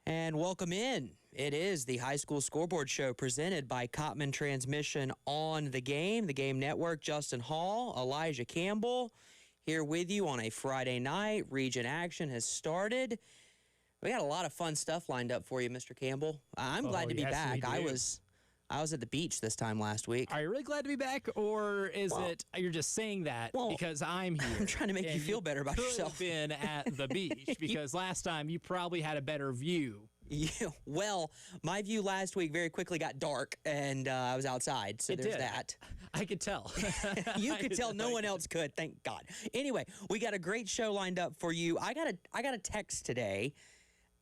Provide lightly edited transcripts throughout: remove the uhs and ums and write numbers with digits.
And welcome in. It is the High School Scoreboard Show presented by Cottman Transmission on the Game Network. Justin Hall, Elijah Campbell here with you on a Friday night. Region action has started. We got a lot of fun stuff lined up for you, Mr. Campbell. I'm glad to be back. I was at the beach this time last week. Are you really glad to be back, or is it you're just saying that because I'm here? I'm trying to make you feel better about yourself. Been at the beach because last time you probably had a better view. Yeah, well, my view last week very quickly got dark, and I was outside, so there's that. I could tell. You could tell. No one else could. Thank God. Anyway, we got a great show lined up for you. I got a text today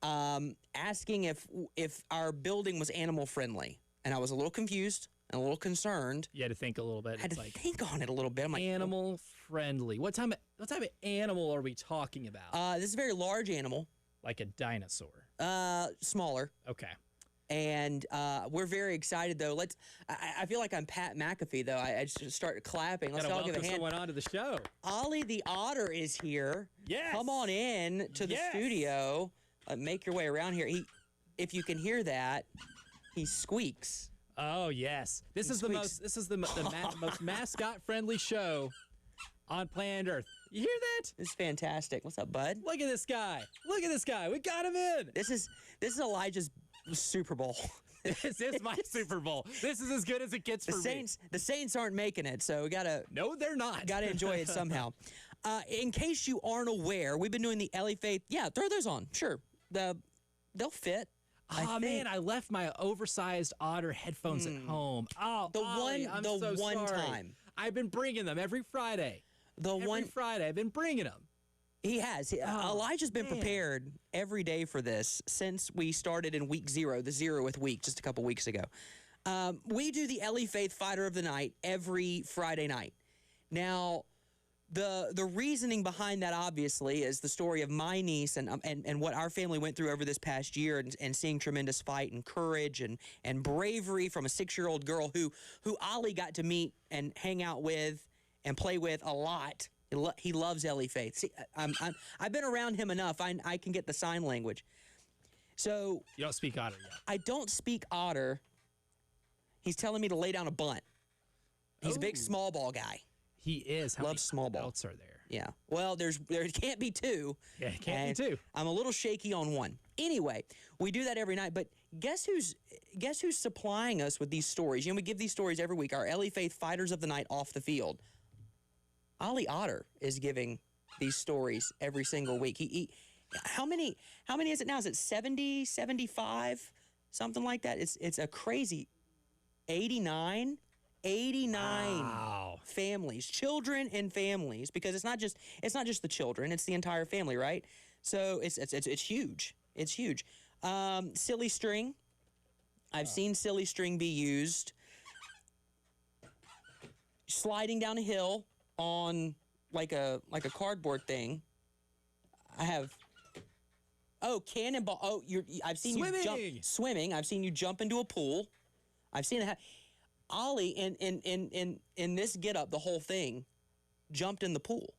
asking if our building was animal friendly. And I was a little confused and a little concerned. You had to think a little bit. I had to think on it a little bit. I'm like, animal friendly. What type of animal are we talking about? This is a very large animal. Like a dinosaur? Smaller. Okay. And we're very excited, though. I feel like I'm Pat McAfee, though. I just start clapping. Let's all give a hand. Someone onto the show. Ollie the otter is here. Yes. Come on in to the studio. Make your way around here. If you can hear that, he squeaks. Oh yes, this is the most mascot friendly show on planet Earth. You hear that? This is fantastic. What's up, bud? Look at this guy. Look at this guy. We got him in. This is Elijah's Super Bowl. This is my Super Bowl. This is as good as it gets for me. The Saints aren't making it, so we gotta. No, they're not. Gotta enjoy it somehow. In case you aren't aware, we've been doing the Ellie Faith. Yeah, throw those on. Sure, they'll fit. Oh man, I left my oversized otter headphones at home. Oh, the one time I've been bringing them every Friday. Every Friday I've been bringing them. He has. Elijah's been prepared every day for this since we started in week 0, the 0th week, just a couple weeks ago. We do the Ellie Faith Fighter of the Night every Friday night. Now, the reasoning behind that, obviously, is the story of my niece and what our family went through over this past year and seeing tremendous fight and courage and bravery from a 6-year-old girl who Ollie got to meet and hang out with and play with a lot. He loves Ellie Faith. See, I've been around him enough. I can get the sign language. So you don't speak otter yet. I don't speak otter. He's telling me to lay down a bunt. He's a big small ball guy. He is. Loves small ball. How many outs are there? Yeah. Well, there can't be 2. Yeah, it can't be 2. I'm a little shaky on 1. Anyway, we do that every night. But guess who's supplying us with these stories? We give these stories every week. Our Ellie Faith Fighters of the Night off the field. Ollie Otter is giving these stories every single week. How many is it now? Is it 70, 75, something like that? It's a crazy 89 wow. Families, children and families, because it's not just the children, it's the entire family, right? So it's huge. It's huge. Silly string. I've seen silly string be used. Sliding down a hill on like a cardboard thing. I have. Oh, cannonball. Oh, I've seen you swimming. I've seen you jump into a pool. I've seen it. Ollie in this getup, the whole thing, jumped in the pool,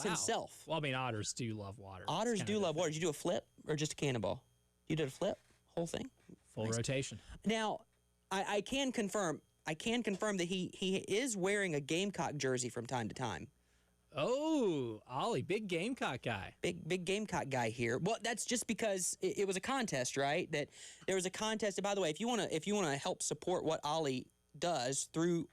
himself. Well, I mean, otters do love water. Otters do love water. Did you do a flip or just a cannonball? You did a flip, whole thing. Full rotation. Now, I can confirm that he is wearing a Gamecock jersey from time to time. Oh, Ollie, big Gamecock guy. Big Gamecock guy here. Well, that's just because it was a contest, right? That there was a contest. And by the way, if you want to help support what Ollie does through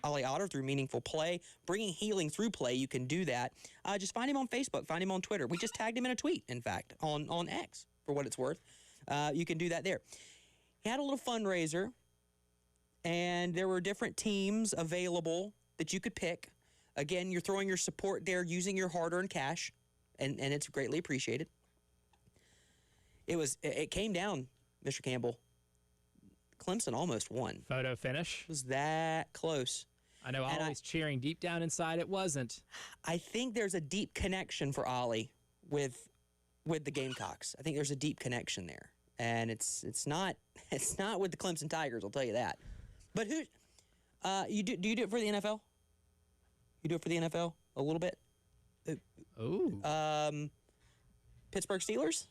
Ollie Otter, through meaningful play, bringing healing through play, you can do that. Just find him on Facebook, find him on Twitter. We just tagged him in a tweet, in fact, on X, for what it's worth. You can do that there. He had a little fundraiser, and there were different teams available that you could pick. Again, you're throwing your support there using your hard-earned cash, and it's greatly appreciated. It came down, Mr. Campbell. Clemson almost won. Photo finish. It was that close. I know Ollie's cheering deep down inside. It wasn't. I think there's a deep connection for Ollie with the Gamecocks. I think there's a deep connection there, and it's not with the Clemson Tigers. I'll tell you that. But do you do it for the NFL? You do it for the NFL a little bit? Ooh. Pittsburgh Steelers?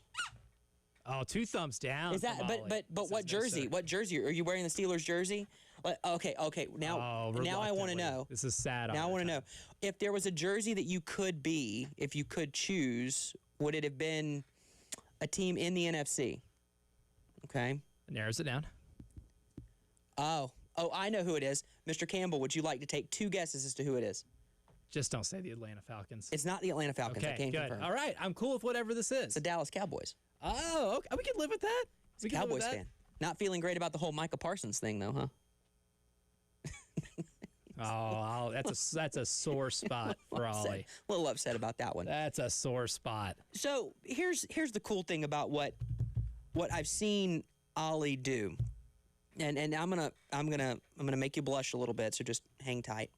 Oh, 2 thumbs down. Is that? But what jersey? No, what jersey are you wearing? The Steelers jersey? Okay. Now I want to know. This is sad. Now I want to know if there was a jersey that you could be, if you could choose, would it have been a team in the NFC? Okay. Narrows it down. Oh, I know who it is. Mr. Campbell, would you like to take 2 guesses as to who it is? Just don't say the Atlanta Falcons. It's not the Atlanta Falcons. Okay, I can't good. confirm. All right, I'm cool with whatever this is. It's the Dallas Cowboys. Oh, okay. We can live with that. It's a Cowboys fan. Not feeling great about the whole Micah Parsons thing, though, huh? Oh, that's a sore spot for Ollie. A little upset about that one. That's a sore spot. So here's the cool thing about what I've seen Ollie do, and I'm gonna make you blush a little bit. So just hang tight.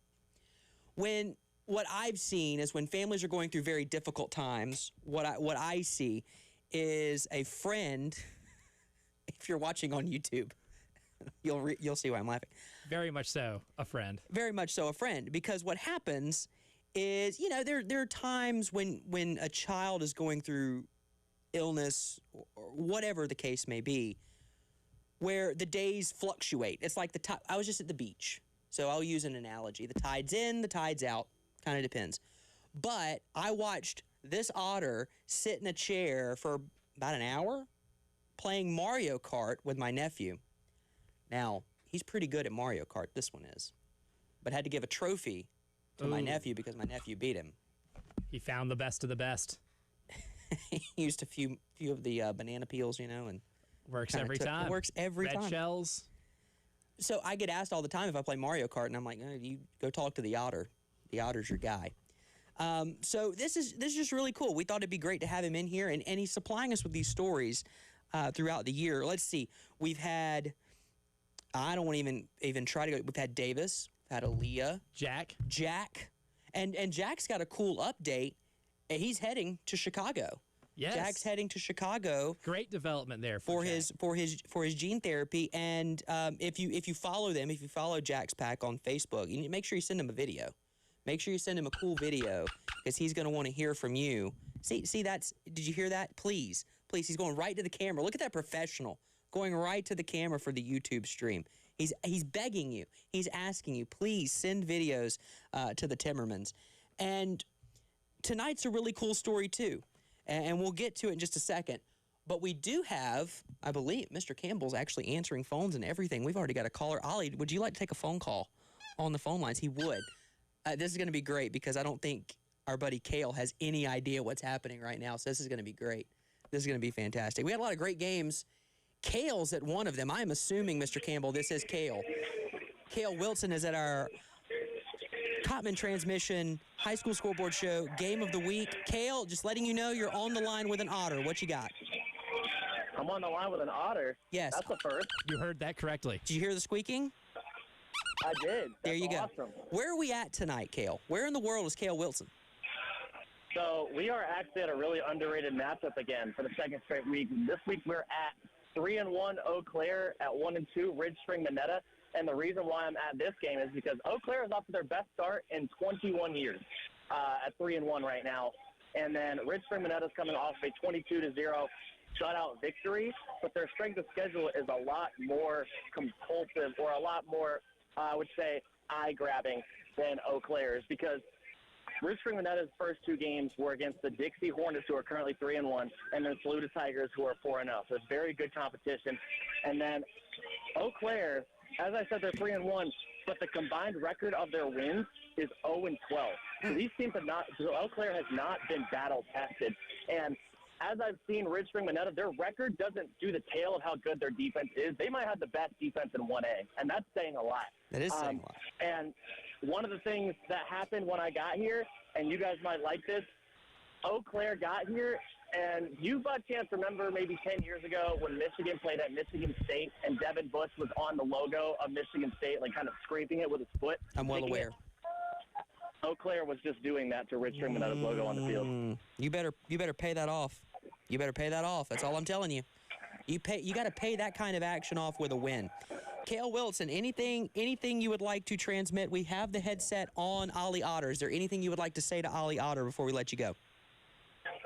What I've seen is when families are going through very difficult times, what I see is a friend. If you're watching on YouTube, you'll see why I'm laughing. Very much so, a friend. Very much so, a friend. Because what happens is, there are times when a child is going through illness or whatever the case may be, where the days fluctuate. It's like I was just at the beach, so I'll use an analogy. The tide's in, the tide's out. Kind of depends. But I watched this otter sit in a chair for about an hour playing Mario Kart with my nephew. Now, he's pretty good at Mario Kart, this one is. But had to give a trophy to my nephew because my nephew beat him. He found the best of the best. He used a few of the banana peels, and works every time. It works every time. Red shells. So I get asked all the time if I play Mario Kart, and I'm like, you go talk to the otter. The otter's your guy. So this is just really cool. We thought it'd be great to have him in here, and he's supplying us with these stories throughout the year. Let's see. We've had, I don't want to even try to go. We've had Davis, we've had Aaliyah, Jack, and Jack's got a cool update. He's heading to Chicago. Yes. Jack's heading to Chicago. Great development there for his gene therapy. And if you follow them, if you follow Jack's Pack on Facebook, you need to make sure you send him a video. Make sure you send him a cool video because he's going to want to hear from you. See, did you hear that? Please, he's going right to the camera. Look at that professional going right to the camera for the YouTube stream. He's begging you. He's asking you, please send videos to the Timmermans. And tonight's a really cool story too. And we'll get to it in just a second. But we do have, I believe, Mr. Campbell's actually answering phones and everything. We've already got a caller. Ollie, would you like to take a phone call on the phone lines? He would. This is going to be great because I don't think our buddy Kale has any idea what's happening right now. So this is going to be great. This is going to be fantastic. We had a lot of great games. Kale's at one of them. I'm assuming, Mr. Campbell, this is Kale. Kale Wilson is at our Cottman Transmission High School Scoreboard Show Game of the Week. Kale, just letting you know you're on the line with an otter. What you got? I'm on the line with an otter. Yes. That's the first. You heard that correctly. Did you hear the squeaking? I did. There you go. Awesome. Where are we at tonight, Kale? Where in the world is Kale Wilson? So we are actually at a really underrated matchup again for the second straight week. This week we're at 3-1 Eau Claire at 1-2 Ridge Spring Minetta. And the reason why I'm at this game is because Eau Claire is off to their best start in 21 years at 3-1 right now. And then Ridge Spring Minetta is coming off a 22-0 shutout victory. But their strength of schedule is a lot more compulsive or a lot more, I would say, eye-grabbing than Eau Claire's because Ridge Spring Minetta's first 2 games were against the Dixie Hornets, who are currently 3-1, and then Saluda Tigers, who are 4-0. So it's very good competition. And then Eau Claire, as I said, they're 3-1, but the combined record of their wins is 0-12. So these teams have not. So Eau Claire has not been battle tested, and as I've seen Ridge Spring Minetta, their record doesn't do the tale of how good their defense is. They might have the best defense in 1A, and that's saying a lot. That is saying a lot. And one of the things that happened when I got here, and you guys might like this, Eau Claire got here, and you by chance remember maybe 10 years ago when Michigan played at Michigan State and Devin Bush was on the logo of Michigan State, like kind of scraping it with his foot? I'm well aware. Eau Claire was just doing that to Ridge Spring Minetta's logo on the field. You better pay that off. You better pay that off. That's all I'm telling you. You got to pay that kind of action off with a win. Kale Wilson, anything you would like to transmit? We have the headset on Ollie Otter. Is there anything you would like to say to Ollie Otter before we let you go?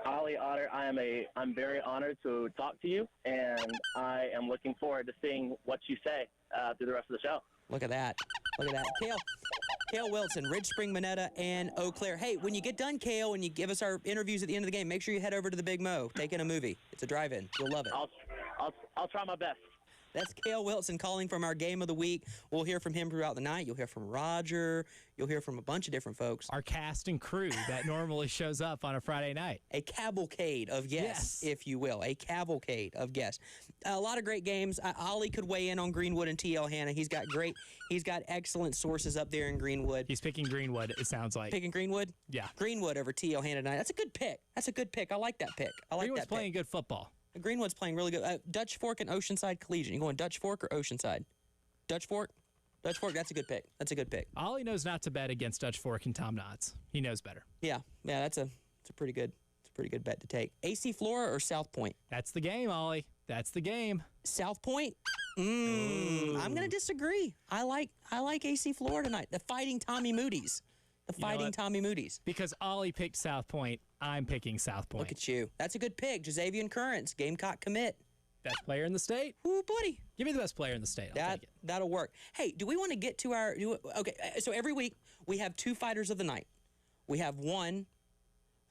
Ollie Otter, I'm very honored to talk to you, and I am looking forward to seeing what you say through the rest of the show. Look at that. Look at that. Kale Wilson, Ridge Spring, Minetta, and Eau Claire. Hey, when you get done, Kale, and you give us our interviews at the end of the game, make sure you head over to the Big Mo. Take in a movie. It's a drive-in. You'll love it. I'll try my best. That's Kale Wilson calling from our game of the week. We'll hear from him throughout the night. You'll hear from Roger. You'll hear from a bunch of different folks. Our cast and crew that normally shows up on a Friday night. A cavalcade of guests, if you will. A cavalcade of guests. A lot of great games. Ollie could weigh in on Greenwood and T.L. Hanna. He's got excellent sources up there in Greenwood. He's picking Greenwood, it sounds like. Picking Greenwood? Yeah. Greenwood over T.L. Hanna tonight. That's a good pick. I like that pick. Greenwood's playing good football. Greenwood's playing really good. Dutch Fork and Oceanside Collegiate. You going Dutch Fork or Oceanside? Dutch Fork? Dutch Fork, that's a good pick. Ollie knows not to bet against Dutch Fork and Tom Knotts. He knows better. Yeah, that's a pretty good bet to take. AC Flora or South Point? That's the game, Ollie. That's the game. South Point? I'm going to disagree. I like AC Flora tonight. The Fighting Tommy Moody's. Tommy Moody's. Because Ollie picked South Point, I'm picking South Point. Look at you. That's a good pick. Jazavian Currents, Gamecock commit. Best player in the state. Ooh, buddy. Give me the best player in the state. I'll take it. That'll work. Hey, do we want to get to our... Okay, so every week we have two fighters of the night. We have one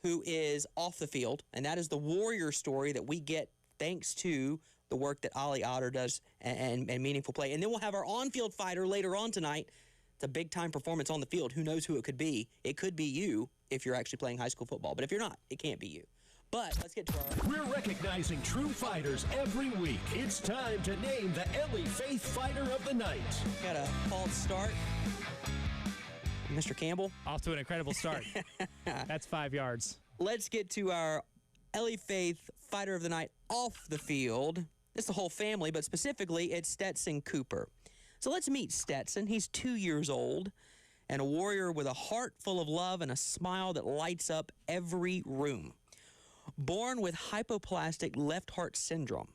who is off the field, and that is the Warrior story that we get thanks to the work that Ollie Otter does and meaningful play. And then we'll have our on-field fighter later on tonight. It's a big-time performance on the field. Who knows who it could be? It could be you if you're actually playing high school football. But if you're not, it can't be you. But let's get to our... We're recognizing true fighters every week. It's time to name the LA Faith Fighter of the Night. Got a false start. Mr. Campbell. Off to an incredible start. That's 5 yards. Let's get to our LA Faith Fighter of the Night off the field. It's the whole family, but specifically it's Stetson Cooper. So let's meet Stetson. He's 2 years old and a warrior with a heart full of love and a smile that lights up every room. Born with hypoplastic left heart syndrome,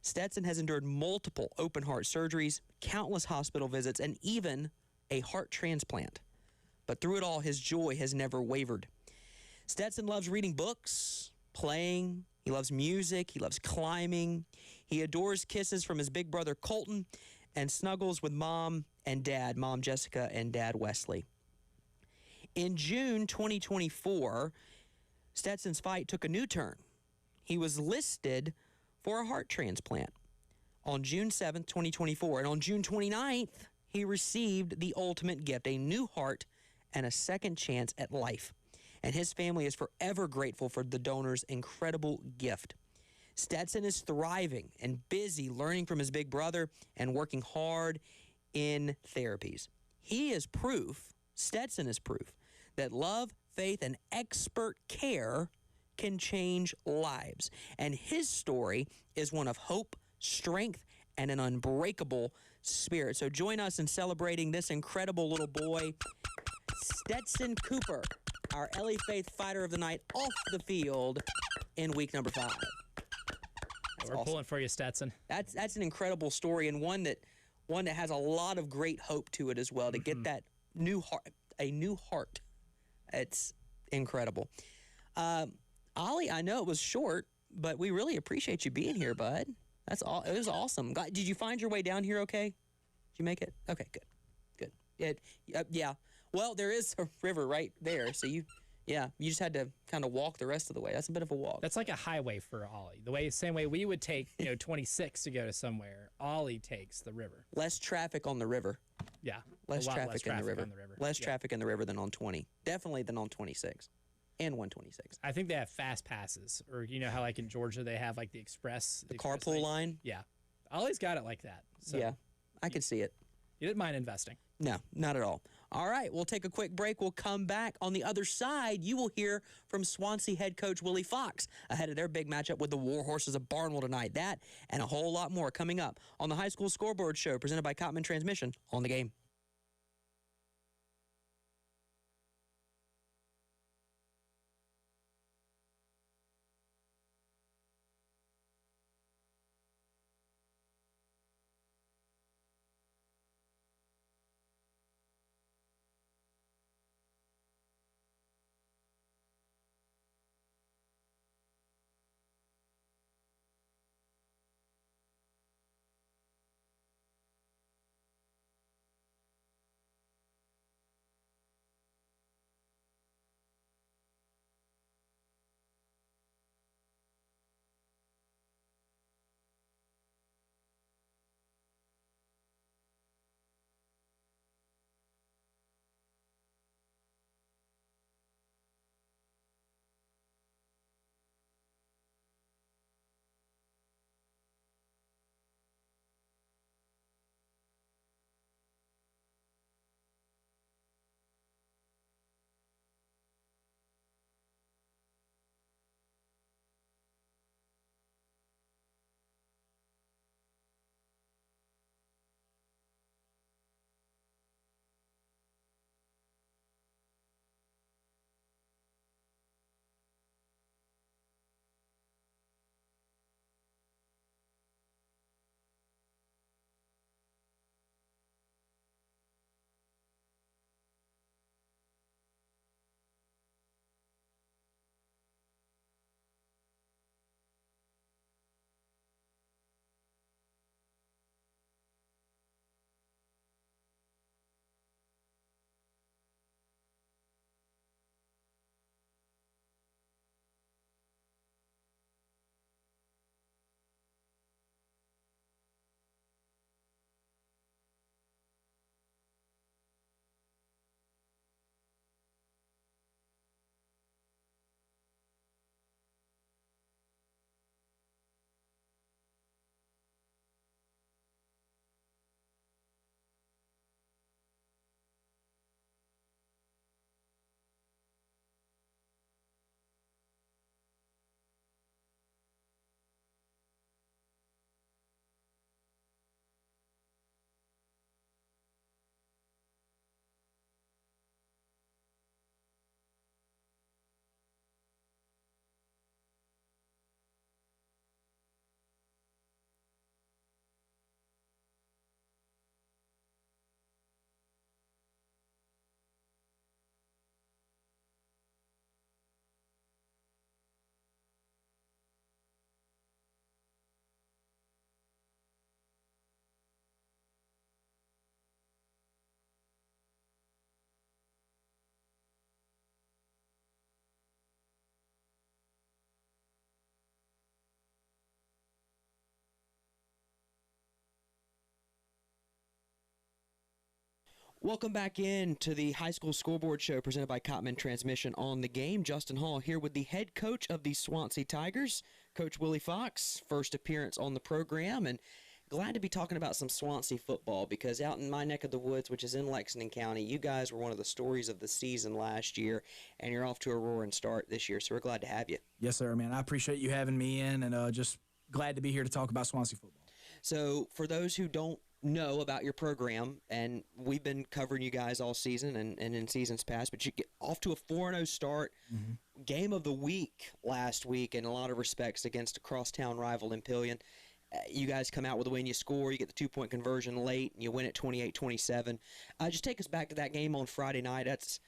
Stetson has endured multiple open heart surgeries, countless hospital visits, and even a heart transplant. But through it all, his joy has never wavered. Stetson loves reading books, playing. He loves music. He loves climbing. He adores kisses from his big brother Colton and snuggles with mom and dad, mom Jessica and dad Wesley. In June 2024, Stetson's fight took a new turn. He was listed for a heart transplant on June 7th, 2024. And on June 29th, he received the ultimate gift, a new heart and a second chance at life. And his family is forever grateful for the donor's incredible gift. Stetson is thriving and busy learning from his big brother and working hard in therapies. Stetson is proof, that love, faith, and expert care can change lives. And his story is one of hope, strength, and an unbreakable spirit. So join us in celebrating this incredible little boy, Stetson Cooper, our LA Faith Fighter of the Night off the field in week number 5. We're awesome. Pulling for you, Stetson. That's an incredible story, and one that has a lot of great hope to it as well. To get that new heart, it's incredible. Ollie, I know it was short, but we really appreciate you being here, bud. It was awesome. Did you find your way down here? Okay, did you make it? Okay, good. Yeah. Well, there is a river right there, so you just had to kind of walk the rest of the way. That's a bit of a walk. That's like a highway for Ollie. Same way we would take 26 to go to somewhere. Ollie takes the river. Less traffic on the river. Yeah, less traffic in the river. Less traffic in the river than on 20. Definitely than on 26 and 126. I think they have fast passes, or you know how like in Georgia they have like the express. The carpool line. Yeah, Ollie's got it like that. So yeah, I could see it. You didn't mind investing. No, not at all. All right, we'll take a quick break. We'll come back. On the other side, you will hear from Swansea head coach Willie Fox ahead of their big matchup with the War Horses of Barnwell tonight. That and a whole lot more coming up on the High School Scoreboard Show presented by Cottman Transmission on the Game. Welcome back in to the High School Scoreboard Show presented by Cottman Transmission on the Game. Justin Hall here with the head coach of the Swansea Tigers, Coach Willie Fox, first appearance on the program, and glad to be talking about some Swansea football because out in my neck of the woods, which is in Lexington County, you guys were one of the stories of the season last year, and you're off to a roaring start this year, so we're glad to have you. Yes, sir, man. I appreciate you having me in, and just glad to be here to talk about Swansea football. So for those who don't know about your program, and we've been covering you guys all season and in seasons past, but you get off to a 4-0 start. Game of the week last week in a lot of respects against a crosstown rival in Pillion. You guys come out with a win, you score, you get the 2-point conversion late, and you win at 28-27. Just take us back to that game on Friday night. That's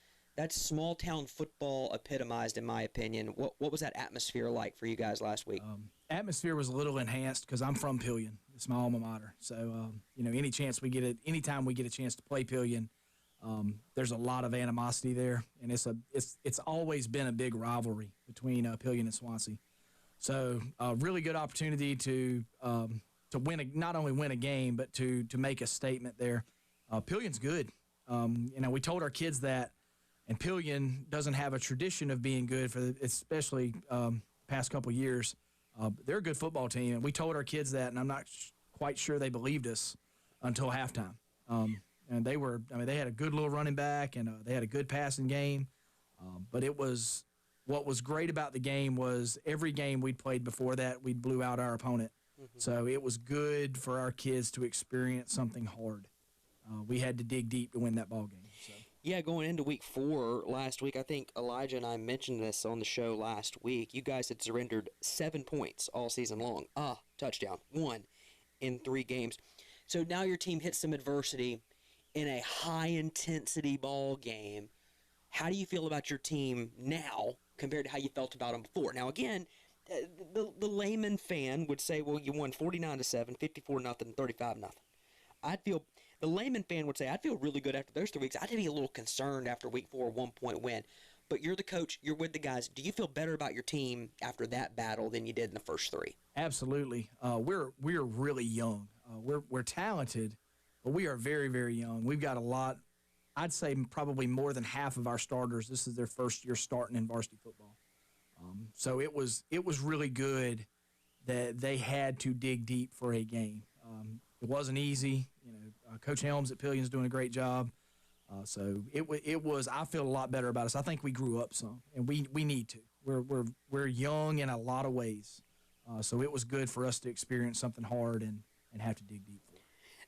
small-town football epitomized, in my opinion. What was that atmosphere like for you guys last week? Atmosphere was a little enhanced because I'm from Pillion. It's my alma mater. So, anytime we get a chance to play Pillion, there's a lot of animosity there, and it's always been a big rivalry between Pillion and Swansea. So, really good opportunity to win not only win a game, but to make a statement there. Pillion's good. We told our kids that, and Pillion doesn't have a tradition of being good especially past couple years. They're a good football team, and we told our kids that, and I'm not quite sure they believed us until halftime. And they had a good little running back, and they had a good passing game. But what was great about the game was every game we'd played before that, we blew out our opponent. So it was good for our kids to experience something hard. We had to dig deep to win that ball game. So. Yeah, going into week 4 last week, I think Elijah and I mentioned this on the show last week. You guys had surrendered 7 points all season long. Touchdown, 1 in 3 games. So now your team hits some adversity in a high-intensity ball game. How do you feel about your team now compared to how you felt about them before? Now, again, the layman fan would say, well, you won 49-7, 54-0, 35-0. The layman fan would say, I'd feel really good after those 3 weeks. I'd be a little concerned after week 4, 1-point win. But you're the coach. You're with the guys. Do you feel better about your team after that battle than you did in the first 3? Absolutely. We're really young. We're talented, but we are very, very young. We've got a lot. I'd say probably more than half of our starters, this is their first year starting in varsity football. So it was really good that they had to dig deep for a game. It wasn't easy. Coach Helms at Pillion's doing a great job. So it was. I feel a lot better about us. I think we grew up some, and we need to. We're young in a lot of ways. So it was good for us to experience something hard and have to dig deep for it.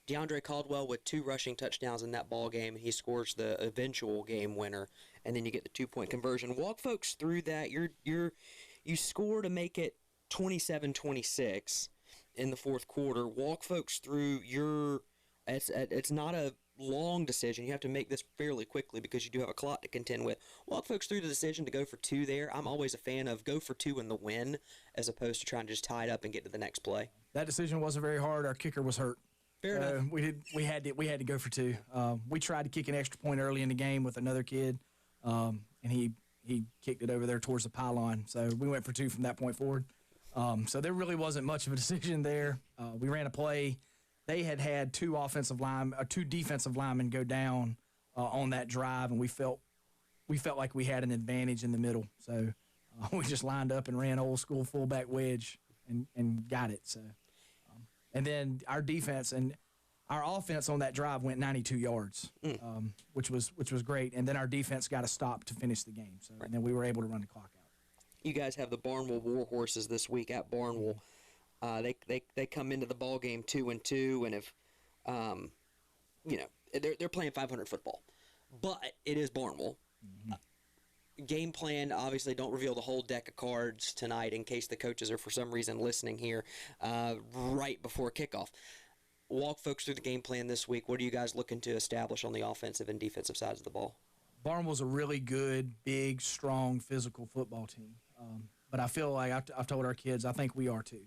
DeAndre Caldwell with 2 rushing touchdowns in that ball game. He scores the eventual game winner, and then you get the 2-point conversion. Walk folks through that. You score to make it 27-26 in the fourth quarter. Walk folks through it's not a long decision. You have to make this fairly quickly because you do have a clock to contend with. Walk folks through the decision to go for 2 there. I'm always a fan of go for 2 in the win as opposed to trying to just tie it up and get to the next play. That decision wasn't very hard. Our kicker was hurt. Fair enough. We had to go for 2. We tried to kick an extra point early in the game with another kid, and he kicked it over there towards the pylon. So we went for 2 from that point forward. So there really wasn't much of a decision there. We ran a play. They had 2 defensive linemen go down on that drive, and we felt like we had an advantage in the middle. So we just lined up and ran old school fullback wedge and got it. So. And then our defense and our offense on that drive went 92 yards, which was great. And then our defense got a stop to finish the game. So and then we were able to run the clock out. You guys have the Barnwell Warhorses this week at Barnwell. They come into the ball game 2-2, and if they're playing 500 football, but it is Barnwell. Game plan, obviously, don't reveal the whole deck of cards tonight in case the coaches are for some reason listening here right before kickoff. Walk folks through the game plan this week. What are you guys looking to establish on the offensive and defensive sides of the ball? Barnwell's a really good, big, strong, physical football team. But I feel like I've told our kids, I think we are too.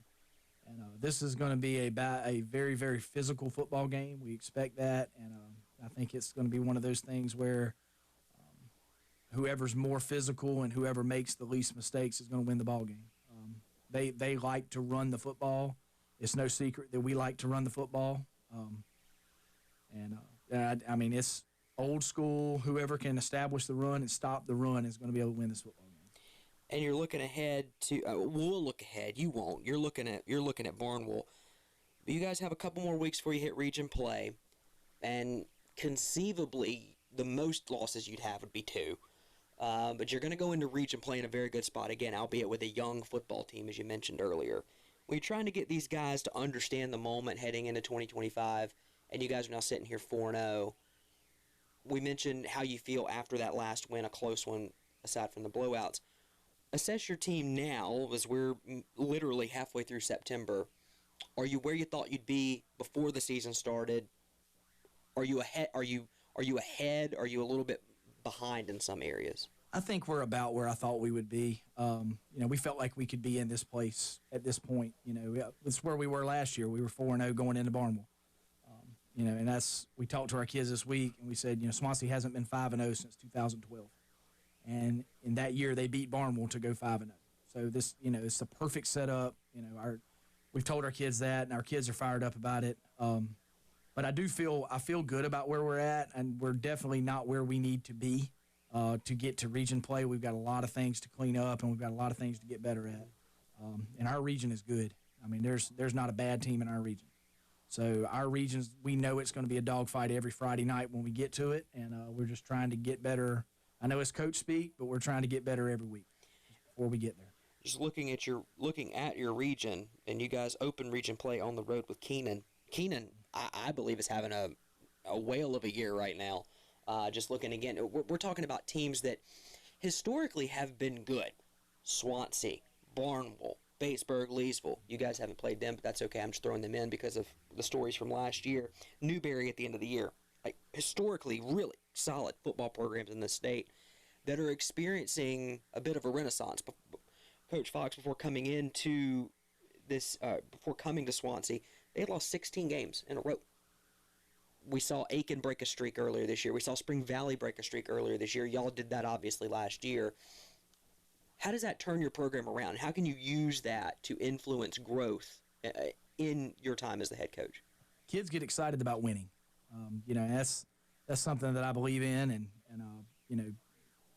And this is going to be a very, very physical football game. We expect that. And I think it's going to be one of those things where whoever's more physical and whoever makes the least mistakes is going to win the ball game. They like to run the football. It's no secret that we like to run the football. old school, whoever can establish the run and stop the run is going to be able to win this football game. And you're looking ahead to we'll look ahead. You won't. You're looking at Barnwell. But you guys have a couple more weeks before you hit region play, and conceivably the most losses you'd have would be 2. But you're going to go into region play in a very good spot again, albeit with a young football team, as you mentioned earlier. We're trying to get these guys to understand the moment heading into 2025, and you guys are now sitting here 4-0. We mentioned how you feel after that last win, a close one, aside from the blowouts. Assess your team now, as we're literally halfway through September. Are you where you thought you'd be before the season started? Are you ahead? Are you ahead? Are you a little bit behind in some areas? I think we're about where I thought we would be. We felt like we could be in this place at this point. It's where we were last year. We were 4-0 going into Barnwell. And we talked to our kids this week, and we said, Swansea hasn't been 5-0 since 2012. And in that year, they beat Barnwell to go 5-0. So this, it's the perfect setup. We've told our kids that, and our kids are fired up about it. But I feel good about where we're at, and we're definitely not where we need to be to get to region play. We've got a lot of things to clean up, and we've got a lot of things to get better at. And our region is good. I mean, there's not a bad team in our region. So our regions, we know it's going to be a dogfight every Friday night when we get to it, and we're just trying to get better. I know it's coach speak, but we're trying to get better every week before we get there. Just looking at your region, and you guys open region play on the road with Keenan. Keenan, I believe, is having a whale of a year right now. Just looking again, we're talking about teams that historically have been good. Swansea, Barnwell, Batesburg, Leesville. You guys haven't played them, but that's okay. I'm just throwing them in because of the stories from last year. Newberry at the end of the year. Historically, really solid football programs in the state that are experiencing a bit of a renaissance. Coach Fox, before coming to Swansea, they had lost 16 games in a row. We saw Aiken break a streak earlier this year. We saw Spring Valley break a streak earlier this year. Y'all did that obviously last year. How does that turn your program around? How can you use that to influence growth in your time as the head coach? Kids get excited about winning. That's something that I believe in, and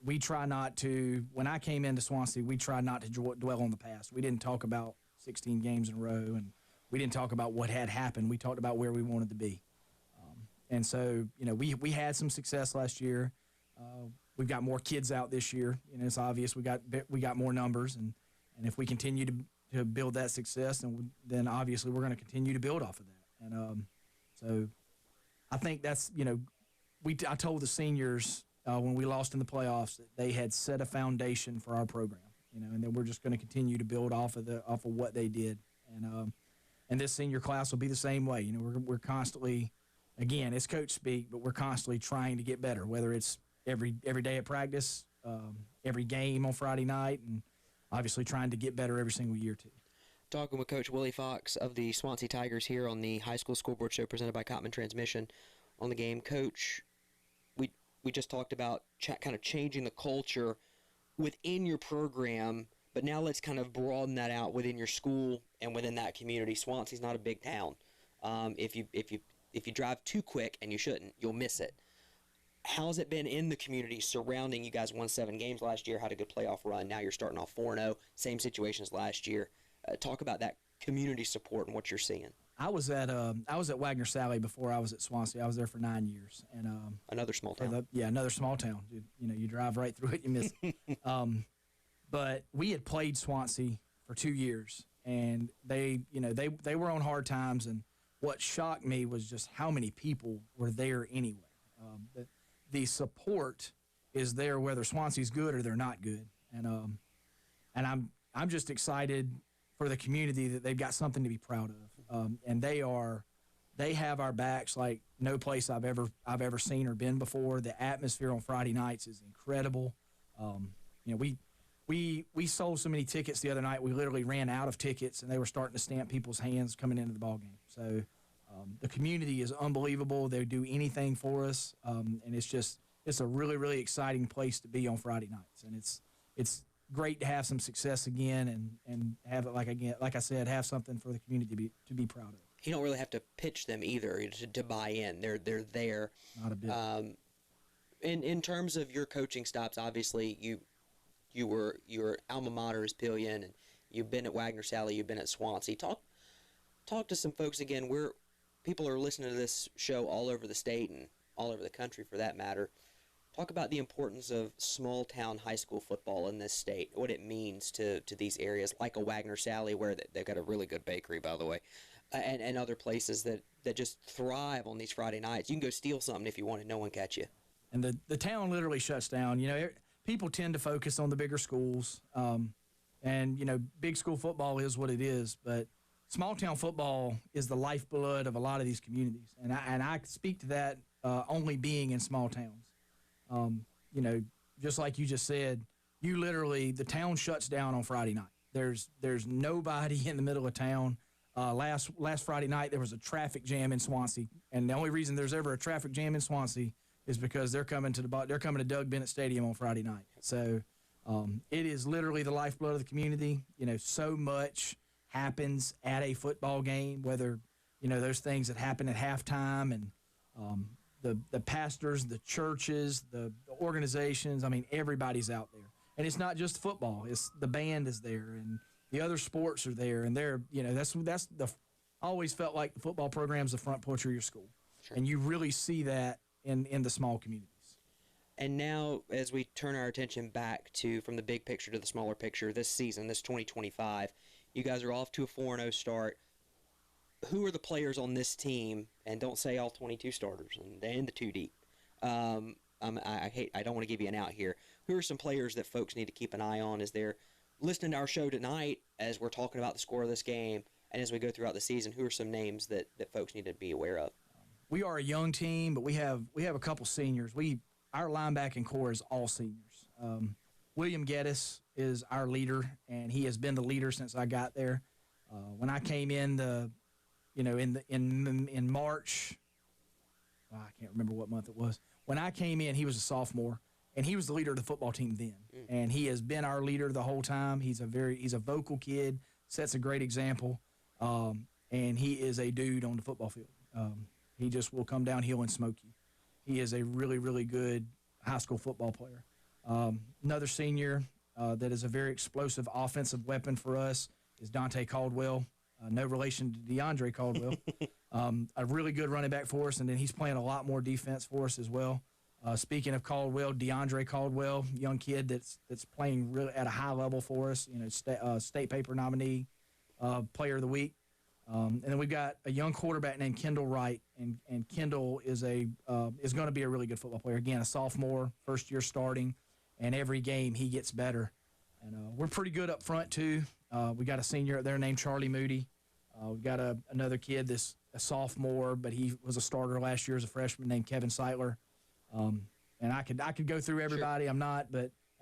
we try not to. When I came into Swansea, we tried not to dwell on the past. We didn't talk about 16 games in a row, and we didn't talk about what had happened. We talked about where we wanted to be. And so, we had some success last year. We've got more kids out this year. It's obvious we got more numbers, and if we continue to build that success, then obviously we're going to continue to build off of that. And so I think that's I told the seniors when we lost in the playoffs that they had set a foundation for our program. And then we're just going to continue to build off of what they did. And this senior class will be the same way. We're constantly. Again, it's coach speak, but we're constantly trying to get better, whether it's every day at practice, every game on Friday night, and obviously trying to get better every single year, too. Talking with Coach Willie Fox of the Swansea Tigers here on the High School Scoreboard Show presented by Cottman Transmission on the game. Coach, we just talked about kind of changing the culture within your program, but now let's kind of broaden that out within your school and within that community. Swansea's not a big town. If you drive too quick, and you shouldn't, you'll miss it. How's it been in the community surrounding you guys? Won 7 games last year, had a good playoff run. Now you're starting off 4-0, same situation as last year. Talk about that community support and what you're seeing. I was at Wagner Sally before I was at Swansea. I was there for 9 years, and another small town. Another small town. You drive right through it, you miss it. But we had played Swansea for 2 years, and they were on hard times. And what shocked me was just how many people were there anyway. The support is there whether Swansea's good or they're not good, and I'm just excited for the community that they've got something to be proud of, and they have our backs like no place I've ever seen or been before. The atmosphere on Friday nights is incredible. We sold so many tickets the other night, we literally ran out of tickets, and they were starting to stamp people's hands coming into the ballgame. So the community is unbelievable. They do anything for us, and it's a really, really exciting place to be on Friday nights. And it's great to have some success again and have it, like I said, have something for the community to be proud of. You don't really have to pitch them either to buy in. They're there. Not a bit. In terms of your coaching stops, obviously your alma mater is Pillion, and you've been at Wagner Sally, you've been at Swansea. Talk to some folks again. People are listening to this show all over the state and all over the country, for that matter. Talk about the importance of small-town high school football in this state, what it means to these areas like a Wagner Sally, where they've got a really good bakery, by the way, and other places that just thrive on these Friday nights. You can go steal something if you want, and no one catch you. And the town literally shuts down. People tend to focus on the bigger schools, and big school football is what it is, but small town football is the lifeblood of a lot of these communities, and I speak to that only being in small towns. Just like you just said, the town shuts down on Friday night. There's nobody in the middle of town. Last Friday night there was a traffic jam in Swansea, and the only reason there's ever a traffic jam in Swansea is because they're coming to Doug Bennett Stadium on Friday night. So it is literally the lifeblood of the community. So much happens at a football game, whether those things that happen at halftime and the pastors, the churches, the organizations. I mean, everybody's out there, and it's not just football. It's the band is there, and the other sports are there, and I always felt like the football program's the front porch of your school, sure. And you really see that in the small communities. And now, as we turn our attention back from the big picture to the smaller picture, this season, this 2025, you guys are off to a 4-0 start. Who are the players on this team? And don't say all 22 starters and the 2 deep. I don't want to give you an out here. Who are some players that folks need to keep an eye on as they're listening to our show tonight, as we're talking about the score of this game, and as we go throughout the season? Who are some names that folks need to be aware of? We are a young team, but we have a couple seniors. Our linebacking core is all seniors. William Geddes is our leader, and he has been the leader since I got there. When I came in in March, I can't remember what month it was. When I came in, he was a sophomore, and he was the leader of the football team then. And he has been our leader the whole time. He's a vocal kid, sets a great example, and he is a dude on the football field. He just will come downhill and smoke you. He is a really, really good high school football player. Another senior that is a very explosive offensive weapon for us is Dante Caldwell. No relation to DeAndre Caldwell. A really good running back for us, and then he's playing a lot more defense for us as well. Speaking of Caldwell, DeAndre Caldwell, young kid that's playing really at a high level for us. State paper nominee, player of the week. And then we've got a young quarterback named Kendall Wright, and Kendall is going to be a really good football player. Again, a sophomore, first year starting, and every game he gets better. And we're pretty good up front too. We got a senior up there named Charlie Moody. We've got another kid that's a sophomore, but he was a starter last year as a freshman, named Kevin Seitler. And I could go through everybody. Sure. I'm not,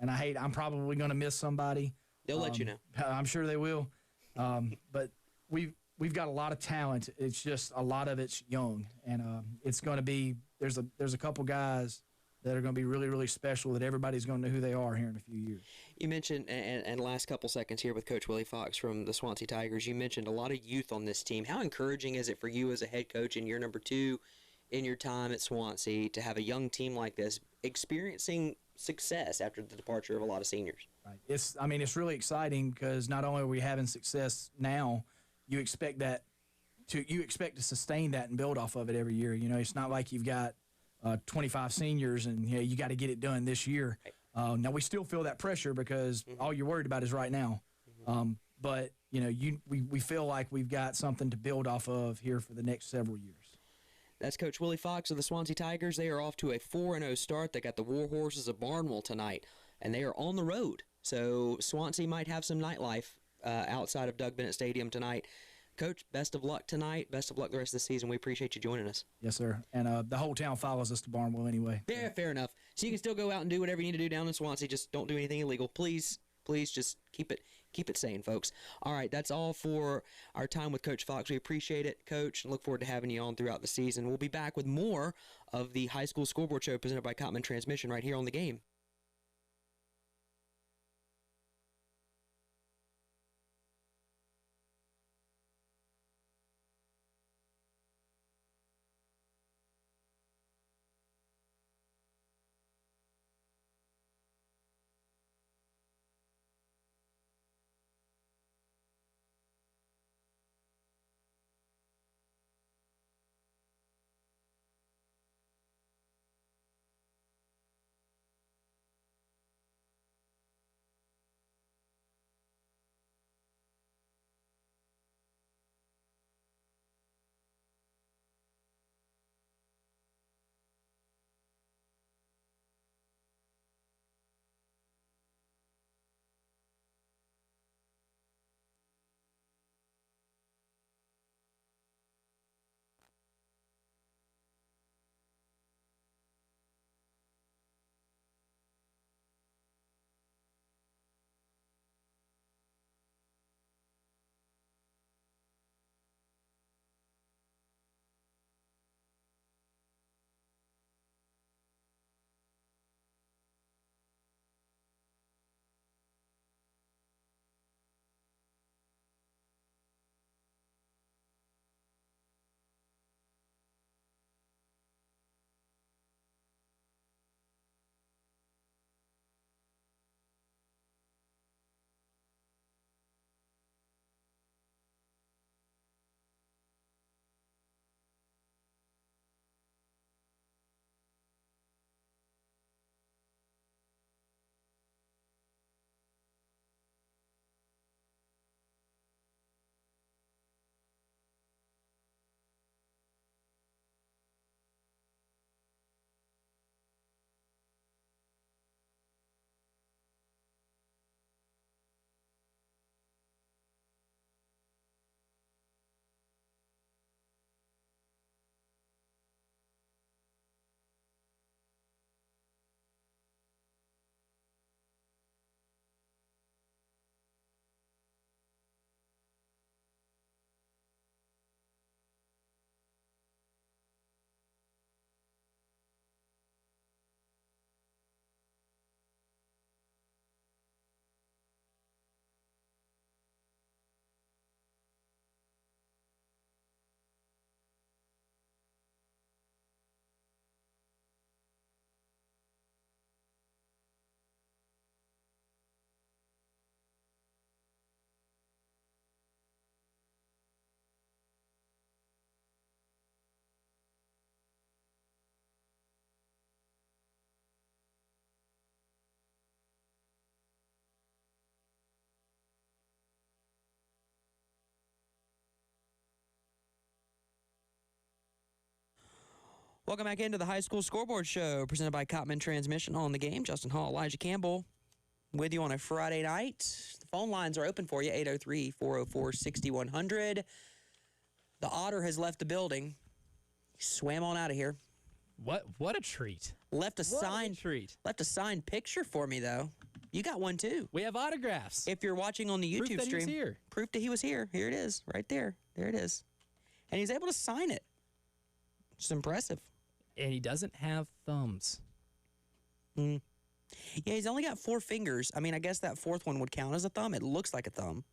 I'm probably going to miss somebody. They'll let you know. I'm sure they will. But we've got a lot of talent. It's just a lot of it's young, and it's going to be there's a couple guys that are going to be really, really special that everybody's going to know who they are here in a few years. You mentioned, and last couple seconds here with Coach Willie Fox from the Swansea Tigers, you mentioned a lot of youth on this team. How encouraging is it for you as a head coach in year number 2 in your time at Swansea to have a young team like this experiencing success after the departure of a lot of seniors? Right. It's really exciting because not only are we having success now, you expect to sustain that and build off of it every year. It's not like you've got 25 seniors and you got to get it done this year. Now we still feel that pressure because all you're worried about is right now. But we feel like we've got something to build off of here for the next several years. That's Coach Willie Fox of the Swansea Tigers. They are off to a 4-0 start. They got the War Horses of Barnwell tonight, and they are on the road. So Swansea might have some nightlife outside of Doug Bennett Stadium tonight. Coach, best of luck tonight. Best of luck the rest of the season. We appreciate you joining us. Yes, sir. And the whole town follows us to Barnwell anyway. Yeah, fair enough. So you can still go out and do whatever you need to do down in Swansea. Just don't do anything illegal. Please just keep it sane, folks. All right, that's all for our time with Coach Fox. We appreciate it, Coach, and look forward to having you on throughout the season. We'll be back with more of the High School Scoreboard Show presented by Cottman Transmission right here on The Game. Welcome back into the High School Scoreboard Show, presented by Cottman Transmission. On the game, Justin Hall, Elijah Campbell, with you on a Friday night. The phone lines are open for you, 803-404-6100. The Otter has left the building. He swam on out of here. What a treat. Left a signed picture for me, though. You got one, too. We have autographs. If you're watching on the YouTube Proof that stream. he was here. Proof that he was here. Here it is, right there. There it is. And he's able to sign it. It's impressive. And he doesn't have thumbs. Yeah, he's only got 4 fingers. I mean, I guess that 4th one would count as a thumb. It looks like a thumb,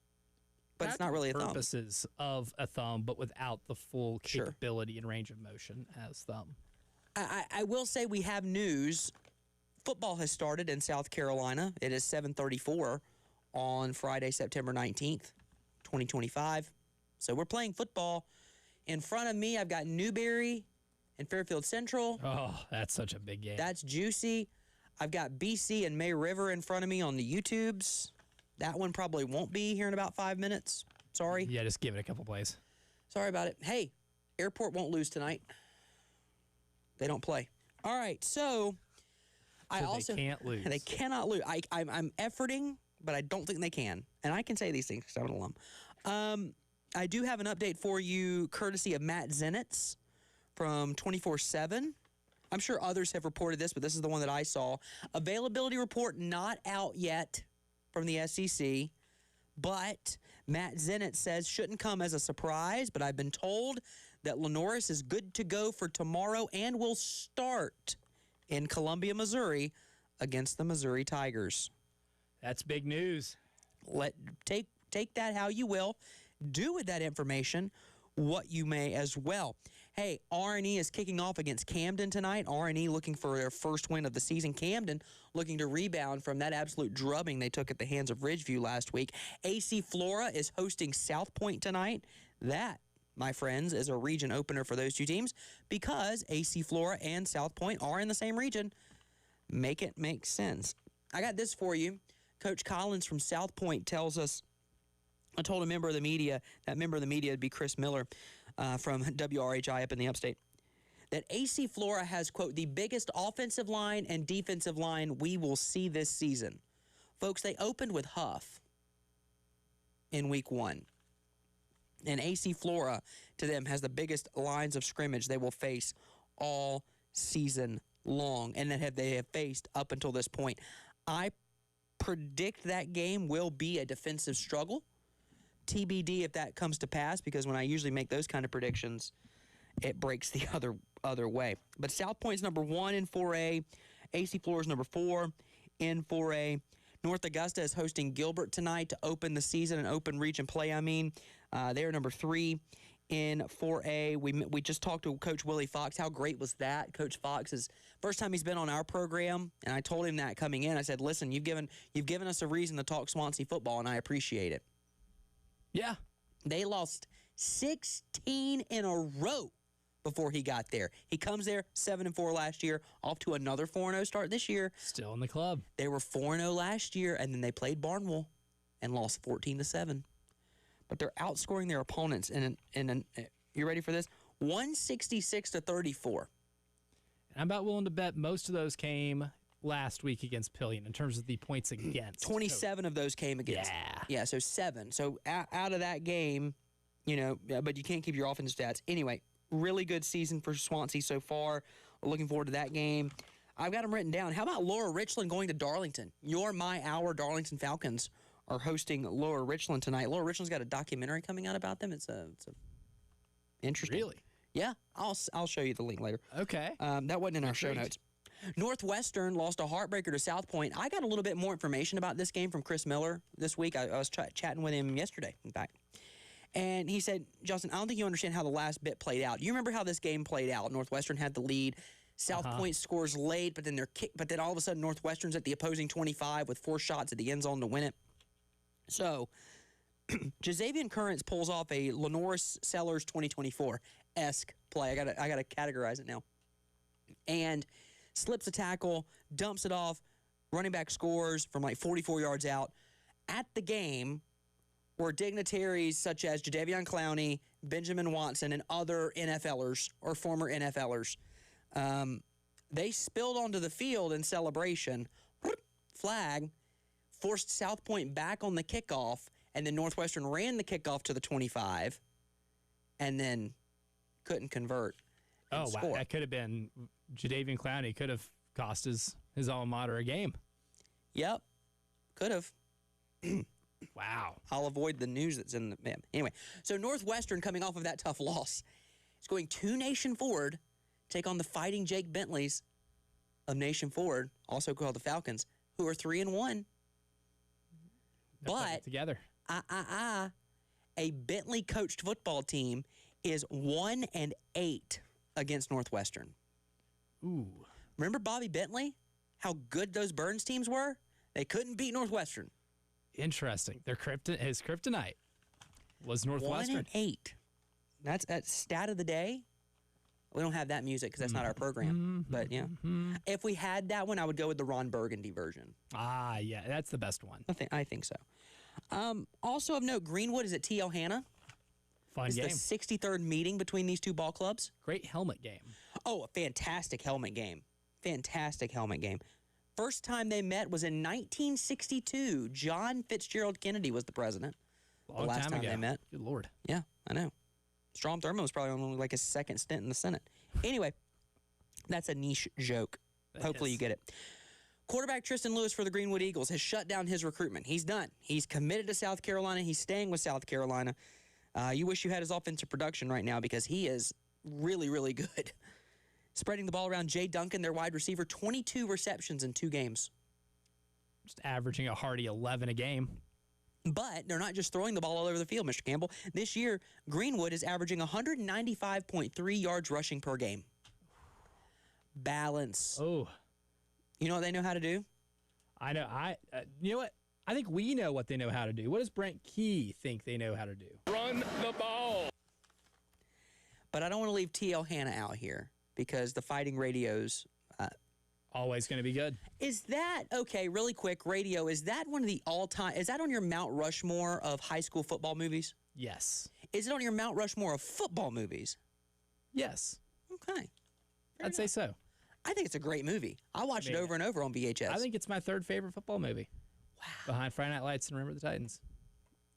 but it's not really a thumb. Purposes of a thumb, but without the full capability and range of motion as thumb. I will say we have news. Football has started in South Carolina. It is 7:34 on Friday, September 19th, 2025. So we're playing football. In front of me, I've got Newberry and Fairfield Central. Oh, that's such a big game. That's juicy. I've got BC and May River in front of me on the YouTubes. That one probably won't be here in about 5 minutes. Sorry. Yeah, just give it a couple plays. Sorry about it. Hey, Airport won't lose tonight. They don't play. All right, so I also they can't lose. They cannot lose. I'm efforting, but I don't think they can. And I can say these things because I'm an alum. I do have an update for you, courtesy of Matt Zenitz from 24/7. I'm sure others have reported this, but this is the one that I saw. Availability report not out yet from the SEC, but Matt Zenitz says shouldn't come as a surprise, but I've been told that Lenoris is good to go for tomorrow and will start in Columbia, Missouri against the Missouri Tigers. That's big news. Take that how you will. Do with that information what you may as well. Hey, R&E is kicking off against Camden tonight. R&E looking for their first win of the season. Camden looking to rebound from that absolute drubbing they took at the hands of Ridgeview last week. AC Flora is hosting South Point tonight. That, my friends, is a region opener for those two teams because AC Flora and South Point are in the same region. Make it make sense. I got this for you. Coach Collins from South Point tells us, I told a member of the media, that member of the media would be Chris Miller from WRHI up in the upstate, that AC Flora has, quote, the biggest offensive line and defensive line we will see this season. Folks, they opened with Huff in week 1. And AC Flora, to them, has the biggest lines of scrimmage they will face all season long and that they have faced up until this point. I predict that game will be a defensive struggle. TBD if that comes to pass, because when I usually make those kind of predictions, it breaks the other way. But South Point's number 1 in 4A. AC Flora is number 4 in 4A. North Augusta is hosting Gilbert tonight to open the season and open region play, They're number 3 in 4A. We just talked to Coach Willie Fox. How great was that? Coach Fox is first time he's been on our program, and I told him that coming in. I said, listen, you've given us a reason to talk Swansea football, and I appreciate it. Yeah. They lost 16 in a row before he got there. He comes there 7-4 last year, off to another 4-0 start this year. Still in the club. They were 4-0 last year, and then they played Barnwell and lost 14-7. But they're outscoring their opponents in you ready for this? 166-34. And I'm about willing to bet most of those came last week against Pillion in terms of the points against. 27 of those came against. Yeah, so 7. So out of that game, but you can't keep your offensive stats. Anyway, really good season for Swansea so far. Looking forward to that game. I've got them written down. How about Laura Richland going to Darlington? Our Darlington Falcons are hosting Laura Richland tonight. Laura Richland's got a documentary coming out about them. It's interesting. Really? Yeah, I'll show you the link later. Okay. That wasn't in our show notes. Northwestern lost a heartbreaker to South Point. I got a little bit more information about this game from Chris Miller this week. I was chatting with him yesterday, in fact. And he said, Justin, I don't think you understand how the last bit played out. You remember how this game played out? Northwestern had the lead. South Point scores late, but then all of a sudden Northwestern's at the opposing 25 with 4 shots at the end zone to win it. So, Jazavian Currents pulls off a Lenoris Sellers 2024-esque play. I gotta categorize it now. And slips a tackle, dumps it off, running back scores from like 44 yards out. At the game were dignitaries such as Jadeveon Clowney, Benjamin Watson, and other NFLers or former NFLers. They spilled onto the field in celebration. Flag forced South Point back on the kickoff, and then Northwestern ran the kickoff to the 25 and then couldn't convert. Oh, wow. Score. That could have been Jadeveon Clowney could have cost his alma mater a game. Yep. Could have. Wow. I'll avoid the news that's in the... Anyway, so Northwestern, coming off of that tough loss, is going to Nation Ford, take on the Fighting Jake Bentleys of Nation Ford, also called the Falcons, who are 3-1. But together. A Bentley-coached football team is 1-8 against Northwestern. Ooh. Remember Bobby Bentley? How good those Burns teams were? They couldn't beat Northwestern. Interesting. His kryptonite was Northwestern. 1-8. That's stat of the day. We don't have that music because that's not our program. But yeah, if we had that one, I would go with the Ron Burgundy version. Ah, yeah, that's the best one. I think so. Also of note, Greenwood is at TL Hanna. Fun It's game. the 63rd meeting between these two ball clubs. Great helmet game. Oh, a fantastic helmet game. Fantastic helmet game. First time they met was in 1962. John Fitzgerald Kennedy was the president. Long the last time ago. they met. Good Lord. Yeah, I know. Strom Thurmond was probably on like his second stint in the Senate. Anyway, that's a niche joke. Hopefully you get it. Quarterback Tristan Lewis for the Greenwood Eagles has shut down his recruitment. He's done. He's committed to South Carolina. He's staying with South Carolina. You wish you had his offensive production right now because he is really, really good. Spreading the ball around, Jay Duncan, their wide receiver, 22 receptions in 2 games. Just averaging a hearty 11 a game. But they're not just throwing the ball all over the field, Mr. Campbell. This year, Greenwood is averaging 195.3 yards rushing per game. Balance. Oh. You know what they know how to do? I know. You know what? I think we know what they know how to do. What does Brent Key think they know how to do? Run the ball. But I don't want to leave TL Hanna out here because the Fighting Radios... Always going to be good. Is that, okay, really quick, radio, is that one of the all-time... Is that on your Mount Rushmore of high school football movies? Yes. Is it on your Mount Rushmore of football movies? Yes. Okay. I'd say so. I think it's a great movie. I watched it over and over on VHS. I think it's my 3rd favorite football movie. Wow. Behind Friday Night Lights and Remember the Titans.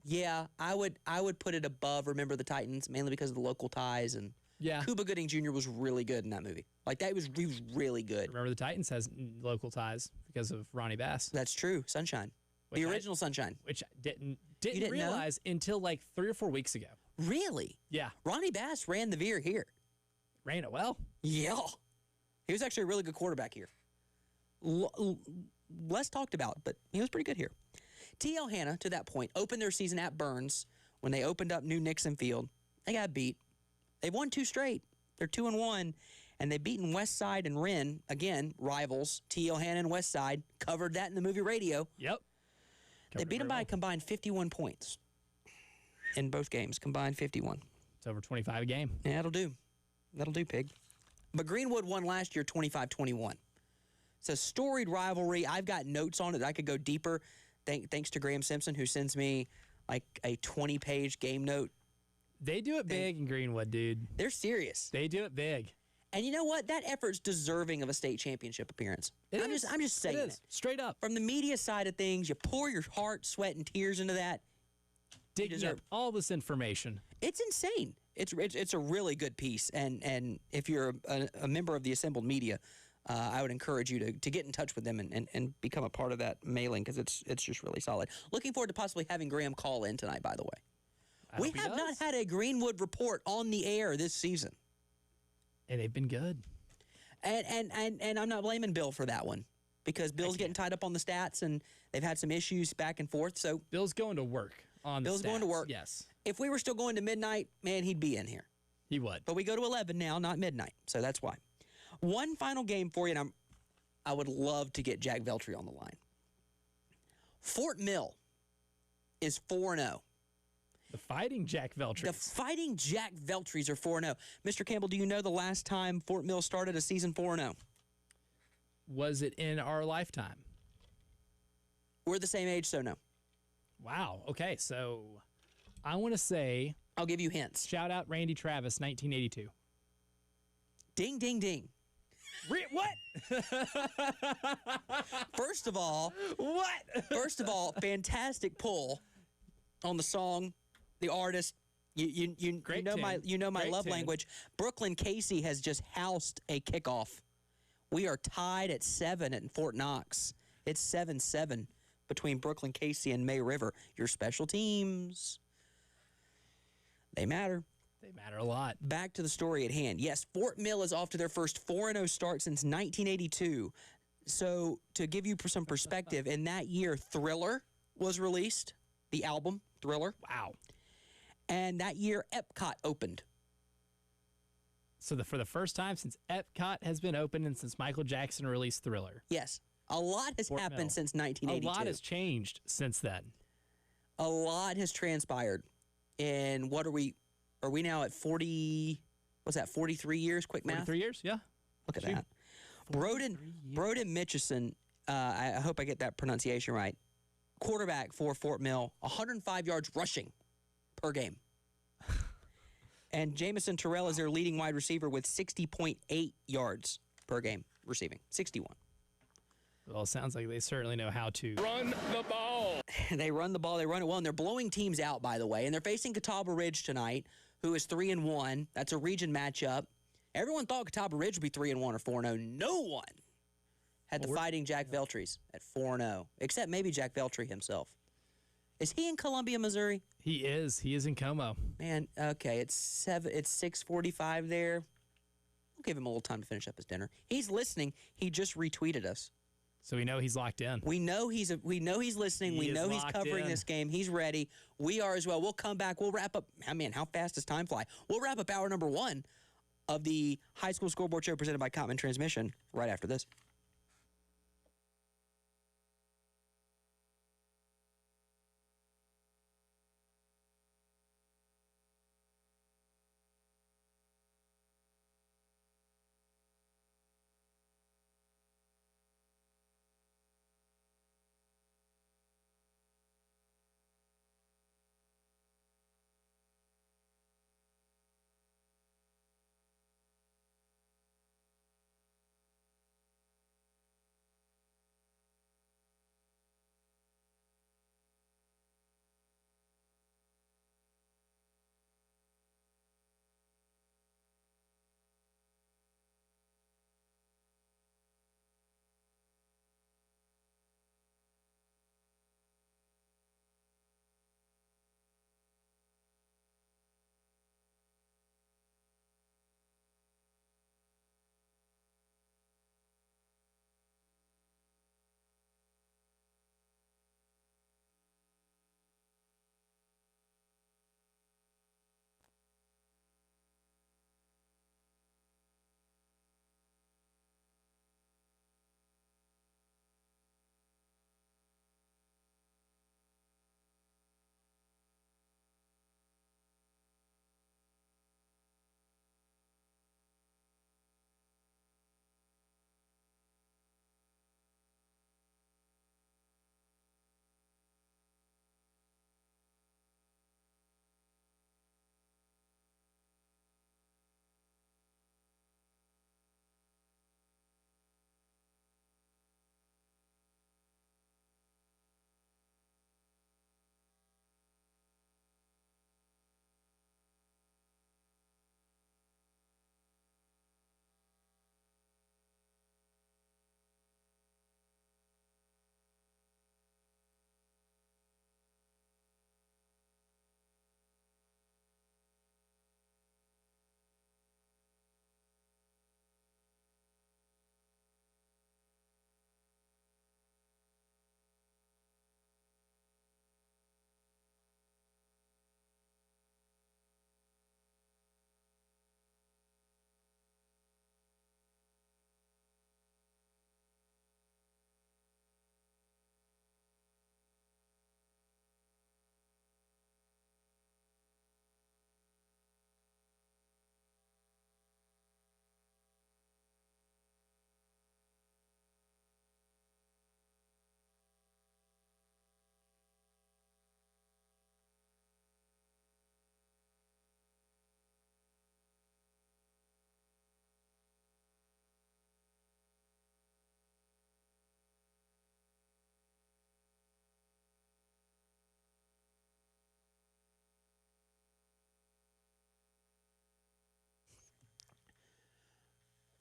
Yeah, I would put it above Remember the Titans, mainly because of the local ties, and Yeah. Cuba Gooding Jr. was really good in that movie. Like, he was really good. Remember the Titans has local ties because of Ronnie Bass. That's true. Sunshine. Which The original Sunshine. Which I didn't didn't realize until like 3 or 4 weeks ago. Really? Yeah. Ronnie Bass ran the Veer here. Ran it well. Yeah. He was actually a really good quarterback here. Less talked about, but he was pretty good here. TL Hanna, to that point, opened their season at Burns when they opened up New Nixon Field. They got beat. They've won 2 straight. They're 2-1, and they've beaten Westside and Wren, again, rivals. TL Hanna and Westside covered that in the movie Radio. Yep. They beat them by a combined 51 points in both games, combined 51. It's over 25 a game. Yeah, that'll do. That'll do, Pig. But Greenwood won last year 25-21. It's a storied rivalry. I've got notes on it that I could go deeper. Thanks to Graham Simpson, who sends me like a 20-page game note. They do it big in Greenwood, dude. They're serious. They do it big. And you know what? That effort's deserving of a state championship appearance. I'm just saying it. Straight up. From the media side of things, you pour your heart, sweat, and tears into that. Digging up all this information. It's insane. It's a really good piece. And if you're a member of the assembled media, I would encourage you to get in touch with them and become a part of that mailing because it's just really solid. Looking forward to possibly having Graham call in tonight, by the way. We have not had a Greenwood report on the air this season. And they've been good. And I'm not blaming Bill for that one because Bill's getting tied up on the stats and they've had some issues back and forth. So Bill's going to work on the stats. Bill's going to work. Yes. If we were still going to midnight, man, he'd be in here. He would. But we go to 11 now, not midnight. So that's why. One final game for you, and I would love to get Jack Veltri on the line. Fort Mill is 4-0. The Fighting Jack Veltris. The Fighting Jack Veltris are 4-0. Mr. Campbell, do you know the last time Fort Mill started a season 4-0? Was it in our lifetime? We're the same age, so no. Wow. Okay, so I want to say... I'll give you hints. Shout out Randy Travis, 1982. Ding, ding, ding. What? First of all, fantastic pull on the song, the artist. You know my Great love tune. language. Brooklyn Casey has just housed a kickoff. We are tied at 7 at Fort Knox. It's 7-7 between Brooklyn Casey and May River. Your special teams, they matter. They matter a lot. Back to the story at hand. Yes, Fort Mill is off to their first 4-0 start since 1982. So to give you some perspective, in that year, Thriller was released, the album Thriller. Wow. And that year, Epcot opened. So for the first time since Epcot has been opened and since Michael Jackson released Thriller. Yes. A lot has Fort happened Mill. since 1982. A lot has changed since then. A lot has transpired. And what are we now at 40, what's that, 43 years? Quick math? 43 years, yeah. Look at that. Broden Mitchison, I hope I get that pronunciation right, quarterback for Fort Mill, 105 yards rushing per game. And Jamison Terrell is their leading wide receiver with 60.8 yards per game receiving. 61. Well, it sounds like they certainly know how to Run the ball. They run the ball. They run it well, and they're blowing teams out, by the way. And they're facing Catawba Ridge tonight, who is 3-1. That's a region matchup. Everyone thought Catawba Ridge would be 3-1 or 4-0. No one had the Fighting Jack Veltries at 4-0, except maybe Jack Veltry himself. Is he in Columbia, Missouri? He is. He is in Como. Man, okay, it's 6:45 there. We'll give him a little time to finish up his dinner. He's listening. He just retweeted us. So we know he's locked in. We know he's listening. We know he's covering this game. He's ready. We are as well. We'll come back. We'll wrap up. Man, how fast does time fly? We'll wrap up hour number 1 of the High School Scoreboard Show presented by Cottman Transmission right after this.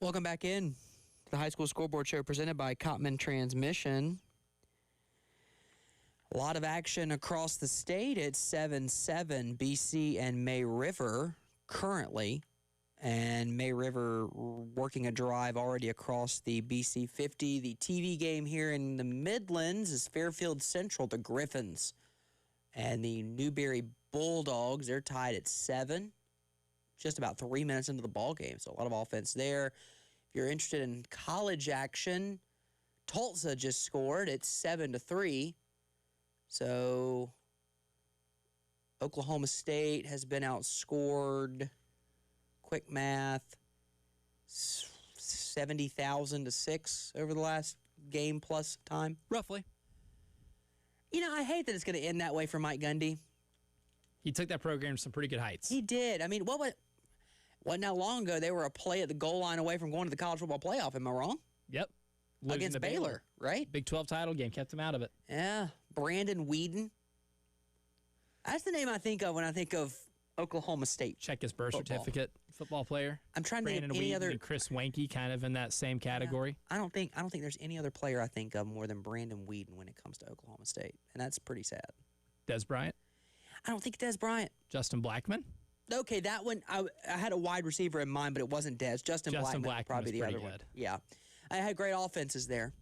Welcome back in to the High School Scoreboard Show presented by Cottman Transmission. A lot of action across the state. It's 7-7 BC and May River currently. And May River working a drive already across the BC 50. The TV game here in the Midlands is Fairfield Central, the Griffins. And the Newberry Bulldogs, they're tied at 7. Just about 3 minutes into the ball game, so a lot of offense there. If you're interested in college action, Tulsa just scored. It's 7-3. So Oklahoma State has been outscored. Quick math, 70,000 to 6 over the last game plus time. Roughly. You know, I hate that it's going to end that way for Mike Gundy. He took that program to some pretty good heights. He did. I mean, wasn't that long ago they were a play at the goal line away from going to the college football playoff. Am I wrong? Yep. Losing Against to Baylor, right? Big 12 title game kept him out of it. Yeah. Brandon Whedon. That's the name I think of when I think of Oklahoma State. Check his birth football. certificate. Football player. I'm trying to Brandon think of any Whedon other. and Chris Wanke kind of in that same category. Yeah. I don't think there's any other player I think of more than Brandon Whedon when it comes to Oklahoma State, and that's pretty sad. Des Bryant. I don't think Des Bryant. Justin Blackman. Okay, that one, I had a wide receiver in mind, but it wasn't Des. Justin Blackman probably was the other pretty one. good. Yeah. I had great offenses there.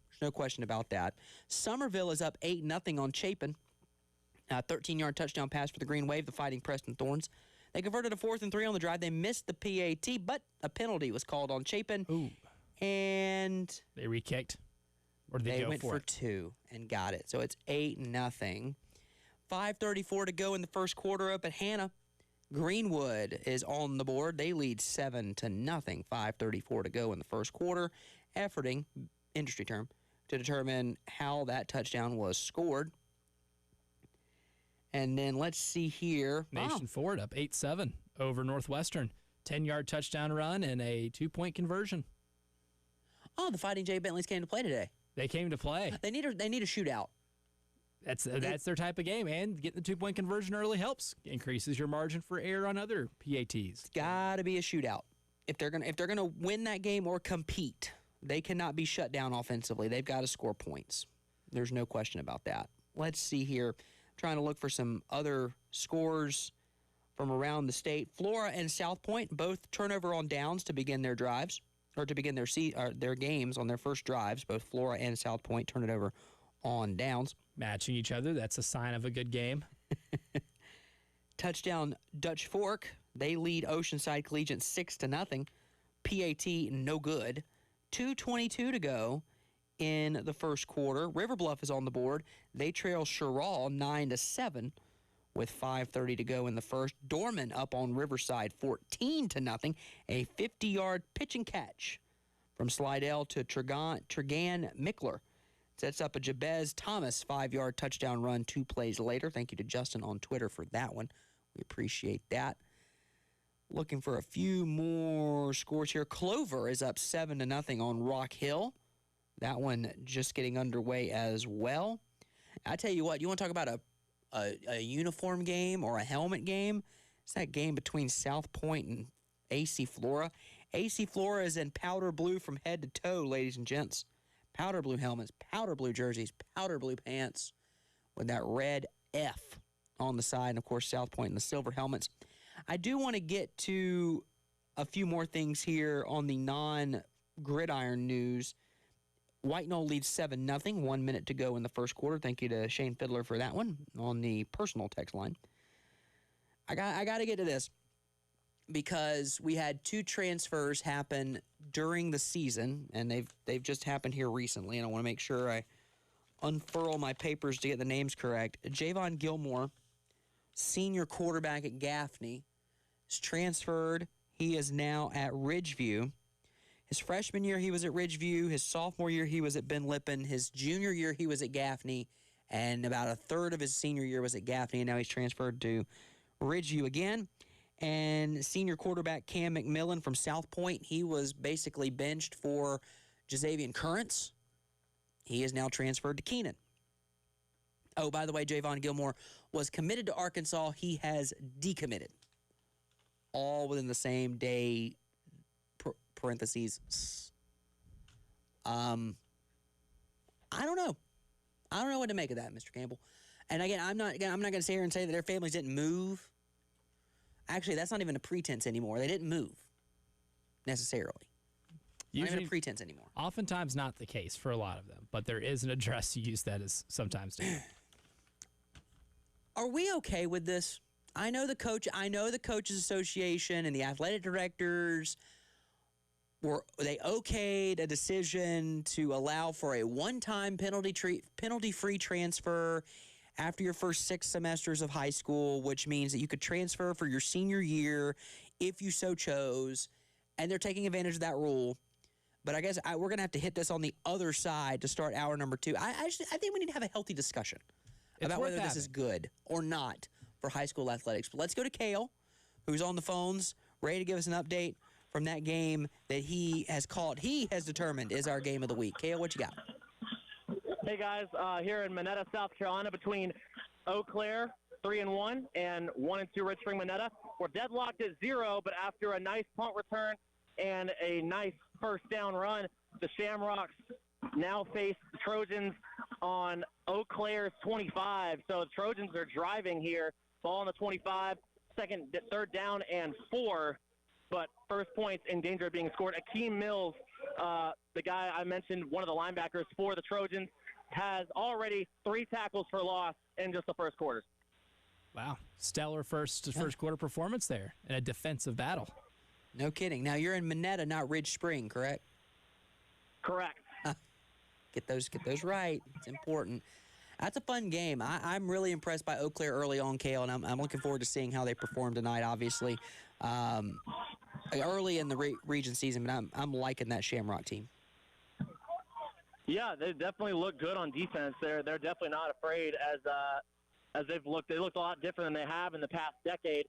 There's no question about that. Somerville is up 8-0 on Chapin. 13-yard touchdown pass for the Green Wave, the Fighting Preston Thorns. They converted a 4th and 3 on the drive. They missed the PAT, but a penalty was called on Chapin. Ooh. And they re-kicked? Or did they go went for 2 and got it. So it's 8-0. 5:34 to go in the first quarter up at Hannah. Greenwood is on the board. They lead 7-0. 5:34 to go in the first quarter. Efforting, industry term, to determine how that touchdown was scored. And then let's see here. Nation Ford up 8-7 over Northwestern. 10-yard touchdown run and a 2-point conversion. Oh, the Fighting Jay Bentleys came to play today. They came to play. They need a shootout. That's their type of game, and getting the 2-point conversion early helps. Increases your margin for error on other PATs. It's got to be a shootout. If they're gonna win that game or compete, they cannot be shut down offensively. They've got to score points. There's no question about that. Let's see here. Trying to look for some other scores from around the state. Flora and South Point both turnover on downs to begin their drives, or to begin their games on their first drives. Both Flora and South Point turn it over on downs. Matching each other, that's a sign of a good game. Touchdown Dutch Fork. They lead Oceanside Collegiate 6-0. PAT no good. 2:22 to go in the first quarter. River Bluff is on the board. They trail Sherrall 9-7 with 5:30 to go in the first. Dorman up on Riverside 14-0. A 50-yard pitch and catch from Slidell to Tregan Mickler sets up a Jabez Thomas 5-yard touchdown run 2 plays later. Thank you to Justin on Twitter for that one. We appreciate that. Looking for a few more scores here. Clover is up 7-0 on Rock Hill. That one just getting underway as well. I tell you what, you want to talk about a uniform game or a helmet game? It's that game between South Point and AC Flora. AC Flora is in powder blue from head to toe, ladies and gents. Powder blue helmets, powder blue jerseys, powder blue pants with that red F on the side. And, of course, South Point in the silver helmets. I do want to get to a few more things here on the non-gridiron news. White Knoll leads 7-0, 1 minute to go in the first quarter. Thank you to Shane Fiddler for that one on the personal text line. I got to get to this because we had 2 transfers happen during the season, and they've just happened here recently, and I want to make sure I unfurl my papers to get the names correct. Javon Gilmore, senior quarterback at Gaffney, is transferred. He is now at Ridgeview. His freshman year, he was at Ridgeview. His sophomore year, he was at Ben Lippen. His junior year, he was at Gaffney. And about a third of his senior year was at Gaffney, and now he's transferred to Ridgeview again. And senior quarterback Cam McMillan from South Point, he was basically benched for Jazavian Currents. He is now transferred to Keenan. Oh, by the way, Javon Gilmore was committed to Arkansas. He has decommitted. All within the same day parentheses. I don't know. I don't know what to make of that, Mr. Campbell. And again, I'm not going to sit here and say that their families didn't move. Actually, that's not even a pretense anymore. They didn't move necessarily. Not even a pretense anymore. Oftentimes not the case for a lot of them, but there is an address used that is sometimes different. Are we okay with this? I know the coaches association and the athletic directors they okayed a decision to allow for a one-time penalty-free transfer after your first 6 semesters of high school, which means that you could transfer for your senior year if you so chose, and they're taking advantage of that rule. But I guess we're going to have to hit this on the other side to start hour number 2. I think we need to have a healthy discussion about whether this is good or not for high school athletics. But let's go to Kale, who's on the phones, ready to give us an update from that game that he has determined is our game of the week. Kale, what you got? Hey, guys. Here in Monetta, South Carolina, between Eau Claire, 3-1, and 1-2 Red Spring Monetta. We're deadlocked at 0, but after a nice punt return and a nice first down run, the Shamrocks now face the Trojans on Eau Claire's 25. So the Trojans are driving here, ball on the 25, third down and 4. But first points in danger of being scored. Akeem Mills, the guy I mentioned, one of the linebackers for the Trojans, has already 3 tackles for loss in just the first quarter. Wow. Stellar first quarter performance there in a defensive battle. No kidding. Now, you're in Monetta, not Ridge Spring, correct? Correct. Get those right. It's important. That's a fun game. I'm really impressed by Eau Claire early on, Kale, and I'm looking forward to seeing how they perform tonight, obviously. Early in the region season, but I'm liking that Shamrock team. Yeah, they definitely look good on defense. They're definitely not afraid as they've looked. They looked a lot different than they have in the past decade.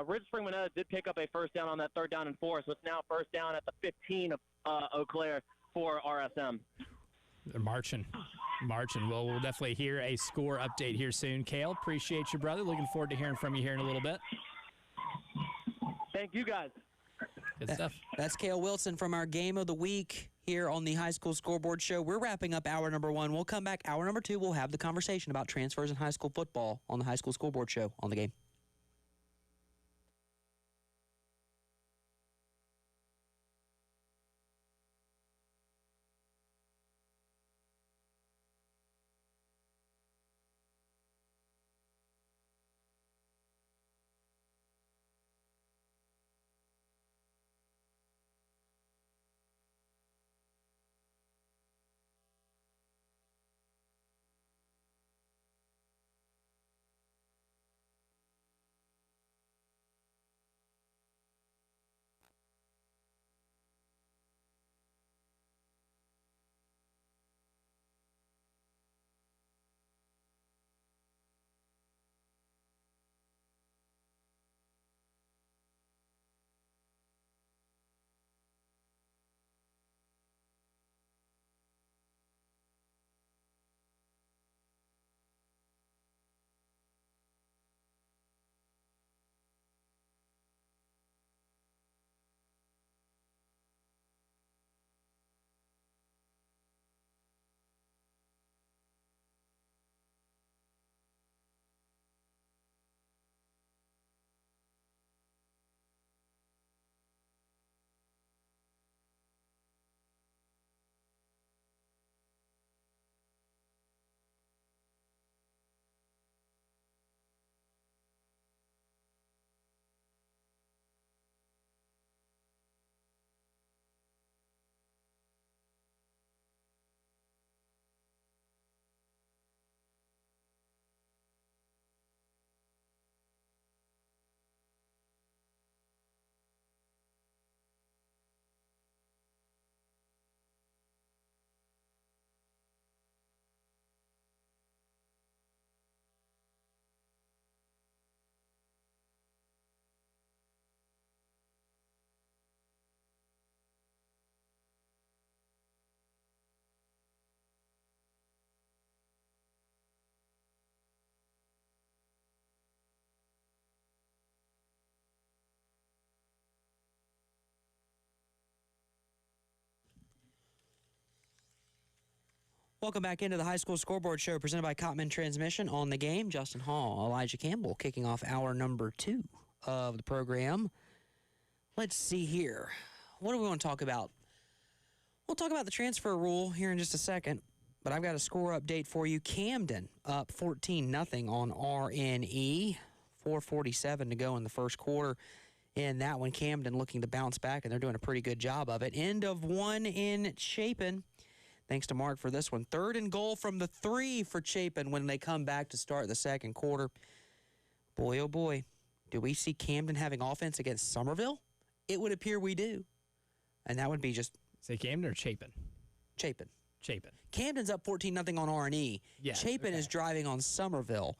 Ridge Spring Monetta did pick up a first down on that third down and 4, so it's now first down at the 15 of Eau Claire for RSM. They're marching. Well, we'll definitely hear a score update here soon. Kale, appreciate you, brother. Looking forward to hearing from you here in a little bit. Thank you, guys. Good stuff. That's Kale Wilson from our Game of the Week here on the High School Scoreboard Show. We're wrapping up hour number 1. We'll come back. Hour number 2, we'll have the conversation about transfers in high school football on the High School Scoreboard Show on the Game. Welcome back into the High School Scoreboard Show presented by Cottman Transmission. On the game, Justin Hall, Elijah Campbell kicking off hour number 2 of the program. Let's see here. What do we want to talk about? We'll talk about the transfer rule here in just a second, but I've got a score update for you. Camden up 14-0 on RNE. 4:47 to go in the first quarter. In that one, Camden looking to bounce back, and they're doing a pretty good job of it. End of one in Chapin. Thanks to Mark for this one. 3rd and goal from the 3 for Chapin when they come back to start the second quarter. Boy, oh boy, do we see Camden having offense against Somerville? It would appear we do. And that would be just... Say Camden or Chapin? Chapin. Chapin. Camden's up 14-0 on RNE. Yeah, Chapin is driving on Somerville,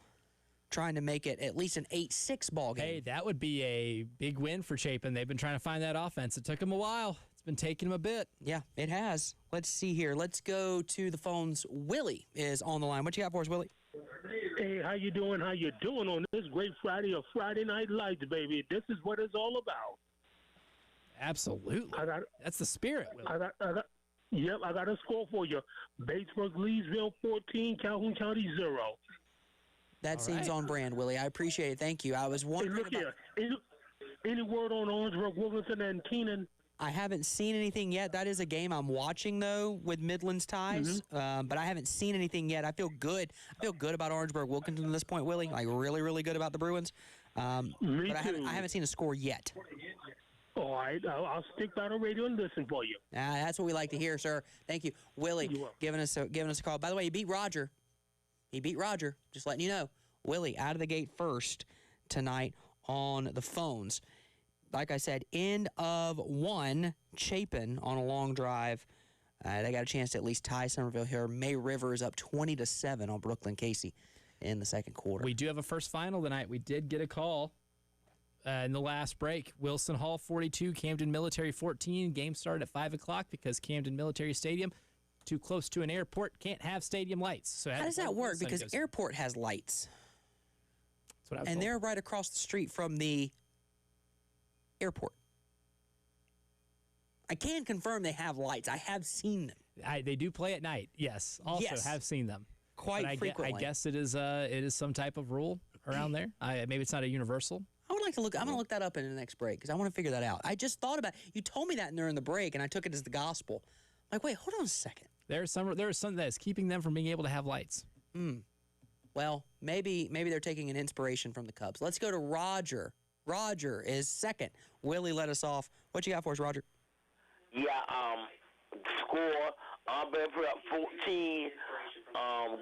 trying to make it at least an 8-6 ball game. Hey, that would be a big win for Chapin. They've been trying to find that offense. It took them a while. It's been taking them a bit. Yeah, it has. Let's see here. Let's go to the phones. Willie is on the line. What you got for us, Willie? Hey, how you doing? How you doing on this great Friday of Friday Night Lights, baby? This is what it's all about. Absolutely. That's the spirit, Willie. I got a score for you. Batesburg, Leesville, 14, Calhoun County, 0. That seems on brand, Willie. I appreciate it. Thank you. I was wondering about... Any word on Orangeburg, Wilmington, and Keenan? I haven't seen anything yet. That is a game I'm watching, though, with Midlands ties. But I haven't seen anything yet. I feel good. I feel good about Orangeburg, Wilkinson at this point, Willie. Like, really, really good about the Bruins. Me but too. I haven't seen a score yet. All right. I'll stick by the radio and listen for you. That's what we like to hear, sir. Thank you. Willie, giving us a call. By the way, he beat Roger. Just letting you know. Willie out of the gate first tonight on the phones. Like I said, end of one, Chapin on a long drive. They got a chance to at least tie Somerville here. May River is up 20-7 on Brooklyn Casey in the second quarter. We do have a first final tonight. We did get a call in the last break. Wilson Hall 42, Camden Military 14. Game started at 5 o'clock because Camden Military Stadium, too close to an airport, can't have stadium lights. So how does that work? Because airport has lights. That's what I was and told. They're right across the street from the airport. I can confirm they have lights. I have seen them. They do play at night. Yes. Also have seen them. Quite frequently. I guess it is some type of rule around there. Maybe it's not a universal. I would like to look. I'm going to look that up in the next break because I want to figure that out. I just thought about it. You told me that during the break, and I took it as the gospel. I'm like, wait, hold on a second. There is something that is keeping them from being able to have lights. Well, maybe they're taking an inspiration from the Cubs. Let's go to Roger. Roger is second. Willie let us off. What you got for us, Roger? Yeah, score. Bedford up 14.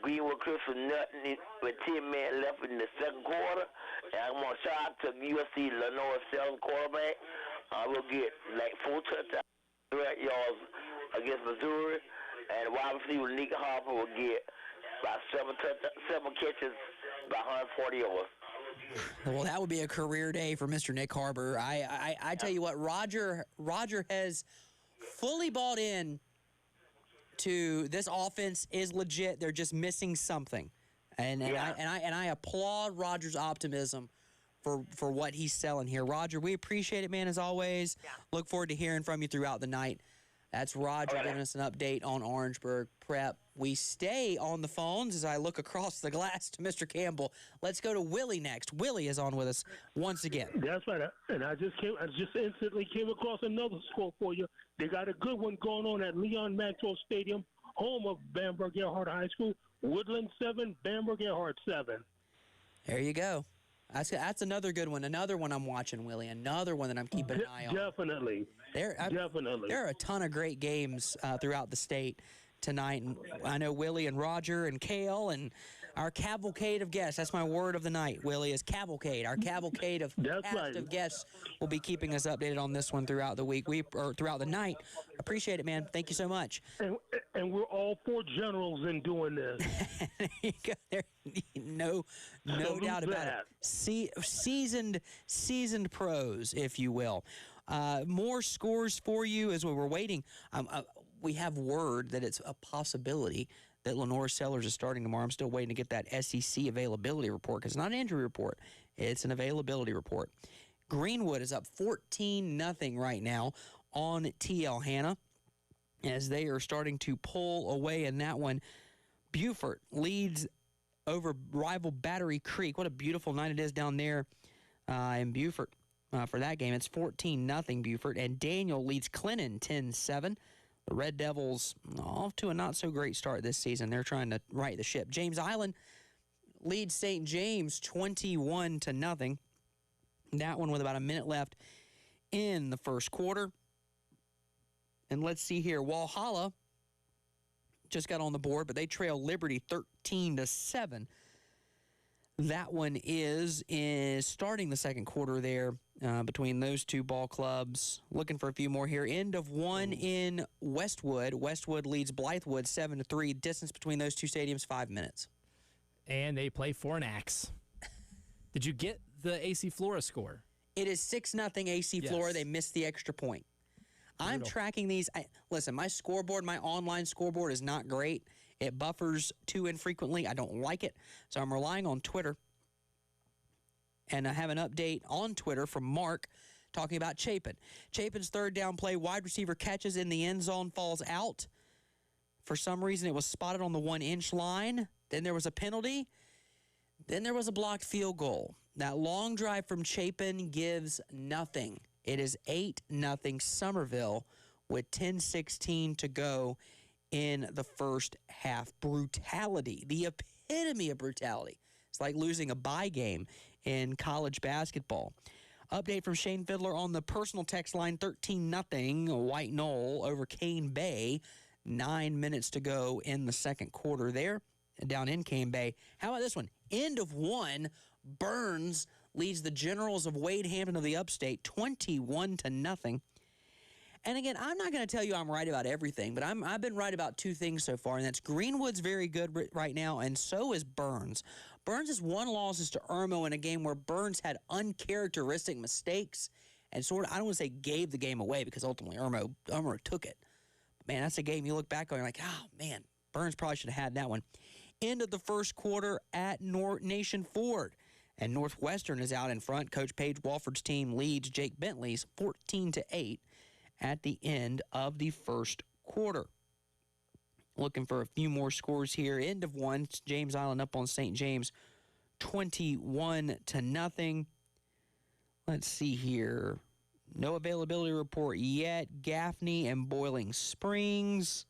Greenwood Crystal nothing with 10 minutes left in the second quarter. And I'm going to shout out to USC Lenore Sells quarterback. We'll get like 4 touchdowns, 3 yards against Missouri. And wide receiver Nika Harper will get about 7 catches, about 140 yards. Well, that would be a career day for Mr. Nick Harbor. I tell you what, Roger has fully bought in to this offense is legit. They're just missing something, and I applaud Roger's optimism for what he's selling here. Roger, we appreciate it, man, as always. Yeah. Look forward to hearing from you throughout the night. That's Roger giving us an update on Orangeburg Prep. We stay on the phones as I look across the glass to Mr. Campbell. Let's go to Willie next. Willie is on with us once again. That's right. And I just instantly came across another score for you. They got a good one going on at Leon Maxwell Stadium, home of Bamberg Earhart High School. Woodland 7, Bamberg Earhart 7. There you go. That's another good one. Another one I'm watching, Willie. Another one that I'm keeping an eye on. Definitely. There are a ton of great games throughout the state tonight. And I know Willie and Roger and Kale and our cavalcade of guests. That's my word of the night, Willie, is cavalcade. Our cavalcade of of guests will be keeping us updated on this one throughout the week, or throughout the night. Appreciate it, man. Thank you so much. And we're all 4 generals in doing this. There you go. No doubt about it. Seasoned pros, if you will. More scores for you as we were waiting. We have word that it's a possibility that Lenore Sellers is starting tomorrow. I'm still waiting to get that SEC availability report because it's not an injury report. It's an availability report. Greenwood is up 14-0 right now on TL Hanna as they are starting to pull away in that one. Beaufort leads over rival Battery Creek. What a beautiful night it is down there in Beaufort for that game. It's 14-0 Beaufort. And Daniel leads Clinton 10-7. The Red Devils off to a not-so-great start this season. They're trying to right the ship. James Island leads St. James 21-0. That one with about a minute left in the first quarter. And let's see here. Walhalla just got on the board, but they trail Liberty 13-7. That one is starting the second quarter there between those two ball clubs. Looking for a few more here. End of one in Westwood. Westwood leads Blythewood 7-3. Distance between those two stadiums, 5 minutes. And they play Fornax. Did you get the AC Flora score? It is 6-0 AC Flora. Yes. They missed the extra point. I'm tracking these. Listen, my scoreboard, my online scoreboard is not great. It buffers too infrequently. I don't like it. So I'm relying on Twitter. And I have an update on Twitter from Mark talking about Chapin. Chapin's third down play, wide receiver catches in the end zone, falls out. For some reason, it was spotted on the 1-inch line. Then there was a penalty. Then there was a blocked field goal. That long drive from Chapin gives nothing. It is 8-0 Somerville with 10:16 to go in the first half. Brutality, the epitome of brutality. It's like losing a bye game in college basketball. Update from Shane Fiddler on the personal text line, 13-0 White Knoll over Cane Bay. 9 minutes to go in the second quarter there down in Cane Bay. How about this one? End of one, Burns leads the Generals of Wade Hampton of the Upstate 21-0. And again, I'm not going to tell you I'm right about everything, but I've been right about two things so far, and that's Greenwood's very good right now, and so is Burns. Burns' one loss is to Irmo in a game where Burns had uncharacteristic mistakes and sort of, I don't want to say gave the game away because ultimately Irmo took it. But man, that's a game you look back on, you're like, oh man, Burns probably should have had that one. End of the first quarter at Nation Ford. And Northwestern is out in front. Coach Paige Walford's team leads Jake Bentley's 14-8 at the end of the first quarter. Looking for a few more scores here. End of one, James Island up on St. James 21-0. Let's see here. No availability report yet. Gaffney and Boiling Springs.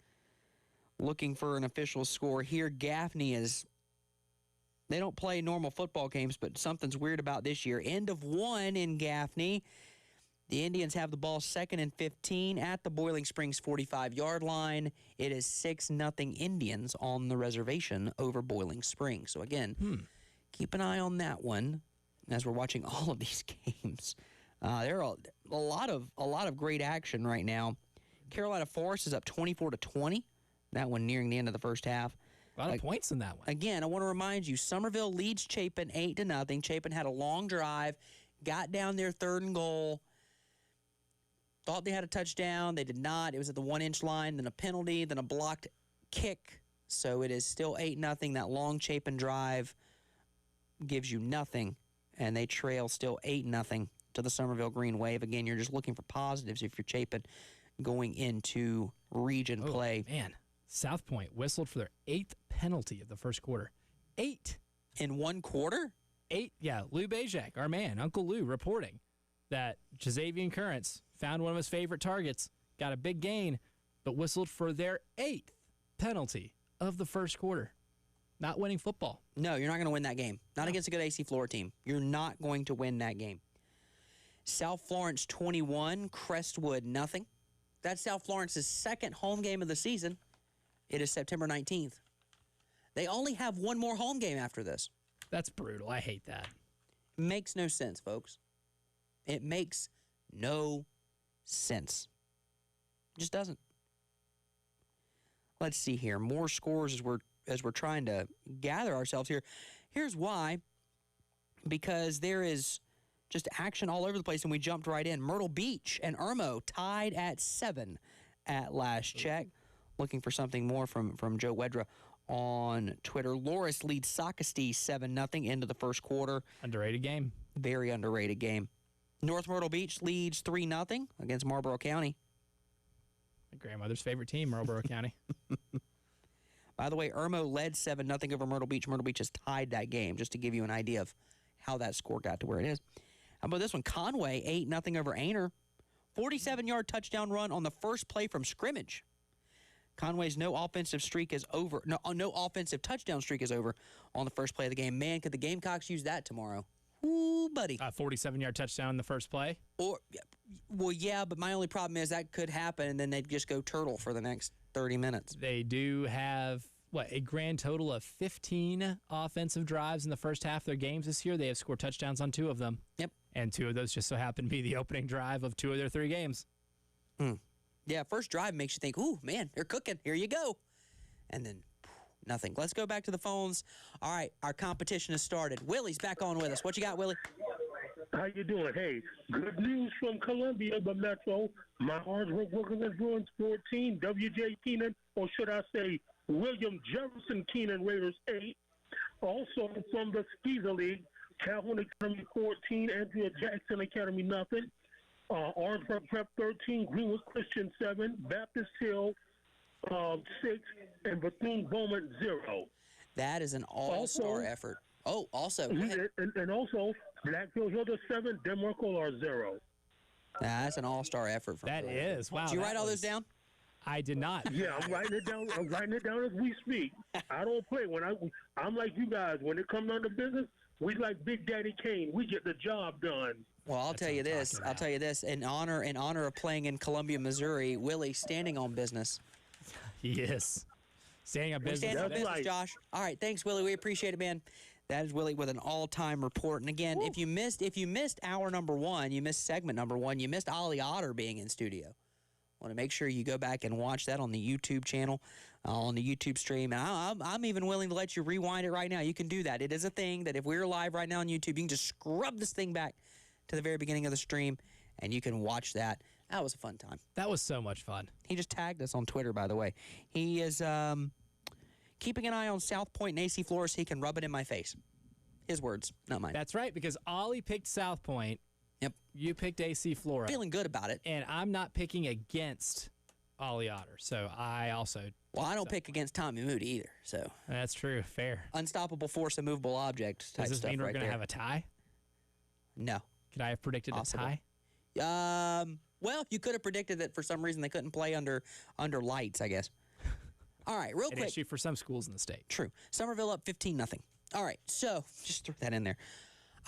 Looking for an official score here. Gaffney is... They don't play normal football games, but something's weird about this year. End of one in Gaffney. The Indians have the ball 2nd and 15 at the Boiling Springs 45-yard line. It is 6-0 Indians on the reservation over Boiling Springs. So, again, keep an eye on that one as we're watching all of these games. There are a lot of great action right now. Carolina Forest is up 24-20. That one nearing the end of the first half. A lot of points in that one. Again, I want to remind you, Somerville leads Chapin 8-0. Chapin had a long drive, got down there 3rd and goal, thought they had a touchdown. They did not. It was at the 1-inch line, then a penalty, then a blocked kick. So it is still 8-0. That long Chapin drive gives you nothing, and they trail still 8-0 to the Somerville Green Wave. Again, you're just looking for positives if you're Chapin going into region play. Man, South Point whistled for their 8th penalty of the first quarter. 8. In one quarter? 8, yeah. Lou Bajak, our man, Uncle Lou, reporting that Jazavian Currents found one of his favorite targets, got a big gain, but whistled for their 8th penalty of the first quarter. Not winning football. No, you're not going to win that game. Not against a good AC Flora team. You're not going to win that game. South Florence 21, Crestwood nothing. That's South Florence's second home game of the season. It is September 19th. They only have one more home game after this. That's brutal. I hate that. Makes no sense, folks. It makes no sense. It just doesn't. Let's see here. More scores as we're trying to gather ourselves here. Here's why. Because there is just action all over the place, and we jumped right in. Myrtle Beach and Irmo tied at 7 at last check. Looking for something more from Joe Wedra on Twitter. Loris leads Socastee 7-0 into the first quarter. Underrated game. Very underrated game. North Myrtle Beach leads 3-0 against Marlboro County. My grandmother's favorite team, Marlboro County. By the way, Irmo led 7-0 over Myrtle Beach. Myrtle Beach has tied that game, just to give you an idea of how that score got to where it is. How about this one? Conway, 8-0 over Aner. 47-yard touchdown run on the first play from scrimmage. Conway's no offensive streak is over. No offensive touchdown streak is over on the first play of the game. Man, could the Gamecocks use that tomorrow? Ooh, buddy. A 47-yard touchdown in the first play? Well, yeah, but my only problem is that could happen, and then they'd just go turtle for the next 30 minutes. They do have, a grand total of 15 offensive drives in the first half of their games this year. They have scored touchdowns on 2 of them. Yep. And 2 of those just so happen to be the opening drive of 2 of their 3 games. Yeah, first drive makes you think, ooh, man, they're cooking. Here you go. And then nothing. Let's go back to the phones. All right, our competition has started. Willie's back on with us. What you got, Willie? How you doing? Hey, good news from Columbia, the Metro. My Orangeburg Workers Bruins 14, W.J. Keenan, or should I say William Jefferson Keenan Raiders 8. Also from the Skeezer League, Calhoun Academy 14, Andrea Jackson Academy nothing. Orangeburg Prep 13, Greenwood Christian 7, Baptist Hill 6, and Bethune-Bowman 0. That is an all-star effort. Oh, also. And also, Blackfield Hilda 7, Demarco 0. That's an all-star effort. That is. Wow. Did you write all those down? I did not. Yeah, I'm writing it down. I'm writing it down as we speak. I don't play. I'm like you guys. When it comes down to business, we like Big Daddy Kane. We get the job done. Well, I'll tell you this. In honor of playing in Columbia, Missouri, Willie standing on business. He is. Standing on business. Standing on business, Josh. All right, thanks, Willie. We appreciate it, man. That is Willie with an all-time report. And again, if you missed hour number 1, you missed segment number 1, you missed Ollie Otter being in studio. Want to make sure you go back and watch that on the YouTube channel, on the YouTube stream. And I'm even willing to let you rewind it right now. You can do that. It is a thing that if we're live right now on YouTube, you can just scrub this thing back to the very beginning of the stream, and you can watch that. That was a fun time. That was so much fun. He just tagged us on Twitter, by the way. He is keeping an eye on South Point and AC Flora so he can rub it in my face. His words, not mine. That's right, because Ollie picked South Point. Yep. You picked AC Flora. Feeling good about it. And I'm not picking against Ollie Otter, so I also... Well, I don't pick against Tommy Moody either, so... That's true, fair. Unstoppable force, immovable object type stuff. Does this mean we're going to have a tie? No. Could I have predicted a tie? Well, you could have predicted that for some reason they couldn't play under lights, I guess. All right, real quick. An issue for some schools in the state. True. Somerville up 15-0. All right, so just throw that in there.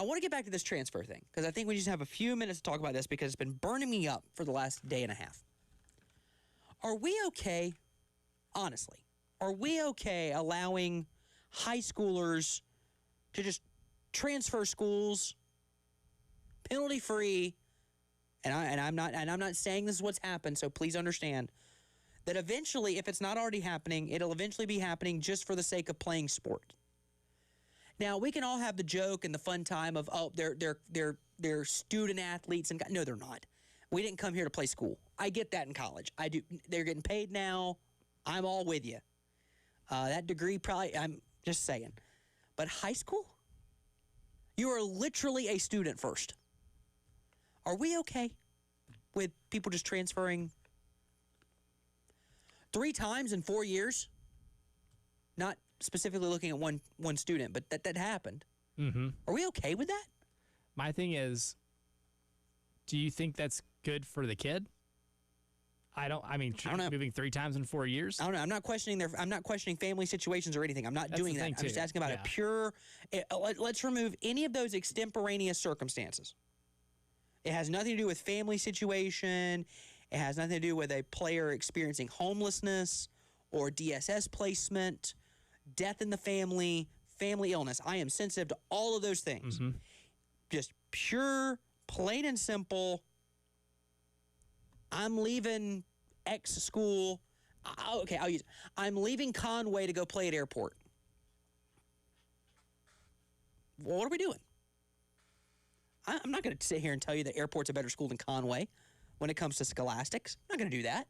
I want to get back to this transfer thing because I think we just have a few minutes to talk about this because it's been burning me up for the last day and a half. Are we okay, honestly, are we okay allowing high schoolers to just transfer schools penalty-free? And I'm not saying this is what's happened, so please understand that eventually, if it's not already happening, it'll eventually be happening just for the sake of playing sport. Now, we can all have the joke and the fun time of, oh, they're student athletes. And no, they're not. We didn't come here to play school. I get that in college. I do. They're getting paid now. I'm all with you. That degree probably, I'm just saying. But high school? You are literally a student first. Are we okay with people just transferring 3 times in 4 years? Not specifically looking at one student, but that happened. Mm-hmm. Are we okay with that? My thing is, do you think that's good for the kid? I don't know. Moving 3 times in 4 years? I don't know. I'm not questioning family situations or anything. I'm not doing that. I'm just asking about a pure. Let's remove any of those extemporaneous circumstances. It has nothing to do with family situation. It has nothing to do with a player experiencing homelessness or DSS placement, death in the family, family illness. I am sensitive to all of those things. Mm-hmm. Just pure, plain and simple. I'm leaving X school. Okay, I'll use it. I'm leaving Conway to go play at airport. Well, what are we doing? I'm not going to sit here and tell you that airport's a better school than Conway when it comes to scholastics. I'm not going to do that.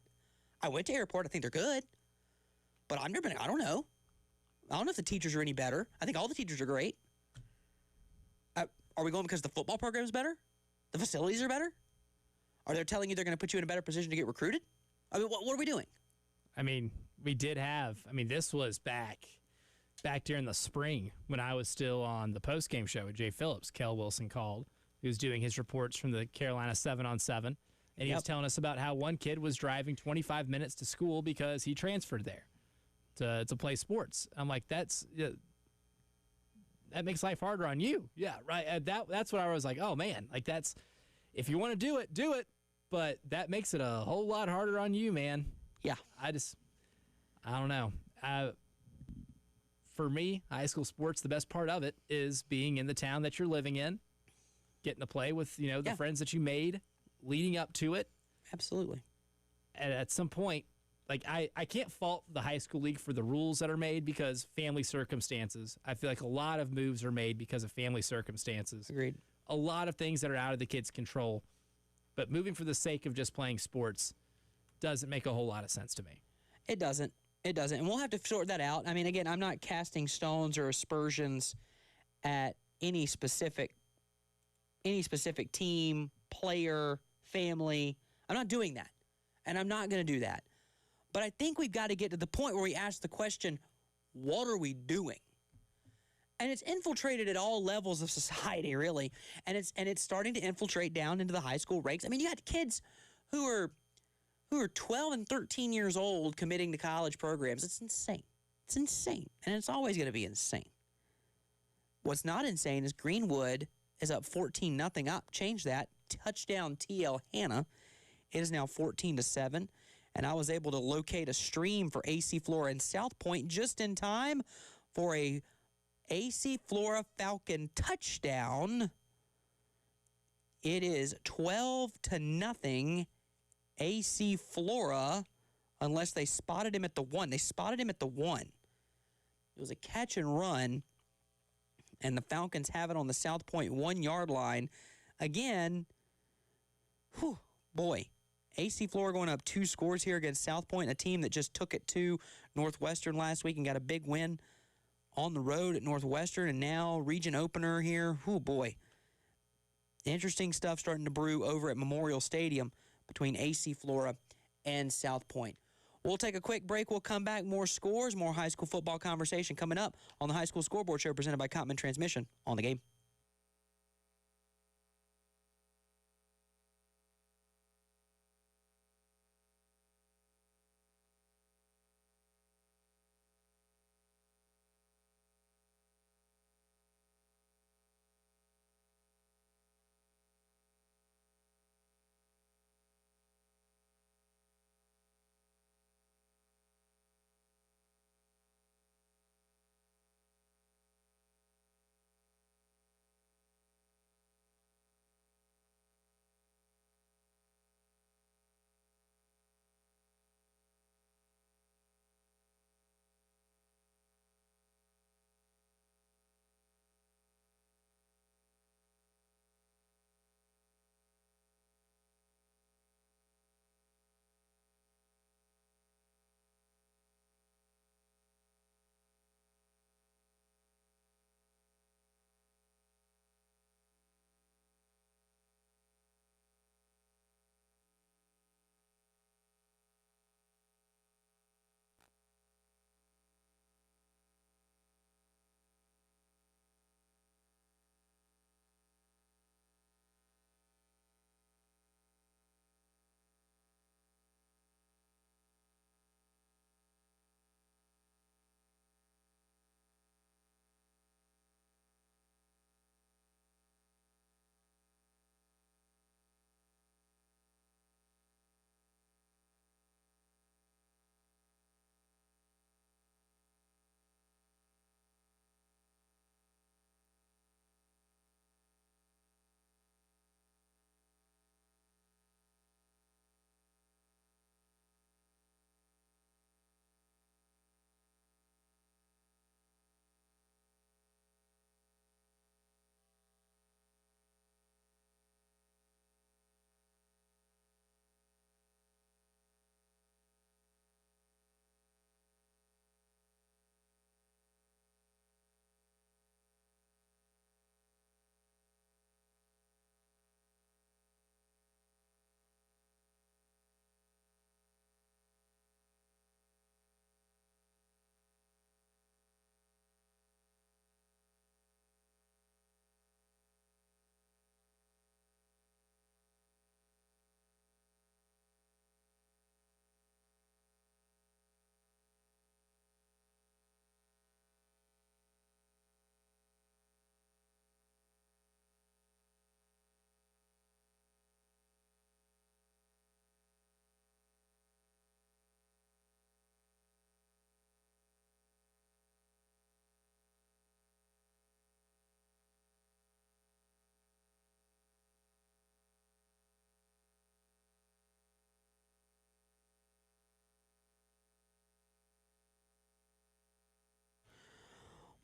I went to airport. I think they're good. But I don't know. I don't know if the teachers are any better. I think all the teachers are great. Are we going because the football program is better? The facilities are better? Are they telling you they're going to put you in a better position to get recruited? I mean, what are we doing? I mean, we did have. I mean, this was back during the spring when I was still on the post-game show with Jay Phillips. Kel Wilson called. He was doing his reports from the Carolina 7-on-7, and he was telling us about how one kid was driving 25 minutes to school because he transferred there to play sports. I'm like, that makes life harder on you. Yeah, right. That's what I was like, oh, man. Like, that's if you want to do it. But that makes it a whole lot harder on you, man. Yeah. I don't know. For me, high school sports, the best part of it is being in the town that you're living in, getting to play with, the friends that you made leading up to it. Absolutely. And at some point, like I can't fault the high school league for the rules that are made because family circumstances. I feel like a lot of moves are made because of family circumstances. Agreed. A lot of things that are out of the kids' control. But moving for the sake of just playing sports doesn't make a whole lot of sense to me. It doesn't. It doesn't. And we'll have to sort that out. I mean, again, I'm not casting stones or aspersions at any specific team, player, family. I'm not doing that. And I'm not going to do that. But I think we've got to get to the point where we ask the question, what are we doing? And it's infiltrated at all levels of society, really. And it's starting to infiltrate down into the high school ranks. I mean, you got kids who are 12 and 13 years old committing to college programs. It's insane. It's insane. And it's always going to be insane. What's not insane is Greenwood is up 14-0 up. Change that. Touchdown TL Hannah. It is now 14-7. And I was able to locate a stream for AC Flora and South Point just in time for a AC Flora Falcon touchdown. It is 12-0 AC Flora, unless they spotted him at the 1. They spotted him at the 1. It was a catch and run, and the Falcons have it on the South Point 1-yard line. Again, boy, AC Flora going up 2 scores here against South Point, a team that just took it to Northwestern last week and got a big win on the road at Northwestern, and now region opener here. Boy. Interesting stuff starting to brew over at Memorial Stadium between AC Flora and South Point. We'll take a quick break. We'll come back. More scores, more high school football conversation coming up on the High School Scoreboard Show presented by Cottman Transmission on the Game.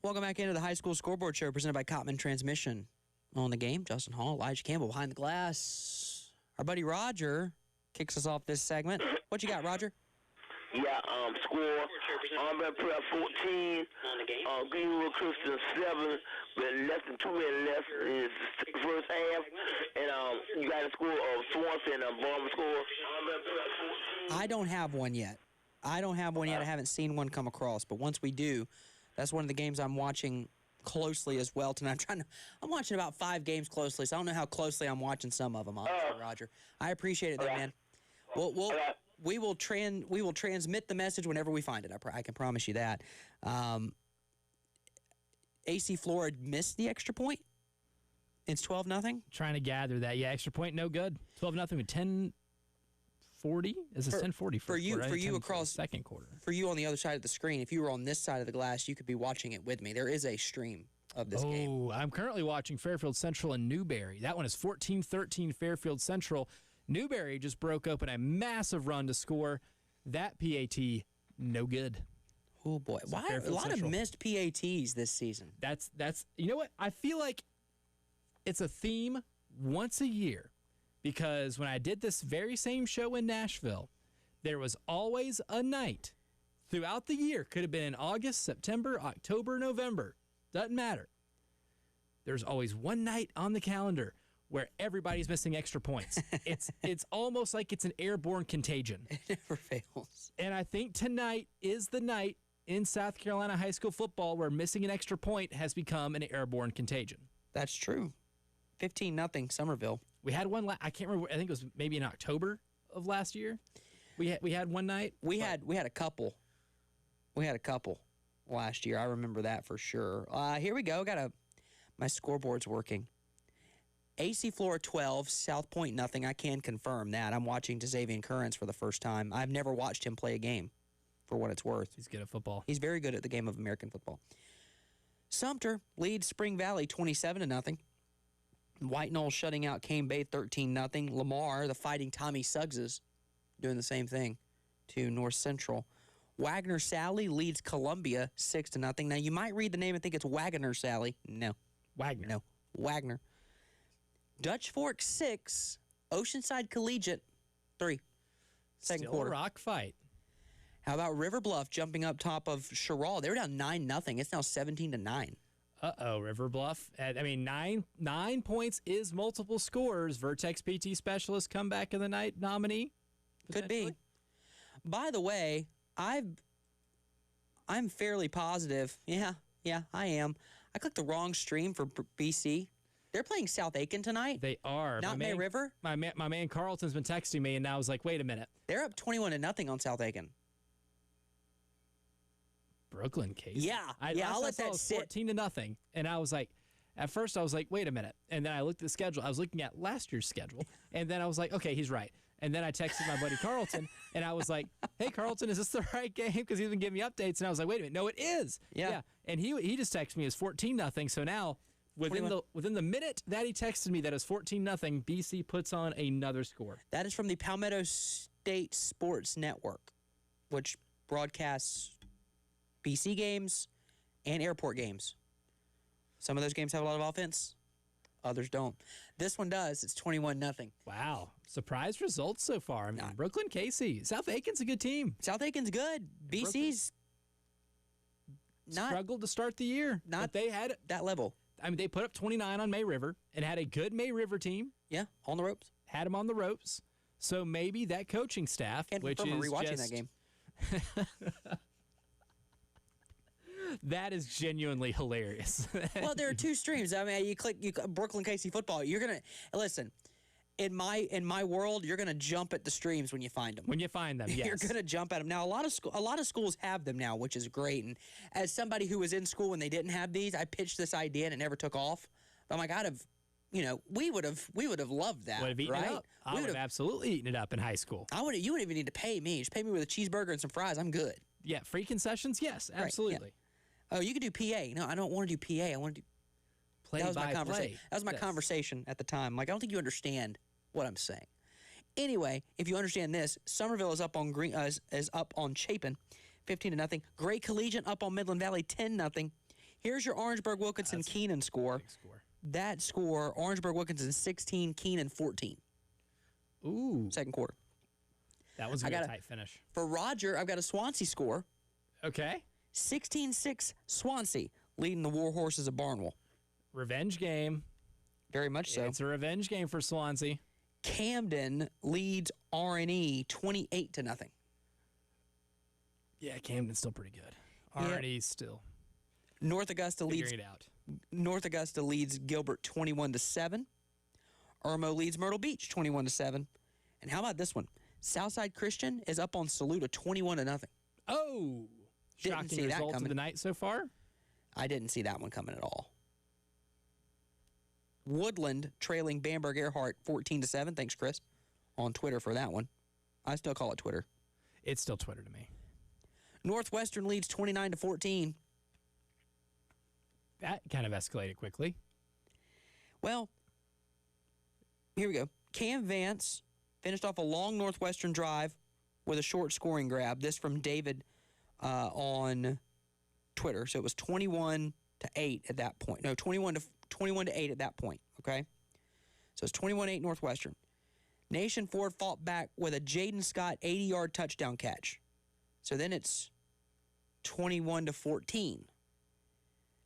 Welcome back into the High School Scoreboard Show presented by Cottman Transmission. On the game, Justin Hall, Elijah Campbell behind the glass. Our buddy Roger kicks us off this segment. What you got, Roger? Yeah, score. Auburn Prep 14. Greenwood Christian 7. With less than 2 minutes left in the first half. And you got a score of Swanson and Bomber score. I don't have one yet. I haven't seen one come across. But once we do, that's one of the games I'm watching closely as well tonight. I'm watching about 5 games closely, so I don't know how closely I'm watching some of them, honestly, Roger. I appreciate it, though, man. We will transmit the message whenever we find it. I can promise you that. AC Flora missed the extra point. It's 12-0. Trying to gather that. Yeah, extra point, no good. 12-0 with 10:40. Is it 10:40 for you? For you across second quarter. For you on the other side of the screen, if you were on this side of the glass, you could be watching it with me. There is a stream of this game. Oh, I'm currently watching Fairfield Central and Newberry. That one is 14-13 Fairfield Central. Newberry just broke open a massive run to score. That PAT, no good. Oh, boy. So Why a lot of missed PATs this season? That's you know what? I feel like it's a theme once a year because when I did this very same show in Nashville, there was always a night throughout the year. Could have been in August, September, October, November. Doesn't matter. There's always one night on the calendar where everybody's missing extra points. It's almost like it's an airborne contagion. It never fails. And I think tonight is the night in South Carolina high school football where missing an extra point has become an airborne contagion. That's true. 15-0 Somerville. We had one. I can't remember. I think it was maybe in October of last year. We had one night. We had a couple. We had a couple last year. I remember that for sure. Here we go. My scoreboard's working. AC Flora 12, South Point nothing. I can confirm that. I'm watching Xavier Currents for the first time. I've never watched him play a game, for what it's worth. He's good at football. He's very good at the game of American football. Sumter leads Spring Valley 27-0. White Knoll shutting out Cane Bay 13-0. Lamar, the Fighting Tommy Suggses, doing the same thing to North Central. Wagner Sally leads Columbia 6-0. Now, you might read the name and think it's Wagner Sally. No. Wagner. No. Wagner. Dutch Fork 6, Oceanside Collegiate 3. Second Still quarter. A rock fight. How about River Bluff jumping up top of Sherrall? They were down 9-0. It's now 17-9. River Bluff. I mean, 9 points is multiple scores. Vertex PT Specialist comeback of the night nominee. Could be. By the way, I'm fairly positive. Yeah, I am. I clicked the wrong stream for BC. They're playing South Aiken tonight. They are. Not May River. My man Carlton's been texting me, and now I was like, wait a minute. They're up 21-0 on South Aiken. Brooklyn case. Yeah, I'll let that sit. 14-0, and I was like, at first I was like, wait a minute, and then I looked at the schedule. I was looking at last year's schedule, and then I was like, okay, he's right. And then I texted my buddy Carlton, and I was like, hey, Carlton, is this the right game? Because he's been giving me updates, and I was like, wait a minute, no, it is. Yeah. And he just texted me as 14-0. So now within the minute that he texted me that is 14-0, BC puts on another score. That is from the Palmetto State Sports Network, which broadcasts BC games and airport games. Some of those games have a lot of offense. Others don't. This one does. It's 21-0. Wow. Surprise results so far. I mean, Brooklyn, Casey. South Aiken's a good team. South Aiken's good. BC's struggled to start the year. Not they had that level. I mean, they put up 29 on May River and had a good May River team. Yeah, on the ropes. Had them on the ropes. So maybe that coaching staff, which is rewatching that game. That is genuinely hilarious. Well, there are two streams. I mean, you click Brooklyn Casey football. You're gonna listen. In my world, you're gonna jump at the streams when you find them. When you find them, yes. You're gonna jump at them. Now, a lot of schools have them now, which is great. And as somebody who was in school when they didn't have these, I pitched this idea and it never took off. But I'm like, we would have loved that. Would have eaten it up. I would have absolutely eaten it up in high school. You wouldn't even need to pay me. Just pay me with a cheeseburger and some fries. I'm good. Yeah, free concessions. Yes, absolutely. Right, yeah. Oh, you could do PA. No, I don't want to do PA. I want to do play. That was my conversation. That was my conversation at the time. Like, I don't think you understand what I'm saying. Anyway, if you understand this, Somerville is up on is up on Chapin, 15-0. Gray Collegiate up on Midland Valley, 10-0. Here's your Orangeburg-Wilkinson-Keenan score. Big score. That score, Orangeburg-Wilkinson 16, Keenan 14. Ooh. Second quarter. That was a tight finish. For Roger, I've got a Swansea score. Okay. 16-6 Swansea, leading the Warhorses of Barnwell. Revenge game. Very much so. It's a revenge game for Swansea. Camden leads R&E 28-0. Yeah, Camden's still pretty good. Already still North Augusta leads figuring it out. North Augusta leads Gilbert 21-7. Irmo leads Myrtle Beach 21-7. And how about this one? Southside Christian is up on Saluda 21-0. Oh, Didn't shocking see that result of coming. the night so far. I didn't see that one coming at all. Woodland trailing Bamberg Earhart 14-7. Thanks, Chris, on Twitter for that one. I still call it Twitter. It's still Twitter to me. Northwestern leads 29-14. That kind of escalated quickly. Well, here we go. Cam Vance finished off a long Northwestern drive with a short scoring grab. This from David on Twitter. So it was 21-8 at that point. No, 21-8 at that point. Okay, so it's 21-8 Northwestern. Nation Ford fought back with a Jaden Scott 80-yard touchdown catch. So then it's 21-14.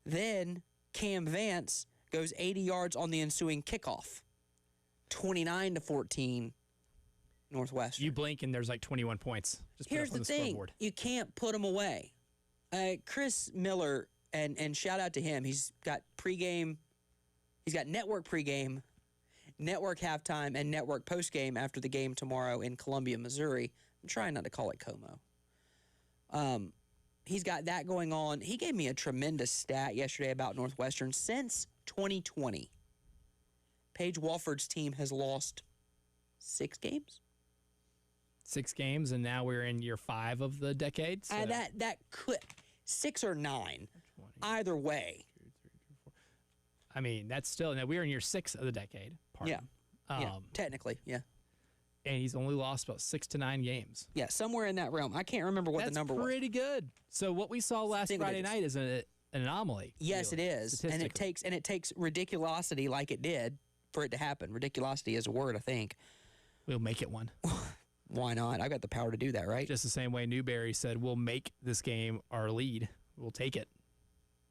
Then Cam Vance goes 80 yards on the ensuing kickoff. 29-14 Northwestern. You blink and there's like 21 points. Just put Here's up on the the thing. scoreboard. You can't put them away. Chris Miller, and shout out to him. He's got pregame. He's got network pregame, network halftime, and network postgame after the game tomorrow in Columbia, Missouri. I'm trying not to call it Como. He's got that going on. He gave me a tremendous stat yesterday about Northwestern. Since 2020, Paige Walford's team has lost 6 games. 6 games, and now we're in year 5 of the decade. So. That could 6 or 9. Either way. I mean, that's still. Now we're in year 6 of the decade. Pardon. Yeah, technically, yeah. And he's only lost about 6 to 9 games. Yeah, somewhere in that realm. I can't remember what the number was. That's pretty good. So what we saw last Single Friday digits. night is an anomaly. Yes, really, it is, and it takes ridiculosity like it did for it to happen. Ridiculosity is a word, I think. We'll make it one. Why not? I got the power to do that, right? Just the same way Newberry said, we'll make this game our lead. We'll take it.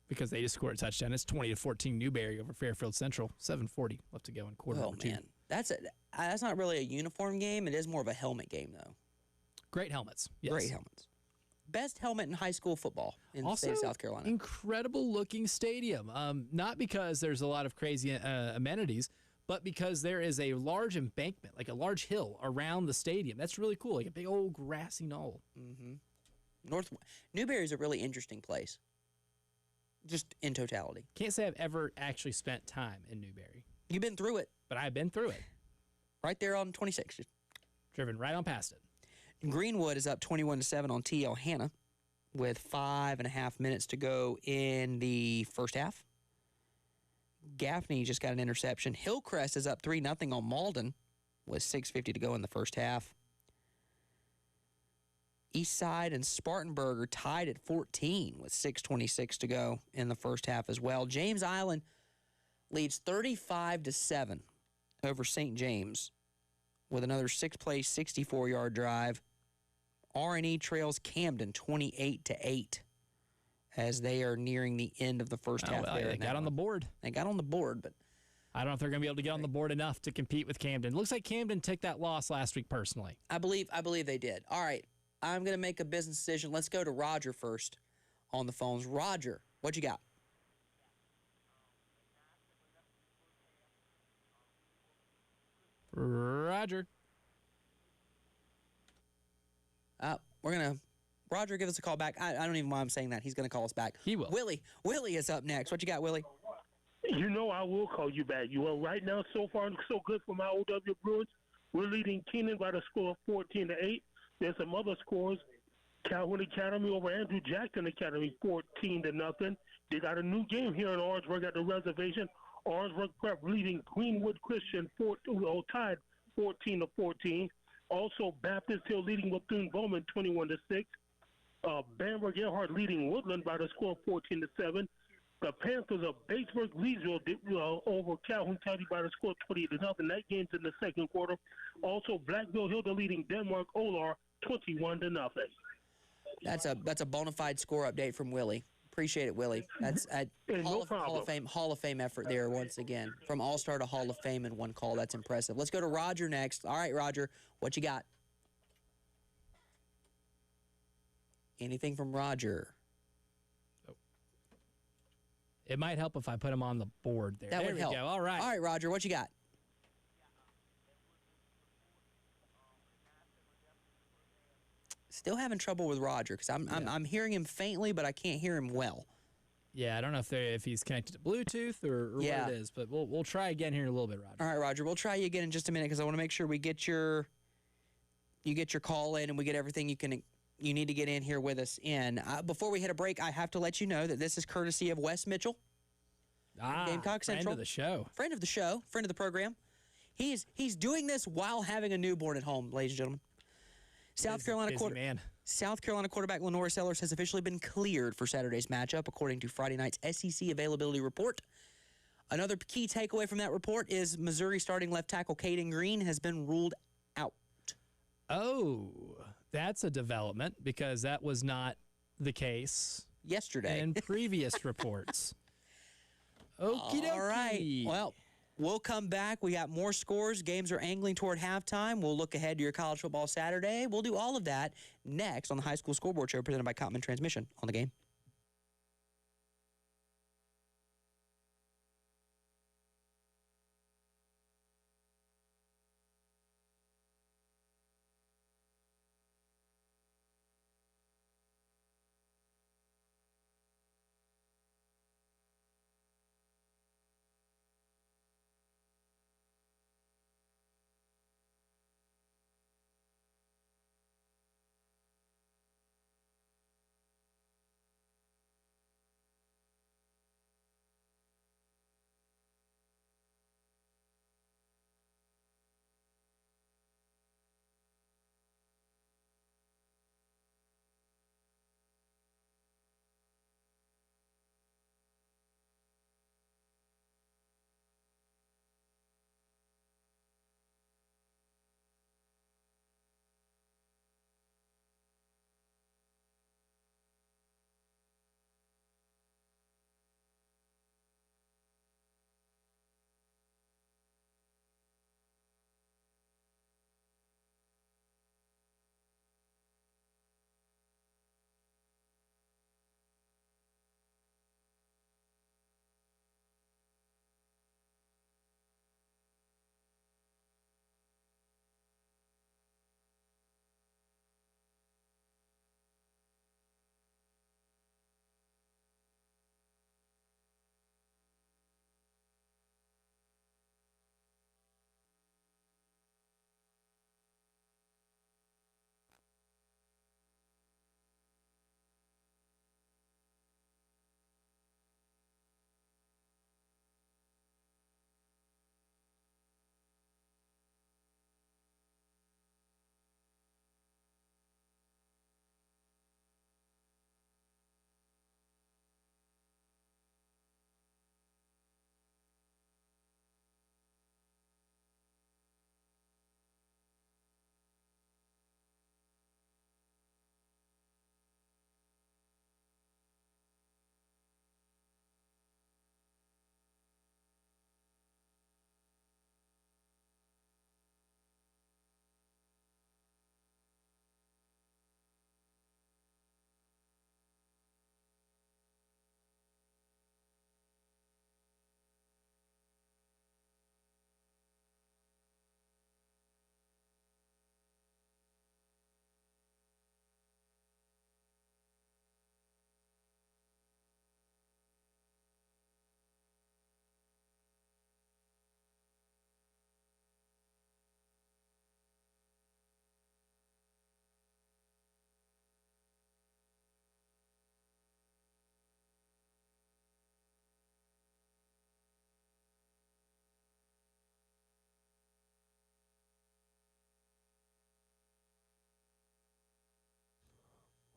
Because they just scored a touchdown. It's 20-14 Newberry over Fairfield Central. 7:40 left to go in quarter number 2. Man, that's not really a uniform game. It is more of a helmet game, though. Great helmets. Yes. Great helmets. Best helmet in high school football in the state of South Carolina. Incredible looking stadium. Not because there's a lot of crazy amenities, but because there is a large embankment, like a large hill around the stadium. That's really cool, like a big old grassy knoll. Mm-hmm. Newberry is a really interesting place. Just in totality. Can't say I've ever actually spent time in Newberry. You've been through it. But I've been through it. Right there on 26. Driven right on past it. Greenwood is up 21-7 on TL Hanna with 5.5 minutes to go in the first half. Gaffney just got an interception. Hillcrest is up 3-0 on Malden with 6:50 to go in the first half. Eastside and Spartanburg are tied at 14 with 6:26 to go in the first half as well. James Island leads 35-7 over St. James with another 6-play, 64-yard drive. R&E trails Camden 28-8 as they are nearing the end of the first half. Well, they got on the board. They got on the board, but I don't know if they're going to be able to get on the board enough to compete with Camden. Looks like Camden took that loss last week personally. I believe they did. All right. I'm going to make a business decision. Let's go to Roger first on the phones. Roger, what you got? Roger. Roger, give us a call back. I don't even know why I'm saying that. He's going to call us back. He will. Willie is up next. What you got, Willie? You know I will call you back. You are right now so far so good for my OW Bruins. We're leading Keenan by the score of 14-8. There's some other scores. Calhoun Academy over Andrew Jackson Academy, 14-0. They got a new game here in Orangeburg at the reservation. Orangeburg Prep leading Greenwood Christian tied 14-14. Also, Baptist Hill leading Bethune-Bowman 21-6. Bamberg Earhart leading Woodland by the score of 14-7. The Panthers of Batesburg-Leesville did over Calhoun County by the score 20-0. That game's in the second quarter. Also, Blackville-Hilda leading Denmark-Olar 21-0. That's a bona fide score update from Willie. Appreciate it, Willie. That's a Hall of Fame effort there once again. From All-Star to Hall of Fame in one call. That's impressive. Let's go to Roger next. All right, Roger, what you got? Anything from Roger? It might help if I put him on the board there. That there would help. Go. All right. All right, Roger, what you got? Still having trouble with Roger because I'm hearing him faintly, but I can't hear him well. Yeah, I don't know if he's connected to Bluetooth or what it is, but we'll try again here in a little bit, Roger. All right, Roger, we'll try you again in just a minute because I want to make sure you get your call in and we get everything you need to get in here with us in. Before we hit a break, I have to let you know that this is courtesy of Wes Mitchell. Gamecock Central. Friend of the show. Friend of the show. Friend of the program. He's doing this while having a newborn at home, ladies and gentlemen. South Carolina quarterback Lenore Sellers has officially been cleared for Saturday's matchup, according to Friday night's SEC availability report. Another key takeaway from that report is Missouri starting left tackle Caden Green has been ruled out. Oh, that's a development because that was not the case yesterday in previous reports. Okie dokie. All right. Well, we'll come back. We got more scores. Games are angling toward halftime. We'll look ahead to your college football Saturday. We'll do all of that next on the High School Scoreboard Show presented by Cottman Transmission on the Game.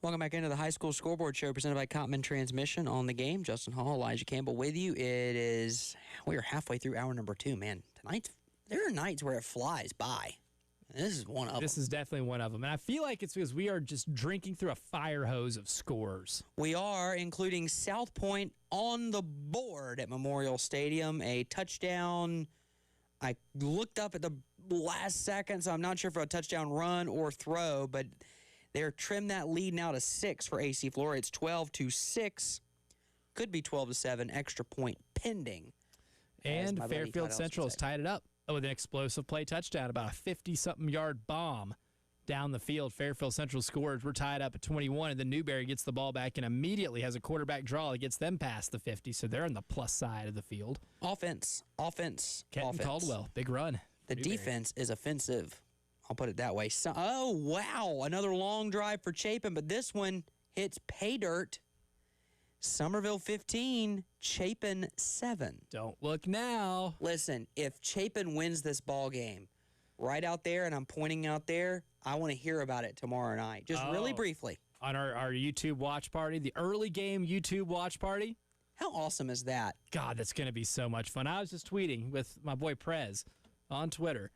Welcome back into the High School Scoreboard Show presented by Cottman Transmission. On the game, Justin Hall, Elijah Campbell with you. We are halfway through hour number 2, man. Tonight, there are nights where it flies by. This is one of them. This is definitely one of them. And I feel like it's because we are just drinking through a fire hose of scores. We are, including South Point on the board at Memorial Stadium. A touchdown. I looked up at the last second, so I'm not sure if a touchdown run or throw, but they're trimmed that lead now to 6 for AC Flora. It's 12-6. Could be 12-7. Extra point pending. And Fairfield Central has tied it up with an explosive play touchdown, about a 50-something yard bomb down the field. Fairfield Central scores. We're tied up at 21, and then Newberry gets the ball back and immediately has a quarterback draw that gets them past the 50, so they're on the plus side of the field. Offense. Kenton Caldwell, big run. The Newberry. defense is offensive. I'll put it that way. So, oh, wow. Another long drive for Chapin, but this one hits pay dirt. Somerville 15, Chapin 7. Don't look now. Listen, if Chapin wins this ball game right out there, and I'm pointing out there, I want to hear about it tomorrow night. Just really briefly. On our YouTube watch party, the early game YouTube watch party. How awesome is that? God, that's going to be so much fun. I was just tweeting with my boy Prez on Twitter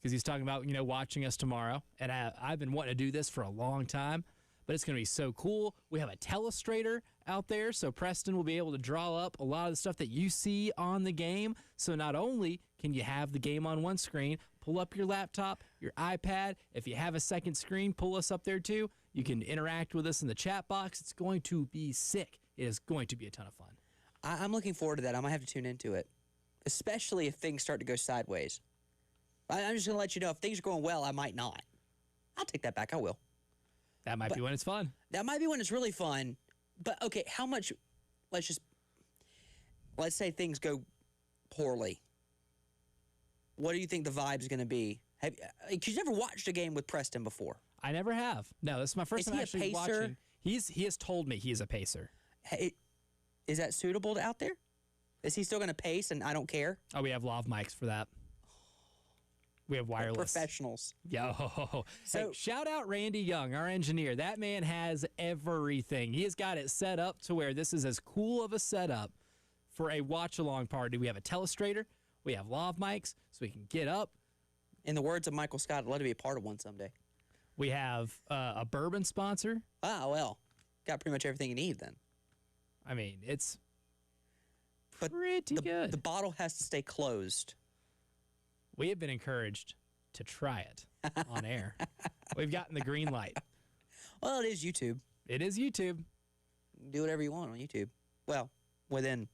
because he's talking about, watching us tomorrow. And I've been wanting to do this for a long time, but it's going to be so cool. We have a telestrator out there, so Preston will be able to draw up a lot of the stuff that you see on the game. So not only can you have the game on one screen, pull up your laptop, your iPad. If you have a second screen, pull us up there too. You can interact with us in the chat box. It's going to be sick. It is going to be a ton of fun. I'm looking forward to that. I might have to tune into it, especially if things start to go sideways. I'm just going to let you know, if things are going well, I might not. I'll take that back. I will. That might be when it's fun. That might be when it's really fun. But, okay, how much – let's say things go poorly. What do you think the vibe's going to be? Because you've never watched a game with Preston before. I never have. No, this is my first time actually watching. He has told me he is a pacer. Hey, is that suitable out there? Is he still going to pace and I don't care? Oh, we have lav mics for that. We have wireless. We're professionals. Yo. So, hey, shout out Randy Young, our engineer. That man has everything. He has got it set up to where this is as cool of a setup for a watch-along party. We have a telestrator. We have lav mics, so we can get up. In the words of Michael Scott, I'd love to be a part of one someday. We have a bourbon sponsor. Ah, well, got pretty much everything you need then. I mean, it's but pretty good. The bottle has to stay closed. We have been encouraged to try it on air. We've gotten the green light. Well, it is YouTube. It is YouTube. Do whatever you want on YouTube. Well, within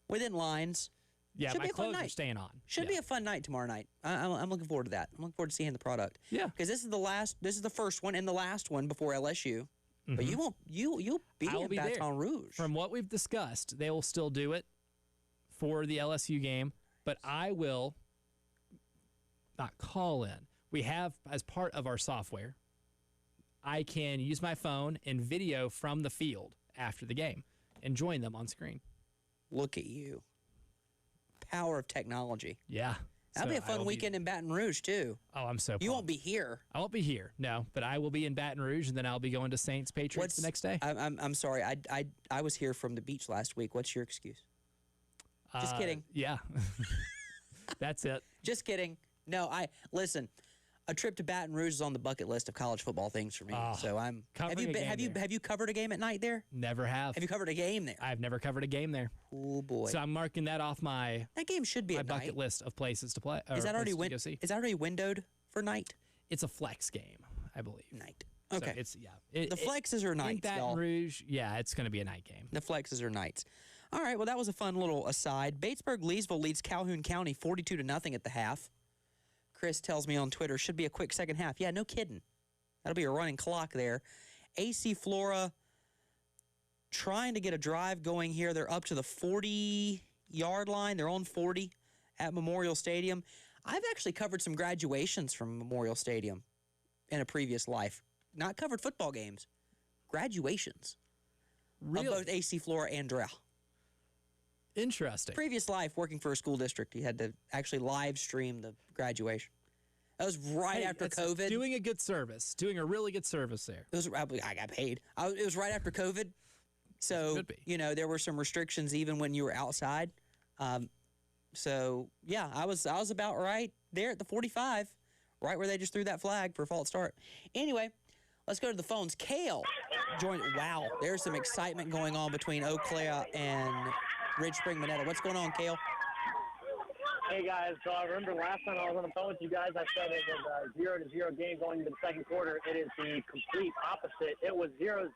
lines. Yeah, Should my be a fun clothes night. are staying on. Should be a fun night tomorrow night. I'm looking forward to that. I'm looking forward to seeing the product. Yeah, because this is the first one and the last one before LSU. Mm-hmm. But you'll be in Baton Rouge. From what we've discussed, they will still do it for the LSU game, but I will not call in. We have, as part of our software, I can use my phone and video from the field after the game and join them on screen. Look at you. Power of technology. Yeah. That'll be a fun weekend in Baton Rouge, too. Oh, I'm so pumped. You won't be here. I won't be here, no, but I will be in Baton Rouge, and then I'll be going to Saints Patriots the next day. I'm sorry. I was here from the beach last week. What's your excuse? Just kidding. Yeah. That's it. Just kidding. No, listen. A trip to Baton Rouge is on the bucket list of college football things for me. So I'm. Have you covered a game at night there? Never have. Have you covered a game there? I've never covered a game there. Oh boy. So I'm marking that off my. That game should be my at bucket night. list of places to play. Is that already Is that already windowed for night? It's a flex game, I believe. Night. Okay. So it's the flexes are nights. In Baton Rouge, yeah, it's going to be a night game. The flexes are nights. All right. Well, that was a fun little aside. Batesburg-Leesville leads Calhoun County 42-0 at the half. Chris tells me on Twitter, should be a quick second half. Yeah, no kidding. That'll be a running clock there. AC Flora trying to get a drive going here. They're up to the 40-yard line. They're on 40 at Memorial Stadium. I've actually covered some graduations from Memorial Stadium in a previous life. Not covered football games. Graduations. Really? Of both AC Flora and Drell. Interesting. Previous life, working for a school district, you had to actually live stream the graduation. That was right after it's COVID. Doing a good service. Doing a really good service there. It was, I got paid. It was right after COVID. So, Could be. there were some restrictions even when you were outside. So, yeah, I was about right there at the 45, right where they just threw that flag for a false start. Anyway, let's go to the phones. Kale joined. Wow, there's some excitement going on between Eau Claire and Ridge Spring Minetta. What's going on, Kale? Hey guys, so I remember last time I was on the phone with you guys, I said it was a 0-0 game going into the second quarter. It is the complete opposite. It was 0-0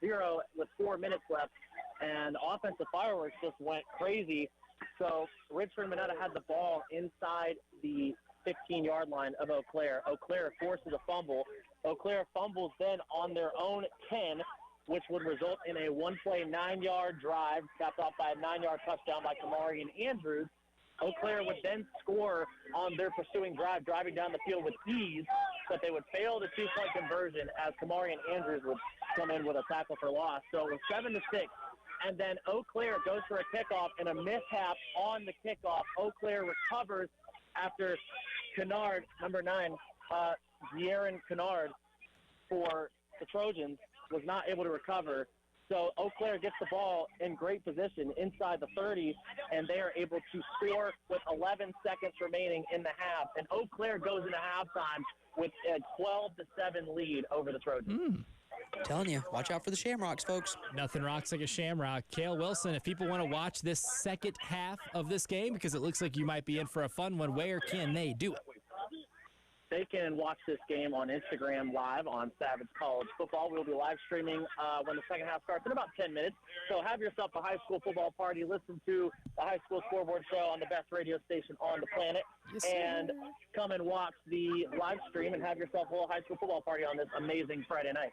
with 4 minutes left, and offensive fireworks just went crazy. So Ridge Spring Minetta had the ball inside the 15-yard line of Eau Claire. Eau Claire forces a fumble. Eau Claire fumbles then on their own 10, which would result in a one-play 9-yard drive, capped off by a 9-yard touchdown by Kamari and Andrews. Eau Claire would then score on their pursuing drive, driving down the field with ease, but they would fail the two-point conversion as Kamari and Andrews would come in with a tackle for loss. So it was 7-6. And then Eau Claire goes for a kickoff and a mishap on the kickoff. Eau Claire recovers after Kennard, number 9, De'Aaron Kennard for the Trojans, was not able to recover. So Eau Claire gets the ball in great position inside the 30, and they are able to score with 11 seconds remaining in the half. And Eau Claire goes into halftime with a 12-7 lead over the Trojans. Telling you, watch out for the Shamrocks, folks. Nothing rocks like a shamrock. Kale Wilson, if people want to watch this second half of this game, because it looks like you might be in for a fun one, where can they do it? They can watch this game on Instagram Live on Savage College Football. We'll be live streaming when the second half starts in about 10 minutes. So have yourself a high school football party. Listen to the High School Scoreboard show on the best radio station on the planet. Yes, and come and watch the live stream and have yourself a little high school football party on this amazing Friday night.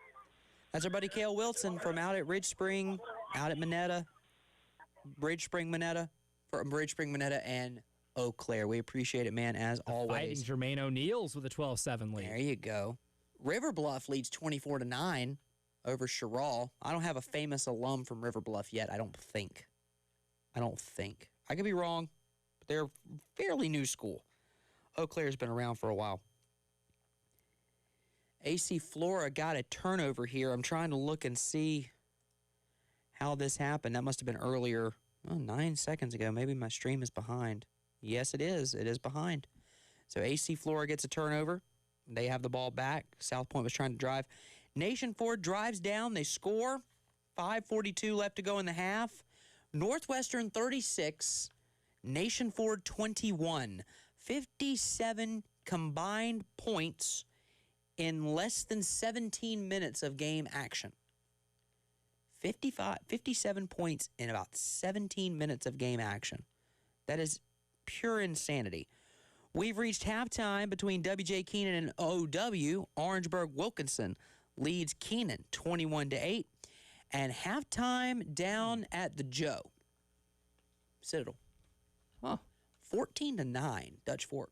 That's our buddy Kale Wilson from out at Ridge Spring, out at Minetta, Ridge Spring Minetta, and Eau Claire. We appreciate it, man, as always. Fighting Jermaine O'Neal's with a 12-7 lead. There you go. River Bluff leads 24-9 over Sherrall. I don't have a famous alum from River Bluff yet, I don't think. I could be wrong, but they're a fairly new school. Eau Claire's been around for a while. AC Flora got a turnover here. I'm trying to look and see how this happened. That must have been earlier, 9 seconds ago. Maybe my stream is behind. Yes, it is. It is behind. So AC Flora gets a turnover. They have the ball back. South Point was trying to drive. Nation Ford drives down. They score. 5:42 left to go in the half. Northwestern 36, Nation Ford 21. 57 combined points in less than 17 minutes of game action. 57 points in about 17 minutes of game action. That is pure insanity. We've reached halftime between W.J. Keenan and OW. Orangeburg Wilkinson leads Keenan 21-8. And halftime down at the Joe. Citadel. 14-9, Dutch Fork.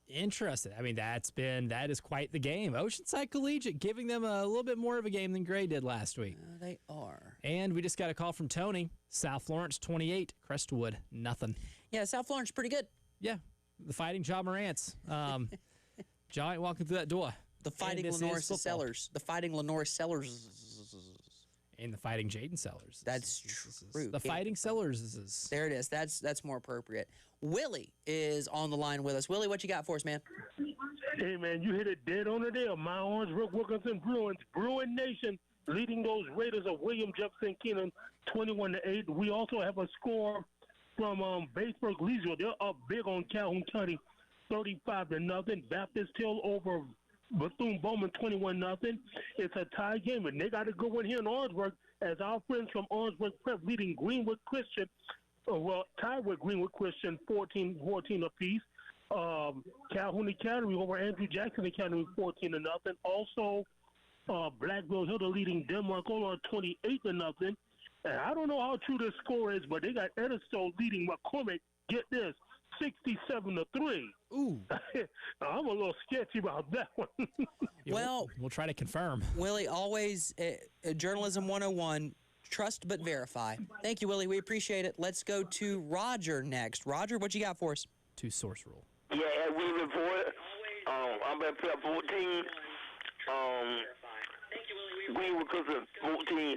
Interesting. I mean, that is quite the game. Oceanside Collegiate giving them a little bit more of a game than Gray did last week. They are. And we just got a call from Tony. South Florence 28, Crestwood nothing. Yeah, South Florence pretty good. Yeah, the Fighting John Morantz. Giant walking through that door. The Fighting Lenore Sellers. The Fighting Lenore Sellers. And the Fighting Jaden Sellers. That's true. The Fighting Sellers. There it is. That's more appropriate. Willie is on the line with us. Willie, what you got for us, man? Hey, man, you hit it dead on the nail. My Orangeburg Wilkinson Bruins, Bruin Nation, leading those Raiders of William Jefferson Keenan 21-8. We also have a score from Batesburg Leesville. They're up big on Calhoun County 35-0. Baptist Hill over Bethune-Bowman 21-0. It's a tie game, and they got a good one here in Orangeburg as our friends from Orangeburg Prep leading Greenwood Christian, tied with Greenwood Christian 14 apiece. Calhoun Academy over Andrew Jackson Academy 14-0. Also, Blackville Hilda leading Denmark Ola 28-0. And I don't know how true this score is, but they got Edisto leading McCormick. Get this, 67-3. Ooh. I'm a little sketchy about that one. Well, we'll try to confirm. Willie, always Journalism 101, trust but verify. Thank you, Willie. We appreciate it. Let's go to Roger next. Roger, what you got for us? To source rule. Yeah, we reported Auburn put up 14. Greenwood Clifton 14.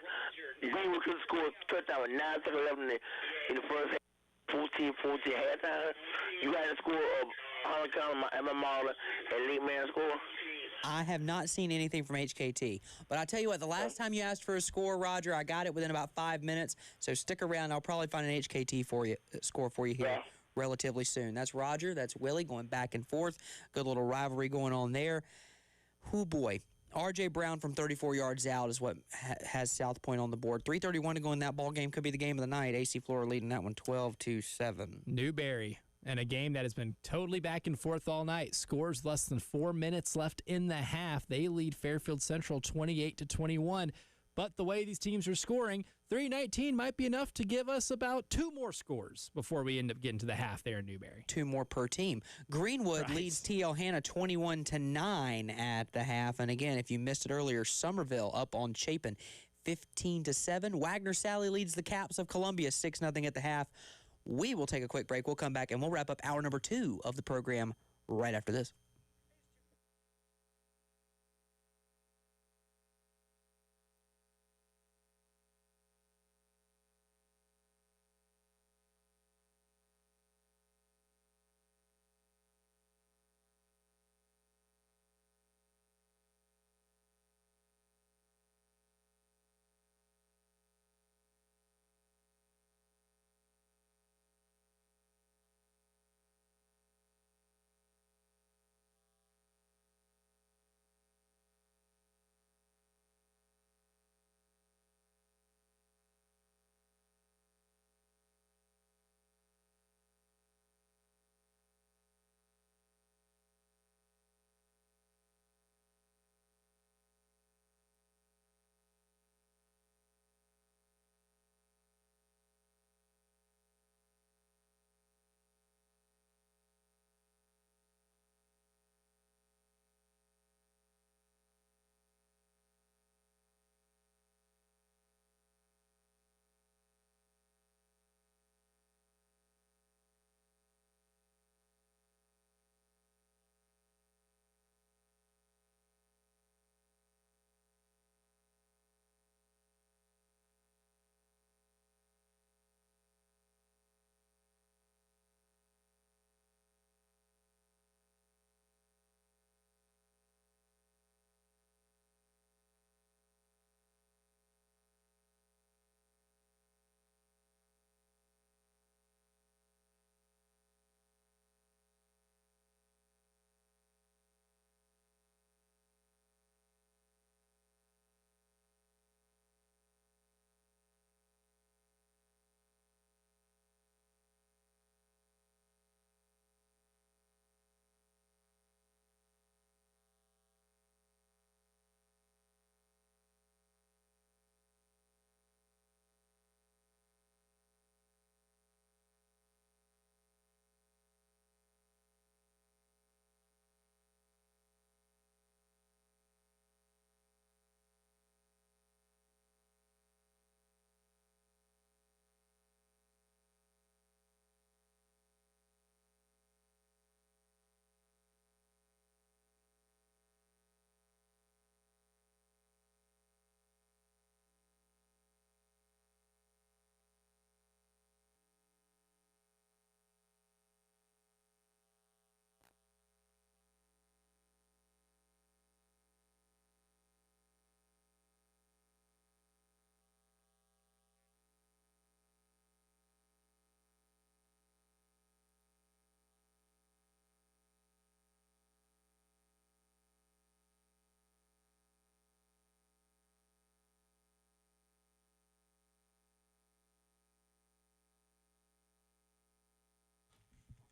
Greenwood Clifton scored touchdown with 9 seconds left in the first half. 14 halftime. You got the score of Holland County, Emma Marlin, and late man score? I have not seen anything from HKT. But I tell you what, the last time you asked for a score, Roger, I got it within about 5 minutes. So stick around. I'll probably find an HKT score for you here relatively soon. That's Roger. That's Willie going back and forth. Good little rivalry going on there. Oh, boy. R.J. Brown from 34 yards out is what has South Point on the board. 3:31 to go in that ball game. Could be the game of the night. AC Flora leading that one 12-7. Newberry. And a game that has been totally back and forth all night. Scores less than 4 minutes left in the half. They lead Fairfield Central 28-21. But the way these teams are scoring, 3:19 might be enough to give us about 2 more scores before we end up getting to the half there in Newberry. 2 more per team. Greenwood leads T.L. Hanna 21-9 at the half. And again, if you missed it earlier, Somerville up on Chapin 15-7. Wagner Sally leads the Caps of Columbia 6-0 at the half. We will take a quick break. We'll come back and we'll wrap up hour number 2 of the program right after this.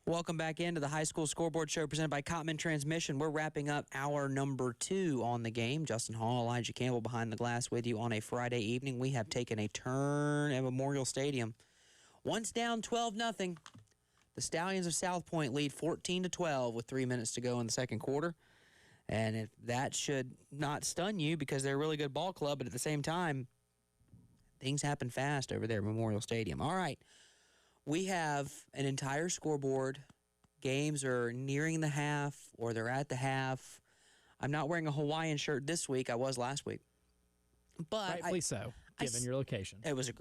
Welcome back into the High School Scoreboard Show presented by Cottman Transmission. We're wrapping up hour number 2 on the game. Justin Hall, Elijah Campbell behind the glass with you on a Friday evening. We have taken a turn at Memorial Stadium. Once down 12-0. The Stallions of South Point lead 14-12 with 3 minutes to go in the second quarter. And that should not stun you because they're a really good ball club, but at the same time, things happen fast over there at Memorial Stadium. All right. We have an entire scoreboard Games are nearing the half or they're at the half. I'm not wearing a Hawaiian shirt this week. I was last week. But Rightfully so, given your location. It was a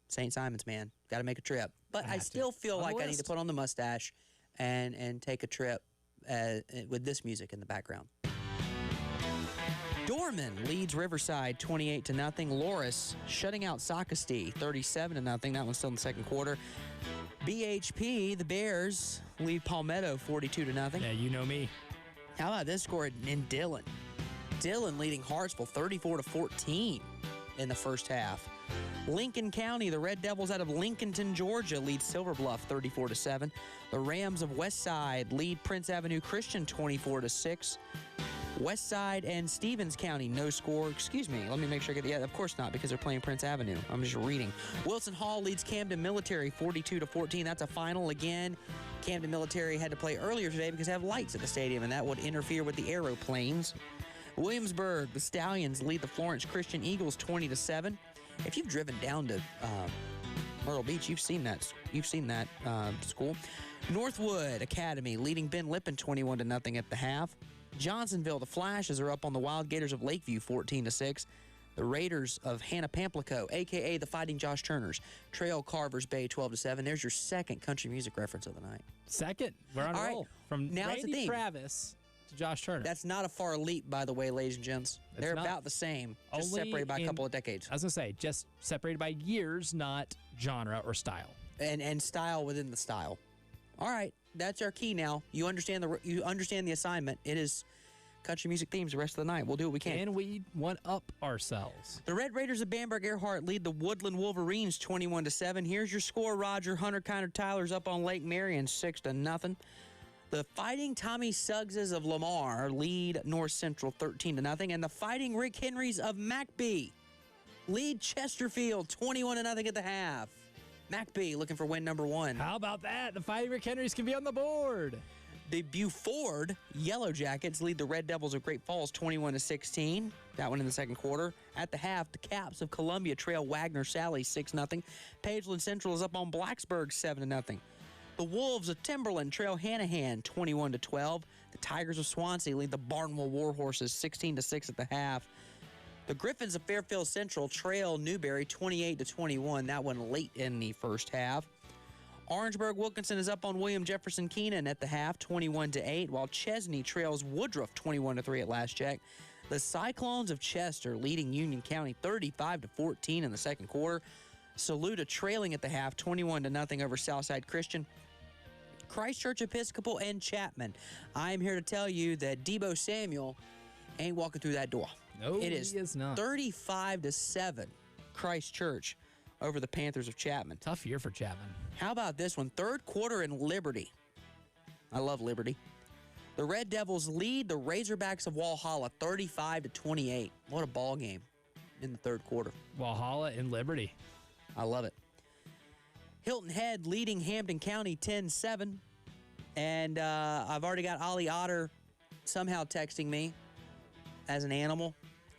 St. Simon's, man. Got to make a trip. But I still feel like I need to put on the mustache and take a trip with this music in the background. Dorman leads Riverside 28-0. Loris shutting out Socastee 37-0. That one's still in the second quarter. BHP, the Bears, lead Palmetto 42-0. Yeah, you know me. How about this score in Dillon? Dillon leading Hartsville 34-14 in the first half. Lincoln County, the Red Devils out of Lincolnton, Georgia, lead Silver Bluff 34-7. The Rams of Westside lead Prince Avenue Christian 24-6. Westside and Stevens County, no score. Excuse me, let me make sure I get the... Yeah, of course not, because they're playing Prince Avenue. I'm just reading. Wilson Hall leads Camden Military 42-14. That's a final again. Camden Military had to play earlier today because they have lights at the stadium, and that would interfere with the aeroplanes. Williamsburg, the Stallions lead the Florence Christian Eagles 20-7. If you've driven down to Myrtle Beach, you've seen that school. Northwood Academy leading Ben Lippen 21-0 at the half. Johnsonville, the Flashes are up on the Wild Gators of Lakeview 14-6. The Raiders of Hannah Pamplico, a.k.a. the Fighting Josh Turners, trail Carvers Bay 12-7. There's your second country music reference of the night. Second. We're on a roll. From now Randy Travis to Josh Turner. That's not a far leap, by the way, ladies and gents. They're about the same, just separated by a couple of decades. I was going to say, just separated by years, not genre or style. And style within the style. All right, that's our key now. You understand the assignment. It is country music themes the rest of the night. We'll do what we can. And we one-up ourselves. The Red Raiders of Bamberg Earhart lead the Woodland Wolverines 21-7. Here's your score, Roger. Hunter Kiner Tyler's up on Lake Marion 6-0. The Fighting Tommy Suggses of Lamar lead North Central 13-0. And the Fighting Rick Henrys of McBee lead Chesterfield 21-0 at the half. McBee looking for win number 1. How about that? The Fighting Rick Henrys can be on the board. The Buford Yellow Jackets lead the Red Devils of Great Falls 21-16. That one in the second quarter. At the half, the Caps of Columbia trail Wagner Sally 6-0. Pageland Central is up on Blacksburg 7-0. The Wolves of Timberland trail Hanahan 21-12. The Tigers of Swansea lead the Barnwell Warhorses 16-6 at the half. The Griffins of Fairfield Central trail Newberry 28-21. That one late in the first half. Orangeburg Wilkinson is up on William Jefferson Keenan at the half, 21-8, while Chesney trails Woodruff 21-3 at last check. The Cyclones of Chester leading Union County 35-14 in the second quarter. Saluda trailing at the half, 21-0 over Southside Christian. Christchurch Episcopal and Chapman. I am here to tell you that Debo Samuel ain't walking through that door. No, it is he is not. 35-7 Christchurch over the Panthers of Chapman. Tough year for Chapman. How about this one? Third quarter in Liberty. I love Liberty. The Red Devils lead the Razorbacks of Walhalla 35-28. What a ball game in the third quarter. Walhalla and Liberty. I love it. Hilton Head leading Hampton County 10-7. And I've already got Ollie Otter somehow texting me as an animal.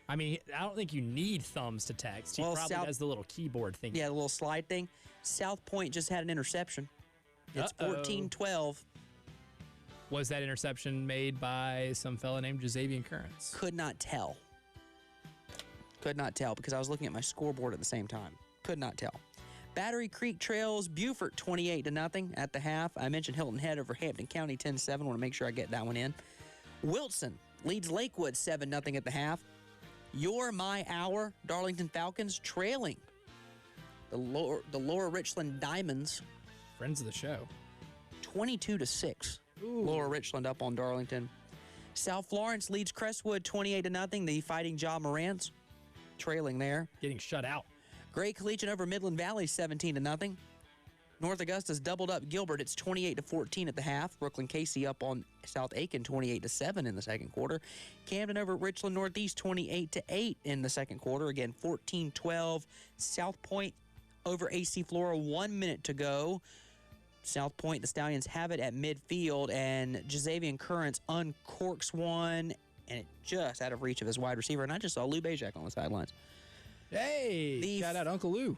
I mean, I don't think you need thumbs to text. He probably does the little keyboard thing. Yeah, the little slide thing. South Point just had an interception. It's 14-12. Was that interception made by some fella named Jazavian Currents? Could not tell. Could not tell because I was looking at my scoreboard at the same time. Could not tell. Battery Creek trails Beaufort 28-0 at the half. I mentioned Hilton Head over Hampton County 10-7. Want to make sure I get that one in. Wilson leads Lakewood 7-0 at the half. My Hour Darlington Falcons trailing the Lower Richland Diamonds. Friends of the show. 22-6. Lower Richland up on Darlington. South Florence leads Crestwood 28-0. The Fighting Ja Morants trailing there. Getting shut out. Gray Collegiate over Midland Valley 17-0. North Augusta's doubled up Gilbert. It's 28-14 at the half. Brooklyn Casey up on South Aiken 28-7 in the second quarter. Camden over Richland Northeast 28-8 in the second quarter. Again, 14-12. South Point over AC Flora, 1 minute to go. South Point, the Stallions have it at midfield, and Jazavian Currents uncorks one, and it just out of reach of his wide receiver. And I just saw Lou Bajak on the sidelines. Hey, shout out Uncle Lou.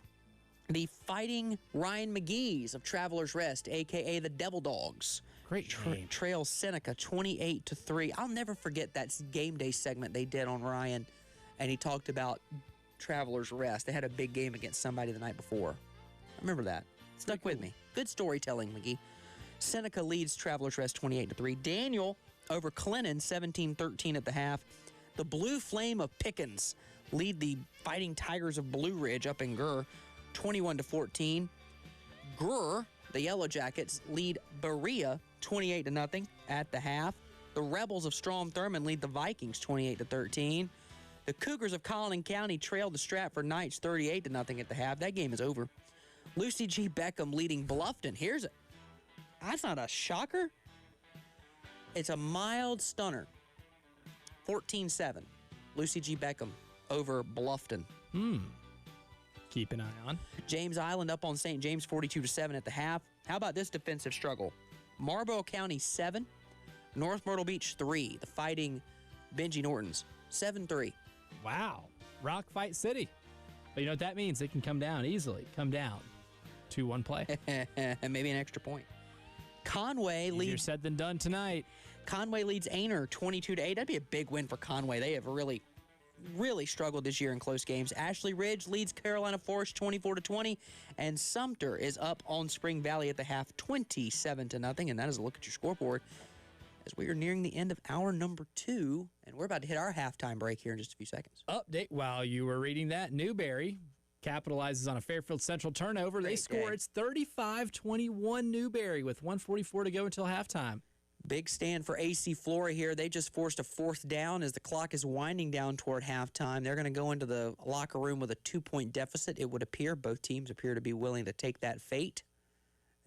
The Fighting Ryan McGee's of Travelers Rest, a.k.a. the Devil Dogs. Great name. Trail Seneca 28-3. I'll never forget that game day segment they did on Ryan, and he talked about Travelers Rest. They had a big game against somebody the night before. I remember that. Stuck with me. Good storytelling, McGee. Seneca leads Travelers Rest 28-3. Daniel over Clennon 17-13 at the half. The Blue Flame of Pickens lead the Fighting Tigers of Blue Ridge up in Gurr 21-14. Gurr, the Yellow Jackets, lead Berea 28-0 at the half. The Rebels of Strom Thurmond lead the Vikings 28-13. The Cougars of Collin County trailed the Stratford Knights 38-0 at the half. That game is over. Lucy G. Beckham leading Bluffton. That's not a shocker. It's a mild stunner. 14-7. Lucy G. Beckham over Bluffton. Keep an eye on. James Island up on St. James 42-7 at the half. How about this defensive struggle? Marlboro County 7, North Myrtle Beach 3. The Fighting Benji Nortons 7-3. Wow. Rock Fight City. But you know what that means? They can come down easily. Come down. 2-1 play. And maybe an extra point. Conway Easier leads. said than done tonight. Conway leads Aner 22-8. That'd be a big win for Conway. They have really struggled this year in close games. Ashley Ridge leads Carolina Forest 24-20, and Sumter is up on Spring Valley at the half 27-0. And that is a look at your scoreboard as we are nearing the end of hour number 2, and we're about to hit our halftime break here in just a few seconds. Update while you were reading that. Newberry capitalizes on a Fairfield Central turnover. They score. It's 35-21 Newberry with 1:44 to go until halftime. Big stand for AC Flora here. They just forced a 4th down as the clock is winding down toward halftime. They're going to go into the locker room with a 2-point deficit, it would appear. Both teams appear to be willing to take that fate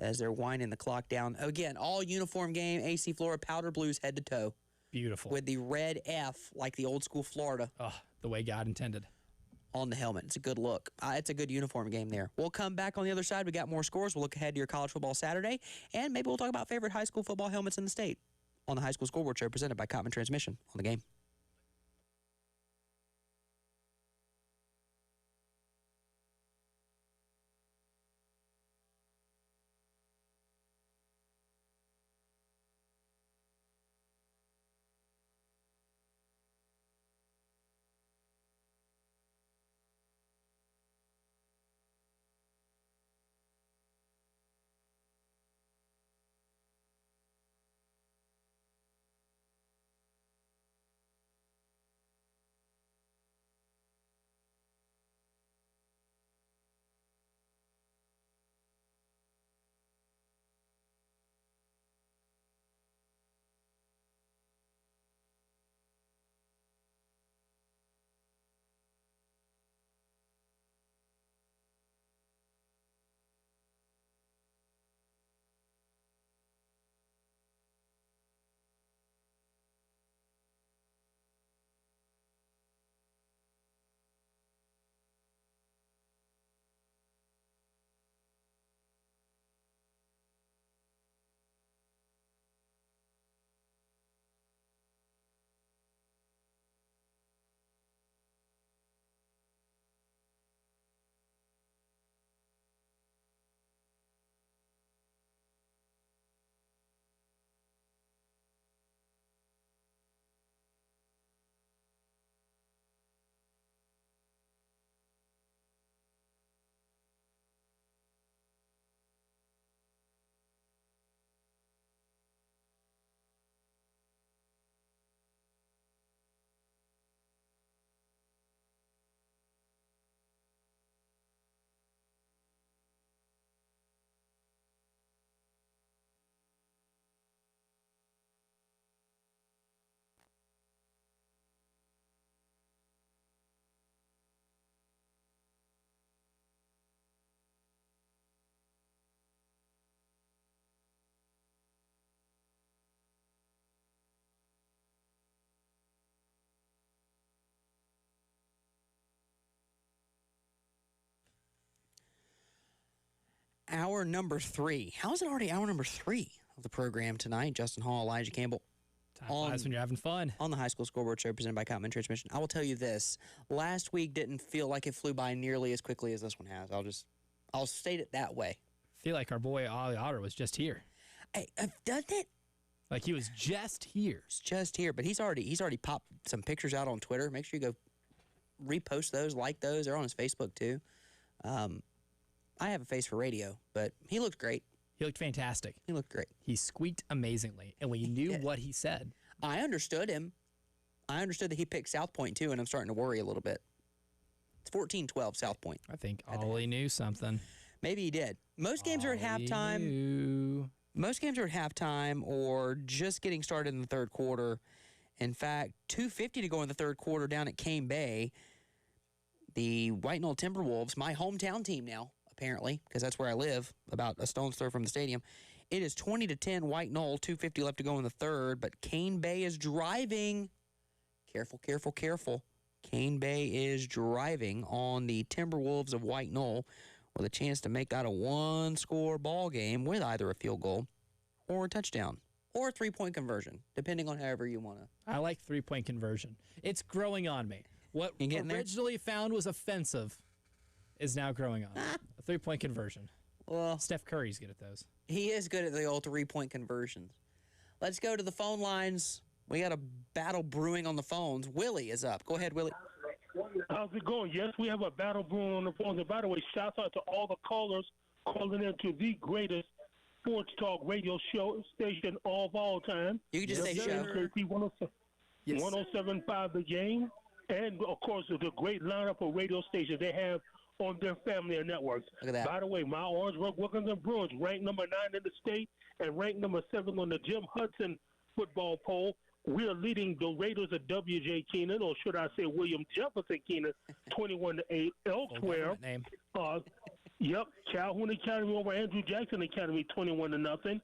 as they're winding the clock down. Again, all uniform game, AC Flora powder blues head to toe. Beautiful. With the red F like the old school Florida. Oh, the way God intended. On the helmet. It's a good look. It's a good uniform game there. We'll come back on the other side. We got more scores. We'll look ahead to your college football Saturday, and maybe we'll talk about favorite high school football helmets in the state on the High School Scoreboard Show presented by Cottman Transmission on the game. Hour number 3. How is it already hour number 3 of the program tonight? Justin Hall, Elijah Campbell. Time flies when you're having fun. On the High School Scoreboard Show presented by Cottman Transmission. I will tell you this. Last week didn't feel like it flew by nearly as quickly as this one has. I'll just I'll state it that way. I feel like our boy Ollie Otter was just here. Doesn't it? Like he was just here. It's just here, but he's already popped some pictures out on Twitter. Make sure you go repost those, like those. They're on his Facebook too. I have a face for radio, but he looked great. He looked fantastic. He looked great. He squeaked amazingly, and we knew what he said. I understood him. I understood that he picked South Point too, and I'm starting to worry a little bit. It's 14-12 South Point. I think Ollie knew something. Maybe he did. Most games are at halftime. Knew. Most games are at halftime or just getting started in the third quarter. In fact, 2:50 to go in the third quarter down at Cane Bay. The White Knoll Timberwolves, my hometown team now, apparently, because that's where I live, about a stone's throw from the stadium. It is 20-10 White Knoll, 2:50 left to go in the third, but Cane Bay is driving. Careful, careful, careful. Cane Bay is driving on the Timberwolves of White Knoll with a chance to make that a one-score ball game with either a field goal or a touchdown or a three-point conversion, depending on however you want to. I like three-point conversion. It's growing on me. What originally found was offensive is now growing on me. A three-point conversion. Well, Steph Curry's good at those. he is good at the old three-point conversions. Let's go to the phone lines. We got a battle brewing on the phones. Willie is up. Go ahead, Willie. How's it going? Yes, we have a battle brewing on the phones. And by the way, shout out to all the callers calling in to the greatest sports talk radio show station of all time. You can just say show. KP 107.5 The Game. And, of course, the great lineup of radio stations they have on their family networks. Look at that. By the way, my Orangeburg Wilkinson Bruins ranked number 9 in the state and ranked number 7 on the Jim Hudson football poll. We are leading the Raiders of W.J. Keenan, or should I say William Jefferson Keenan, 21-8. Elsewhere, Calhoun Academy over Andrew Jackson Academy, 21-0.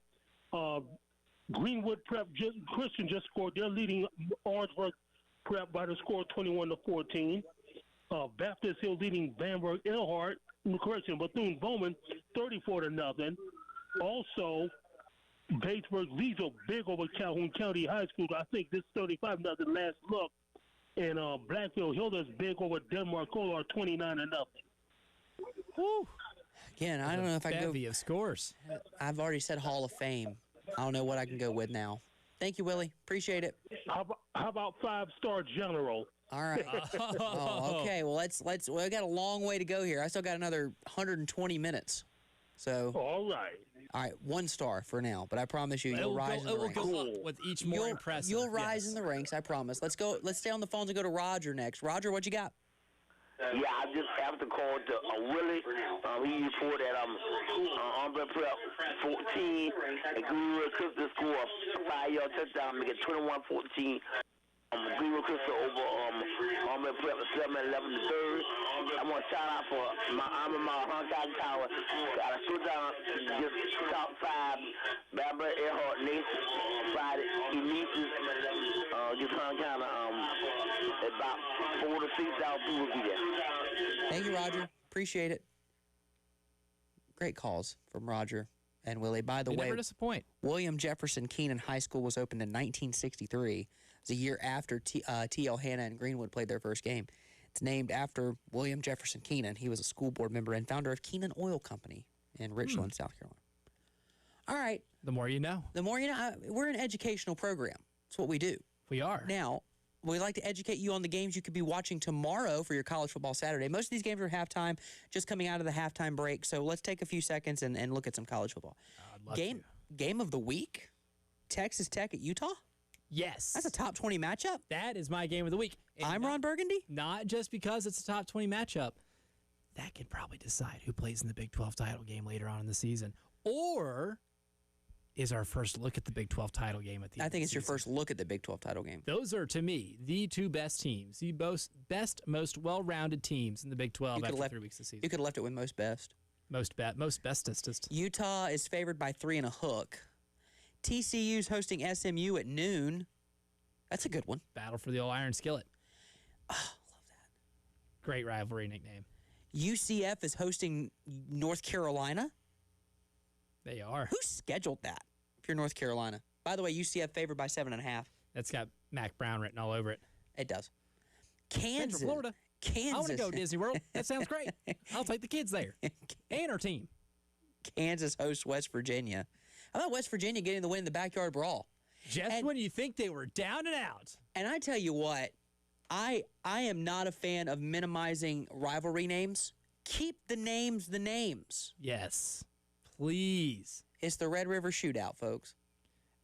Greenwood Prep Christian just scored. They're leading Orangeburg Prep by the score 21-14. Baptist Hill leading Bamberg Earhart, Bethune-Bowman, 34-0. Also, Batesburg leads a big over Calhoun County High School. I think this 35-0 last look. And Blackfield Hill is big over Denmark Collard, 29-0. Woo. Again, I don't know if I can go. Bevy of scores. I've already said Hall of Fame. I don't know what I can go with now. Thank you, Willie. Appreciate it. How about 5-star general? All right. Okay. Well, we got a long way to go here. I still got another 120 minutes. So. All right. All right, 1 star for now, but I promise you, you'll rise in the ranks. It will go up with each more impressive. You'll rise in the ranks, I promise. Let's go. Let's stay on the phones and go to Roger next. Roger, what you got? Yeah, I just have to call to Willie. He reported that Auburn Prep 14 and Greenwood Crystal score a 5-yard touchdown, make it 21-14. Greenwood Crystal over Auburn Prep 7-11 the third. I want to shout out for my alma mater, Hong Tower. Got a showdown, just top 5. Barbara Earhart, Nathan, Friday, Emesis, just Hong Tower. About 4,000 to 6,000 people will be there. Thank you, Roger. Appreciate it. Great calls from Roger and Willie. By the way, never disappoint. William Jefferson Keenan High School was opened in 1963. It was a year after T.L. Hanna and Greenwood played their first game. It's named after William Jefferson Keenan. He was a school board member and founder of Keenan Oil Company in Richland, South Carolina. All right. The more you know. The more you know. We're an educational program. That's what we do. We are. Now, we'd like to educate you on the games you could be watching tomorrow for your college football Saturday. Most of these games are halftime, just coming out of the halftime break. So let's take a few seconds and look at some college football. I'd love to. Game of the week, Texas Tech at Utah? Yes. That's a top 20 matchup? That is my game of the week. And I'm Ron Burgundy? Not just because it's a top 20 matchup. That can probably decide who plays in the Big 12 title game later on in the season. Or is our first look at the Big 12 title game at the end I think of it's the your season. first look at the Big 12 title game. Those are, to me, the two best teams, the best, most well-rounded teams in the Big 12 after 3 weeks of the season. You could have left it with most best. Most bestest. Utah is favored by 3 and a hook. TCU's hosting SMU at noon. That's a good one. Battle for the old iron skillet. Oh, love that. Great rivalry nickname. UCF is hosting North Carolina. They are. Who scheduled that if you're North Carolina? By the way, UCF favored by 7.5. That's got Mac Brown written all over it. It does. Central Florida. Kansas. I want to go to Disney World. That sounds great. I'll take the kids there and our team. Kansas hosts West Virginia. How about West Virginia getting the win in the backyard brawl? Just when you think they were down and out. And I tell you what, I am not a fan of minimizing rivalry names. Keep the names the names. Yes, please. It's the Red River Shootout, folks.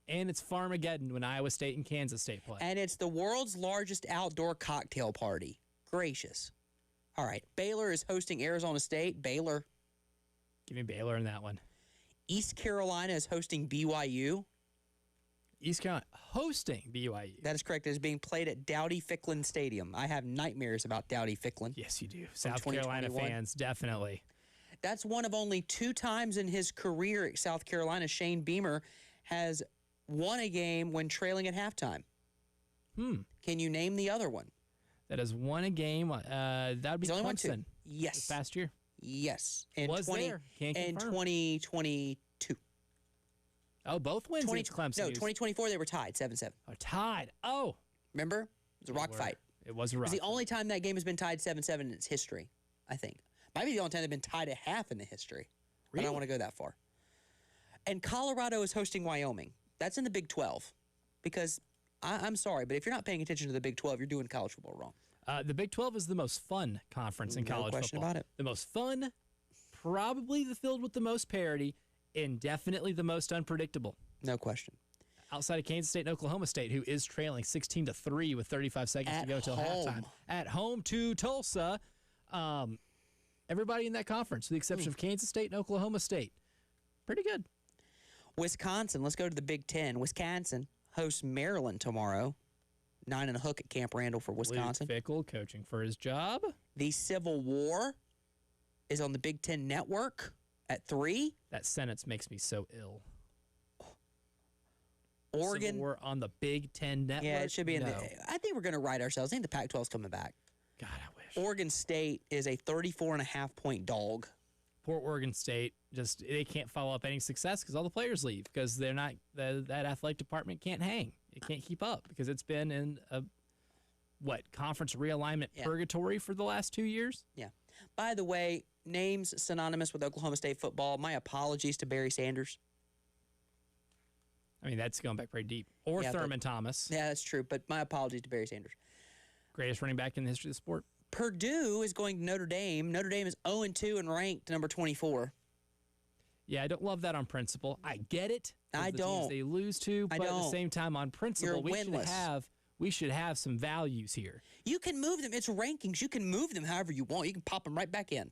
And it's Farmageddon when Iowa State and Kansas State play. And it's the world's largest outdoor cocktail party. Gracious. All right, Baylor is hosting Arizona State. Baylor. Give me Baylor in that one. East Carolina is hosting BYU. East Carolina hosting BYU. That is correct. It is being played at Dowdy-Ficklin Stadium. I have nightmares about Dowdy-Ficklin. Yes, you do. South Carolina fans, definitely. That's one of only 2 times in his career at South Carolina Shane Beamer has won a game when trailing at halftime. Can you name the other one? That has won a game. That would be He's only won 2. Clemson. Yes. This past year. Yes. Was there. Can't in confirm. 2022. Oh, both wins against Clemson. No, 2024 they were tied 7-7. Oh, tied. Oh. Remember? It was a rock fight. It was a rock It's the fight. only time that game has been tied 7-7 in its history, I think. Might be the only time they've been tied at half in the history. Really? I don't want to go that far. And Colorado is hosting Wyoming. That's in the Big 12. Because, I'm sorry, but if you're not paying attention to the Big 12, you're doing college football wrong. The Big 12 is the most fun conference in college question football. about it. The most fun, probably filled with the most parity, and definitely the most unpredictable. No question. Outside of Kansas State and Oklahoma State, who is trailing 16-3 with 35 seconds to go till halftime. At home to Tulsa. Everybody in that conference, with the exception of Kansas State and Oklahoma State. Pretty good. Wisconsin, let's go to the Big 10. Wisconsin hosts Maryland tomorrow. 9 and a hook at Camp Randall for Wisconsin. Luke Fickell coaching for his job. The Civil War is on the Big 10 Network at 3. That sentence makes me so ill. Oregon. Civil War on the Big 10 Network? Yeah, it should be in No. I think we're going to right ourselves. I think the Pac-12 is coming back. God, I wish. Oregon State is a 34.5-point dog. Poor Oregon State, just they can't follow up any success because all the players leave because they're not that athletic department can't hang. It can't keep up because it's been in a conference realignment purgatory for the last 2 years. Yeah. By the way, names synonymous with Oklahoma State football. My apologies to Barry Sanders. I mean, that's going back pretty deep. Or Thurman Thomas. Yeah, that's true. But my apologies to Barry Sanders. Greatest running back in the history of the sport. Purdue is going to Notre Dame. Notre Dame is 0-2 and ranked number 24. Yeah, I don't love that on principle. I get it. I the don't. Teams they lose to, but at the same time, on principle, You're winless. we should have some values here. You can move them. It's rankings. You can move them however you want. You can pop them right back in.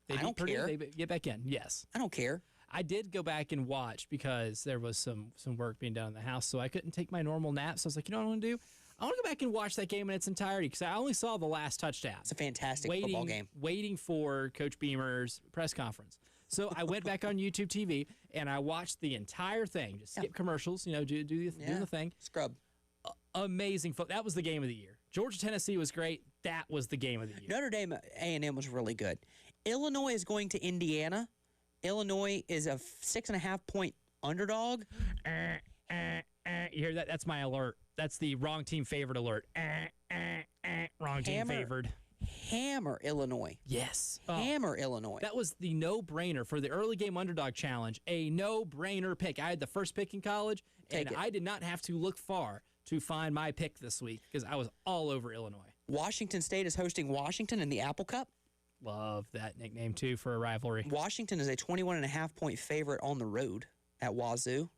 They I don't Purdue, care. They get back in. Yes. I don't care. I did go back and watch because there was some work being done in the house, so I couldn't take my normal nap. So I was like, you know what I want to do? I want to go back and watch that game in its entirety because I only saw the last touchdown. It's a fantastic football game. Waiting for Coach Beamer's press conference. So I went back on YouTube TV and I watched the entire thing. Just skip commercials, do the thing. Scrub. Amazing. That was the game of the year. Georgia Tennessee was great. That was the game of the year. Notre Dame A&M was really good. Illinois is going to Indiana. Illinois is a 6.5-point underdog. You hear that? That's my alert. That's the wrong team favorite alert. Wrong team favored. Hammer Illinois. Yes. Hammer Illinois. That was the no-brainer for the early game underdog challenge. A no-brainer pick. I had the first pick in college, and I did not have to look far to find my pick this week because I was all over Illinois. Washington State is hosting Washington in the Apple Cup. Love that nickname, too, for a rivalry. Washington is a 21.5-point favorite on the road at Wazoo.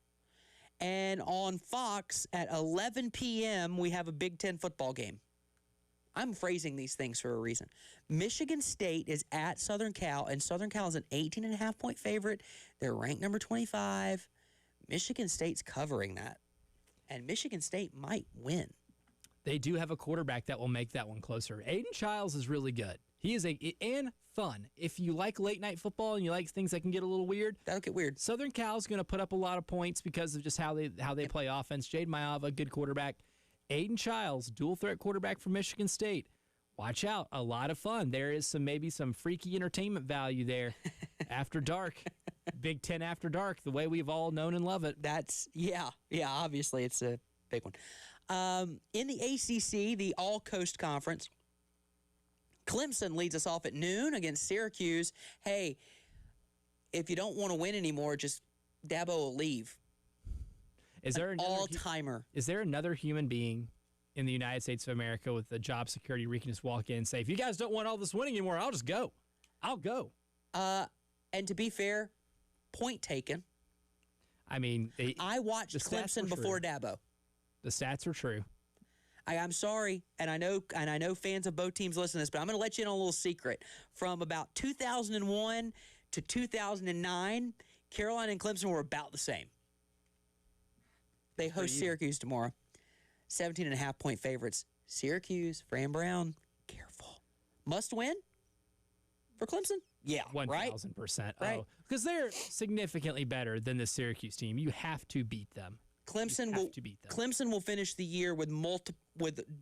And on Fox at 11 p.m., we have a Big Ten football game. I'm phrasing these things for a reason. Michigan State is at Southern Cal, and Southern Cal is an 18.5-point favorite. They're ranked number 25. Michigan State's covering that. And Michigan State might win. They do have a quarterback that will make that one closer. Aiden Childs is really good. He is and fun. If you like late night football and you like things that can get a little weird, that'll get weird. Southern Cal's going to put up a lot of points because of just how they play offense. Jade Maava, good quarterback. Aiden Childs, dual threat quarterback from Michigan State. Watch out, a lot of fun. There is maybe some freaky entertainment value there. After dark, Big Ten after dark, the way we've all known and love it. Obviously it's a big one. In the ACC, the All Coast Conference, Clemson leads us off at noon against Syracuse. Hey, if you don't want to win anymore, just Dabo will leave. Is there an all-timer? Is there another human being in the United States of America with the job security where you can just walk in and say, if you guys don't want all this winning anymore, I'll just go. I'll go. And to be fair, point taken. I mean, I watched Clemson before Dabo. The stats are true. I'm sorry, and I know fans of both teams listen to this, but I'm going to let you in on a little secret. From about 2001 to 2009, Carolina and Clemson were about the same. They host Syracuse tomorrow. 17.5-point favorites. Syracuse, Fran Brown, careful. Must win for Clemson? Yeah, 1,000%. Right. Because they're significantly better than the Syracuse team. You have to beat them. Clemson will finish the year with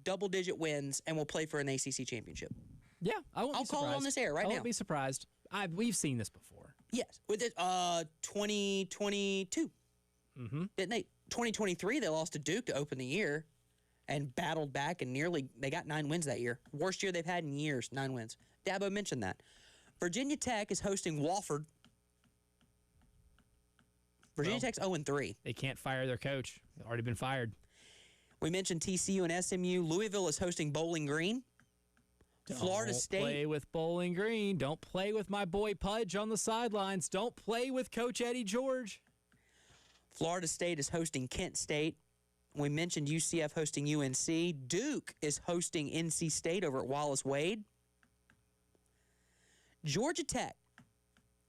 double-digit wins and will play for an ACC championship. Yeah, I'll call it on this air right now. I won't be surprised. We've seen this before. Yes, with it, 2022. Mm-hmm. Didn't they? 2023, they lost to Duke to open the year and battled back and they got 9 wins that year. Worst year they've had in years, 9 wins. Dabo mentioned that. Virginia Tech is hosting Wofford. Virginia Tech's 0-3. They can't fire their coach. They've already been fired. We mentioned TCU and SMU. Louisville is hosting Bowling Green. Florida State. Don't play with Bowling Green. Don't play with my boy Pudge on the sidelines. Don't play with Coach Eddie George. Florida State is hosting Kent State. We mentioned UCF hosting UNC. Duke is hosting NC State over at Wallace Wade. Georgia Tech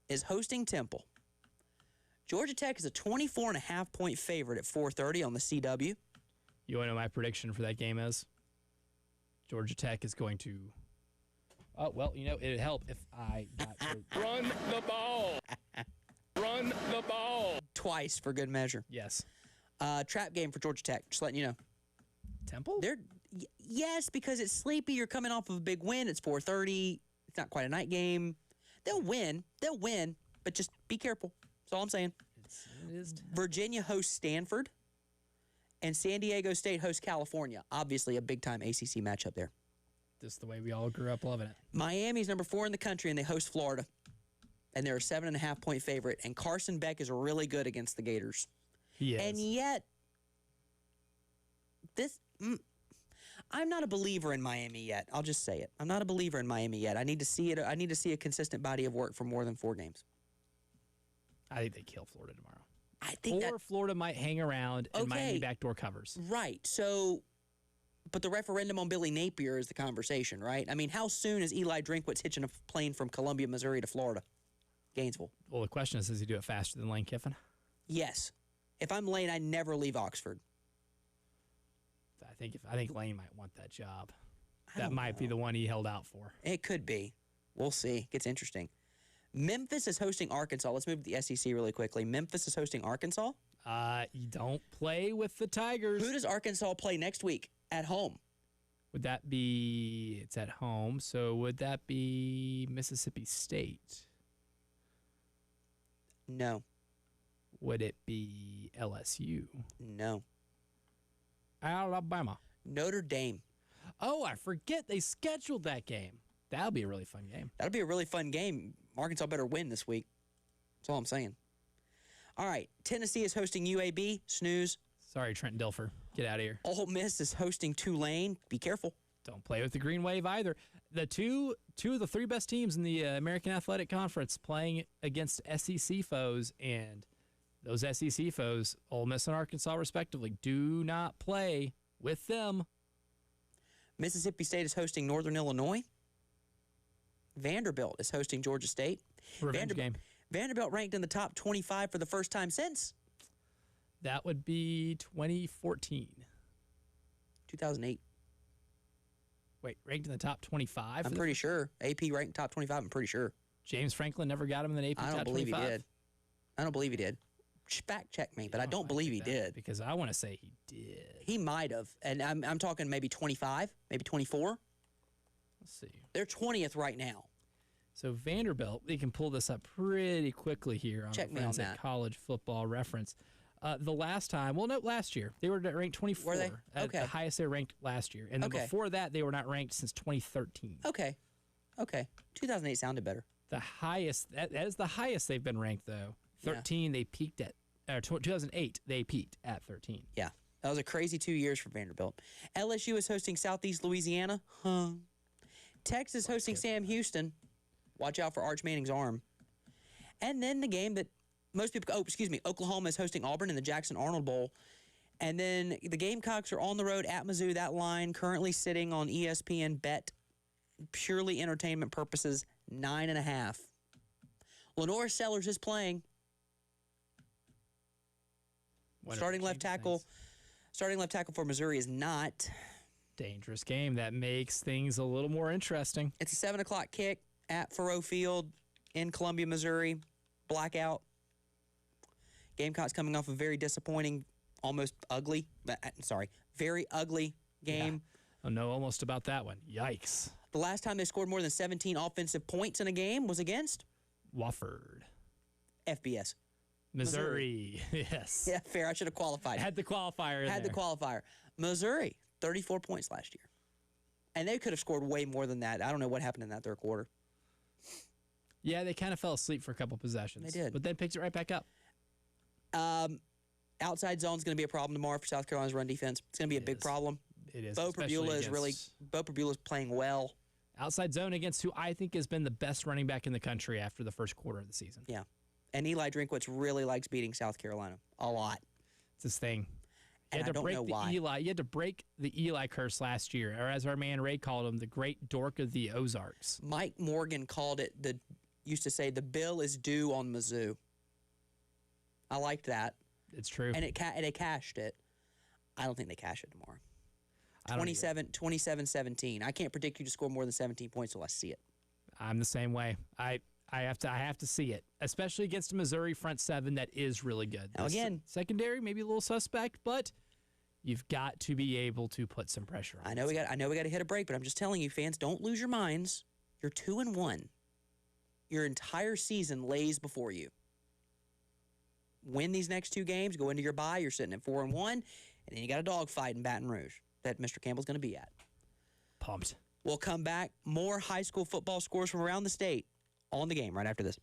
is hosting Temple. Georgia Tech is a 24.5-point favorite at 4:30 on the CW. You want to know my prediction for that game is? Georgia Tech is going to... Oh, well, it'd help if I got to... Run the ball. Run the ball. Twice for good measure. Yes. Trap game for Georgia Tech, just letting you know. Temple? Yes, because it's sleepy. You're coming off of a big win. It's 4:30. It's not quite a night game. They'll win, but just be careful. That's all I'm saying. It is Virginia hosts Stanford, and San Diego State hosts California. Obviously, a big-time ACC matchup there. Just the way we all grew up loving it. Miami's number 4 in the country, and they host Florida. And they're a 7.5-point favorite. And Carson Beck is really good against the Gators. He is. And yet, I'm not a believer in Miami yet. I'll just say it. I'm not a believer in Miami yet. I need to see it. I need to see a consistent body of work for more than 4 games. I think they kill Florida tomorrow. I think Florida might hang around and Miami backdoor covers. Right. So, but the referendum on Billy Napier is the conversation, right? I mean, how soon is Eli Drinkwitz hitching a plane from Columbia, Missouri to Florida? Gainesville. Well, the question is, does he do it faster than Lane Kiffin? Yes. If I'm Lane, I never leave Oxford. I think Lane might want that job. That might be the one he held out for. It could be. We'll see. Gets interesting. Memphis is hosting Arkansas. Let's move to the SEC really quickly. Memphis is hosting Arkansas. You don't play with the Tigers. Who does Arkansas play next week at home? Would that be... It's at home, so would that be Mississippi State? No. Would it be LSU? No. Alabama. Notre Dame. Oh, I forget they scheduled that game. That'll be a really fun game. That'll be a really fun game. Arkansas better win this week. That's all I'm saying. All right. Tennessee is hosting UAB. Snooze. Sorry, Trent Dilfer. Get out of here. Ole Miss is hosting Tulane. Be careful. Don't play with the Green Wave either. The two of the 3 best teams in the American Athletic Conference playing against SEC foes, and those SEC foes, Ole Miss and Arkansas respectively, do not play with them. Mississippi State is hosting Northern Illinois. Vanderbilt is hosting Georgia State. Revenge game. Vanderbilt ranked in the top 25 for the first time since? That would be 2014. 2008. Wait, ranked in the top 25? I'm pretty sure. AP ranked top 25, I'm pretty sure. James Franklin never got him in the AP top 25? I don't believe he did. I don't believe he did. Fact check me, but I don't believe he did. Because I want to say he did. He might have. And I'm talking maybe 25, maybe 24. Let's see. They're 20th right now. So Vanderbilt, we can pull this up pretty quickly here on Check me on that. College Football Reference. The last time, last year, they were ranked 24. Were they? Okay. The highest they were ranked last year. And then before that, they were not ranked since 2013. Okay. Okay. 2008 sounded better. The highest, that is the highest they've been ranked, though. 13, they peaked at, 2008, they peaked at 13. Yeah. That was a crazy 2 years for Vanderbilt. LSU is hosting Southeast Louisiana. Texas hosting Sam Houston. Watch out for Arch Manning's arm. And then the game that most people, Oklahoma is hosting Auburn in the Jackson Arnold Bowl. And then the Gamecocks are on the road at Mizzou. That line currently sitting on ESPN Bet, purely entertainment purposes, 9.5. Lenore Sellers is playing. Starting left tackle for Missouri is not. Dangerous game. That makes things a little more interesting. It's a 7 o'clock kick at Faurot Field in Columbia, Missouri. Blackout. Gamecocks coming off a very disappointing, very ugly game. Yeah. Oh, no, almost about that one. Yikes. The last time they scored more than 17 offensive points in a game was against? Wofford. FBS. Missouri. Yes. Yeah, fair. I should have qualified. Had the qualifier Had the qualifier. Missouri, 34 points last year. And they could have scored way more than that. I don't know what happened in that third quarter. Yeah, they kind of fell asleep for a couple possessions. They did. But then picked it right back up. Outside zone is going to be a problem tomorrow for South Carolina's run defense. It's going to be a big problem. It is. Bo Perbula is playing well. Outside zone against who I think has been the best running back in the country after the first quarter of the season. Yeah. And Eli Drinkwitz really likes beating South Carolina a lot. It's his thing. And I don't know why. You had to break the Eli curse last year, or as our man Ray called him, the great dork of the Ozarks. Mike Morgan used to say the bill is due on Mizzou. I liked that. It's true. And they cashed it. I don't think they cash it tomorrow. 27-17. I can't predict you to score more than 17 points until I see it. I'm the same way. I have to see it, especially against a Missouri front seven that is really good. Now again, secondary maybe a little suspect, but you've got to be able to put some pressure on. I know we got to hit a break, but I'm just telling you, fans, don't lose your minds. You're 2-1. Your entire season lays before you. Win these next two games, go into your bye. You're sitting at 4-1, and then you got a dogfight in Baton Rouge that Mr. Campbell's going to be at. Pumped. We'll come back. More high school football scores from around the state on the game right after this.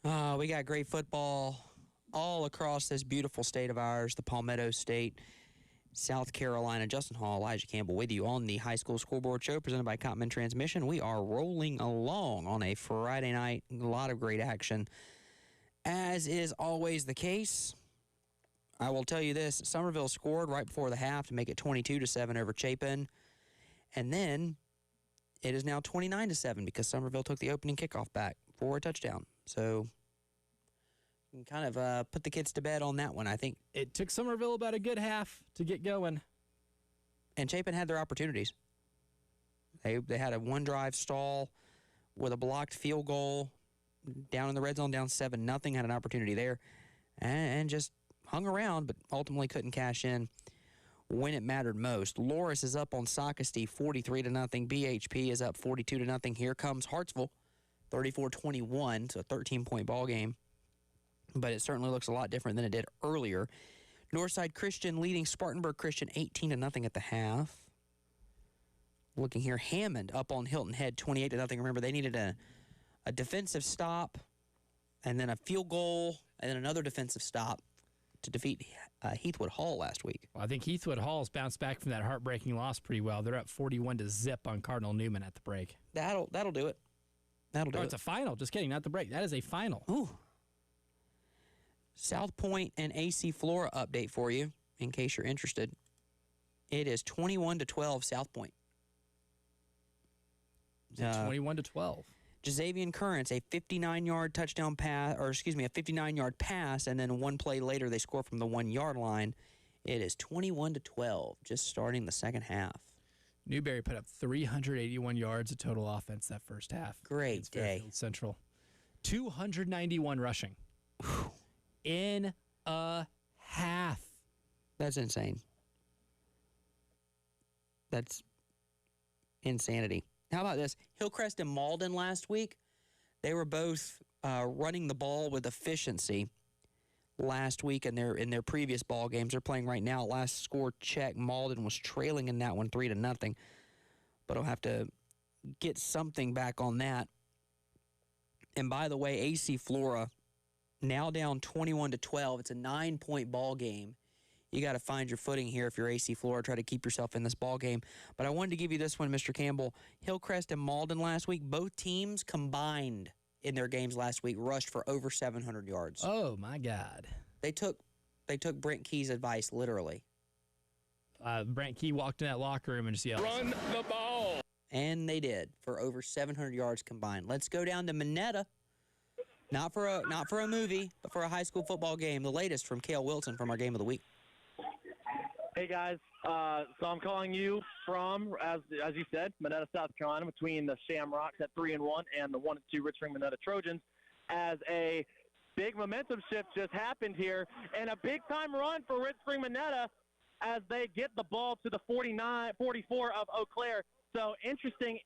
We got great football all across this beautiful state of ours, the Palmetto State, South Carolina. Justin Hall, Elijah Campbell with you on the High School Scoreboard Show presented by Cottman Transmission. We are rolling along on a Friday night. A lot of great action. As is always the case, I will tell you this. Summerville scored right before the half to make it 22-7 over Chapin. And then it is now 29-7 because Summerville took the opening kickoff back for a touchdown. So you can kind of put the kids to bed on that one, I think. It took Summerville about a good half to get going. And Chapin had their opportunities. They had a one-drive stall with a blocked field goal down in the red zone, down 7-0, had an opportunity there, and just hung around, but ultimately couldn't cash in when it mattered most. Loris is up on Socastee 43-0. BHP is up 42-0. Here comes Hartsville, 34-21, so a 13-point ball game. But it certainly looks a lot different than it did earlier. Northside Christian leading Spartanburg Christian 18-0 at the half. Looking here, Hammond up on Hilton Head 28-0. Remember, they needed a defensive stop and then a field goal and then another defensive stop to defeat Heathwood Hall last week. Well, I think Heathwood Hall's bounced back from that heartbreaking loss pretty well. They're up 41-0 on Cardinal Newman at the break. That'll do it. That'll do it. It's a final. Just kidding, not the break. That is a final. Ooh. South Point and AC Flora update for you, in case you're interested. It is 21-12 South Point. 21-12. Jazavian Currents, a 59-yard touchdown pass, or excuse me, a 59-yard pass, and then one play later they score from the 1-yard line. It is 21-12, just starting the second half. Newberry put up 381 yards of total offense that first half. Great day. Fairfield Central. 291 rushing in a half. That's insane. That's insanity. How about this? Hillcrest and Malden last week, they were both running the ball with efficiency last week in their previous ball games. They're playing right now. Last score check, Malden was trailing in that one 3-0. But I'll have to get something back on that. And by the way, AC Flora now down 21-12. It's a 9-point ball game. You got to find your footing here if you're AC Flora. Try to keep yourself in this ball game. But I wanted to give you this one, Mr. Campbell. Hillcrest and Malden last week, both teams combined in their games last week rushed for over 700 yards. Oh, my God. They took Brent Key's advice literally. Brent Key walked in that locker room and just yelled, "Run the ball!" And they did for over 700 yards combined. Let's go down to Minetta. Not for a movie, but for a high school football game. The latest from Cale Wilson from our Game of the Week. Hey guys, so I'm calling you from, as you said, Minetta, South Carolina, between the Shamrocks at 3-1 and the 1-2 Richmond Minetta Trojans, as a big momentum shift just happened here, and a big time run for Richmond Minetta as they get the ball to the 44 of Eau Claire. So interesting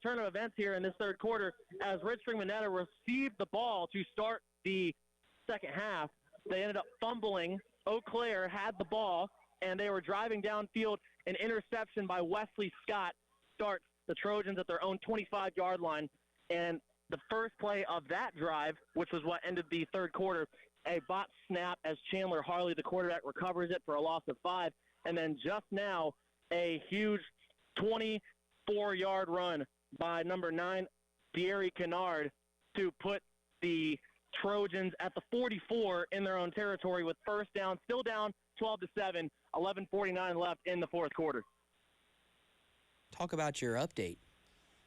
turn of events here in this third quarter as Richmond Minetta received the ball to start the second half. They ended up fumbling. Eau Claire had the ball, and they were driving downfield. An interception by Wesley Scott starts the Trojans at their own 25-yard line. And the first play of that drive, which was what ended the third quarter, a bot snap as Chandler Harley, the quarterback, recovers it for a loss of 5. And then just now, a huge 24-yard run by number 9, Thierry Kennard, to put the Trojans at the 44 in their own territory with first down, still down 12-7, 11:49 left in the fourth quarter. Talk about your update.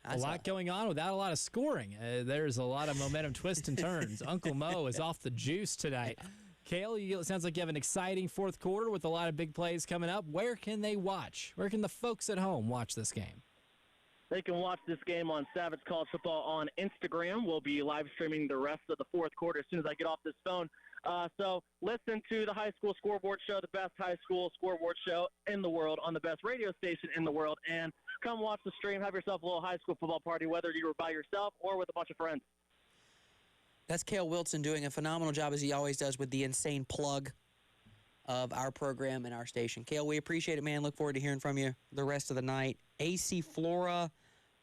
A lot going on without a lot of scoring. There's a lot of momentum twists and turns. Uncle Mo is off the juice tonight. Cale, it sounds like you have an exciting fourth quarter with a lot of big plays coming up. Where can they watch? Where can the folks at home watch this game? They can watch this game on Savage College Football on Instagram. We'll be live streaming the rest of the fourth quarter as soon as I get off this phone. So listen to the High School Scoreboard Show, the best high school scoreboard show in the world on the best radio station in the world. And come watch the stream. Have yourself a little high school football party, whether you were by yourself or with a bunch of friends. That's Cale Wilson doing a phenomenal job, as he always does, with the insane plug of our program and our station. Cale, we appreciate it, man. Look forward to hearing from you the rest of the night. AC Flora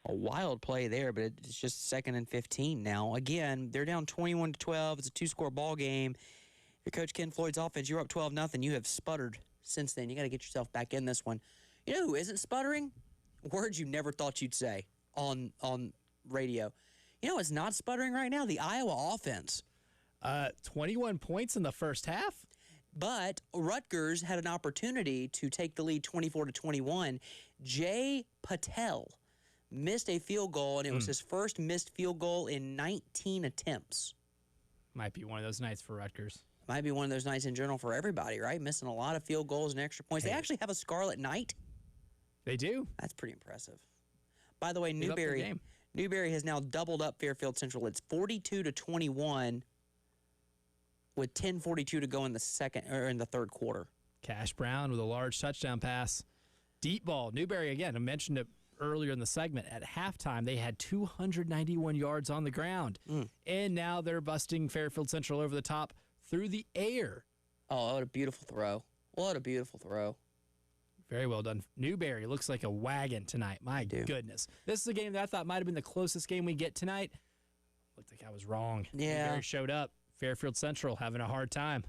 a wild play there, but it's just 2nd and 15 now. Again, they're down 21-12. It's a 2-score ball game. If you're Coach Ken Floyd's offense, you're up 12-0. You have sputtered since then. You got to get yourself back in this one. You know who isn't sputtering? Words you never thought you'd say on radio. You know what's not sputtering right now? The Iowa offense. 21 points in the first half. But Rutgers had an opportunity to take the lead 24-21. Jay Patel missed a field goal, and it was his first missed field goal in 19 attempts. Might be one of those nights for Rutgers. Might be one of those nights in general for everybody, right? Missing a lot of field goals and extra points. They actually have a Scarlet Knight. They do. That's pretty impressive. By the way, Newberry has now doubled up Fairfield Central. It's 42-21 with 10:42 to go in the third quarter. Cash Brown with a large touchdown pass. Deep ball. Newberry, again, I mentioned it earlier in the segment. At halftime, they had 291 yards on the ground. And now they're busting Fairfield Central over the top through the air. Oh, what a beautiful throw. What a beautiful throw. Very well done. Newberry looks like a wagon tonight. My goodness. This is a game that I thought might have been the closest game we get tonight. Looked like I was wrong. Yeah. Newberry showed up. Fairfield Central having a hard time.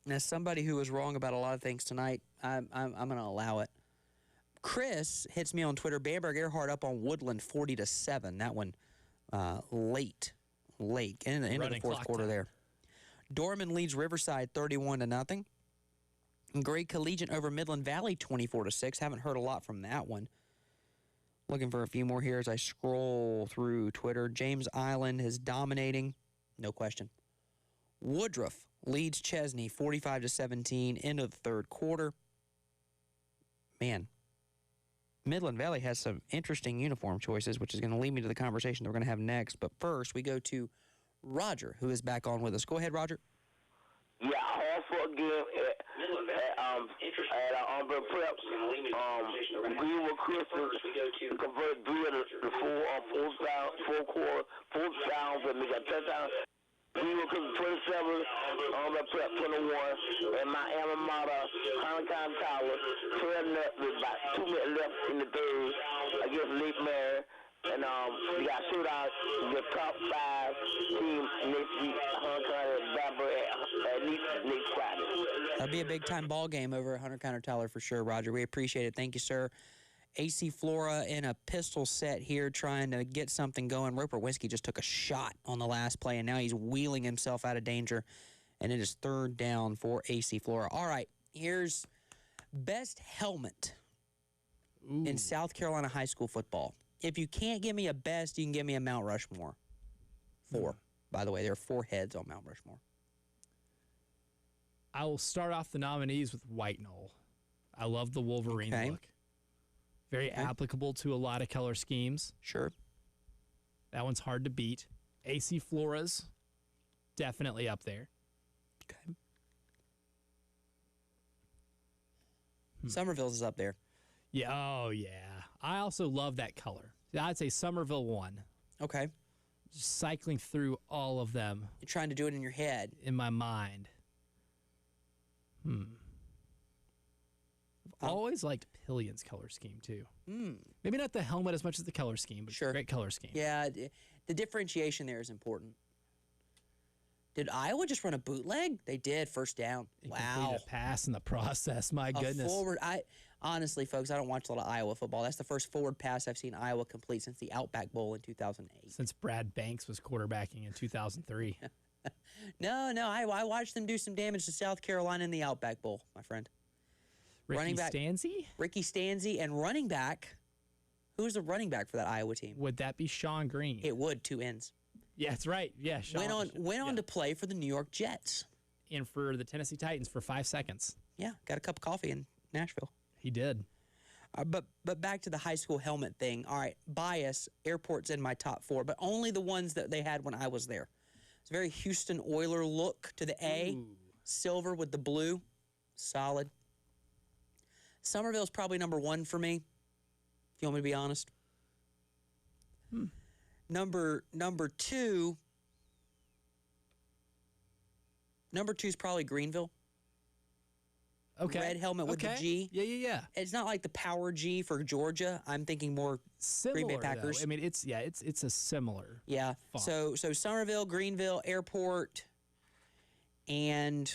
As somebody who was wrong about a lot of things tonight, I'm going to allow it. Chris hits me on Twitter. Bamberg Earhart up on Woodland 40-7. That one late in the end of the fourth quarter there. Dorman leads Riverside 31-0. Gray Collegiate over Midland Valley 24-6. Haven't heard a lot from that one. Looking for a few more here as I scroll through Twitter. James Island is dominating, no question. Woodruff leads Chesney 45-17 into the third quarter. Man, Midland Valley has some interesting uniform choices, which is going to lead me to the conversation that we're going to have next. But first, we go to Roger, who is back on with us. Go ahead, Roger. Yeah, also again at Umber Prep, Greenwood Christian converted 3 of the fourth downs, and we got touchdown. Greenwood Christian 27, Umber Prep 21, and my alma mater, Hancock Tower, 12 with about 2 minutes left in the third against Lake Mary. And we got shootout the top 5 teams next week, Hunter County, Bamberg, at least next Friday. That'll be a big-time ball game over at Hunter County Tyler for sure, Roger. We appreciate it. Thank you, sir. AC Flora in a pistol set here trying to get something going. Roper Whiskey just took a shot on the last play, and now he's wheeling himself out of danger, and it is third down for AC Flora. All right, here's best helmet in South Carolina high school football. If you can't give me a best, you can give me a Mount Rushmore. 4. By the way, there are 4 heads on Mount Rushmore. I will start off the nominees with White Knoll. I love the Wolverine look. Very applicable to a lot of color schemes. Sure. That one's hard to beat. AC Flora's definitely up there. Okay. Somerville's is up there. Yeah. Oh, yeah. I also love that color. I'd say Somerville 1. Okay. Just cycling through all of them. You're trying to do it in your head. In my mind. I've always liked Pillion's color scheme, too. Maybe not the helmet as much as the color scheme, but great color scheme. Yeah, the differentiation there is important. Did Iowa just run a bootleg? They did, first down. Complete a pass in the process. My goodness. Forward. Honestly, folks, I don't watch a lot of Iowa football. That's the first forward pass I've seen Iowa complete since the Outback Bowl in 2008. Since Brad Banks was quarterbacking in 2003. No, I watched them do some damage to South Carolina in the Outback Bowl, my friend. Ricky Stanzi and running back. Who's the running back for that Iowa team? Would that be Sean Green? It would, 2 ends. Yeah, that's right. Yeah, Sean. Went on to play for the New York Jets. And for the Tennessee Titans for 5 seconds. Yeah, got a cup of coffee in Nashville. He did. But back to the high school helmet thing. All right, bias, Airport's in my top 4, but only the ones that they had when I was there. It's a very Houston Oiler look to the A. Silver with the blue. Solid. Somerville's probably number 1 for me, if you want me to be honest. Number 2. Number 2 is probably Greenville. Okay. red helmet with the G. Yeah. It's not like the power G for Georgia. I'm thinking more Similar, Green Bay Packers. though. I mean, it's a similar. Yeah. font. So Somerville, Greenville, Airport, and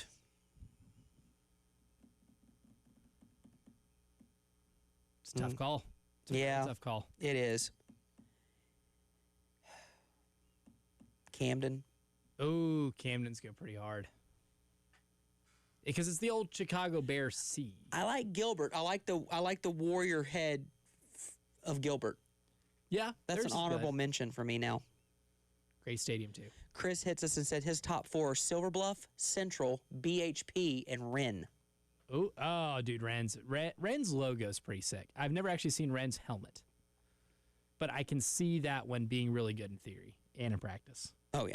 It's a tough call. It's a Yeah. tough call. it is Camden. Oh, Camden's go pretty hard. Because it's the old Chicago Bears C. I like Gilbert. I like the warrior head of Gilbert. Yeah, That's theirs an is honorable good. mention for me now. Great stadium too. Chris hits us and said his top 4 are Silver Bluff, Central, BHP, and Wren. Oh, dude, Ren's logo is pretty sick. I've never actually seen Ren's helmet, but I can see that one being really good in theory and in practice. Oh, yeah.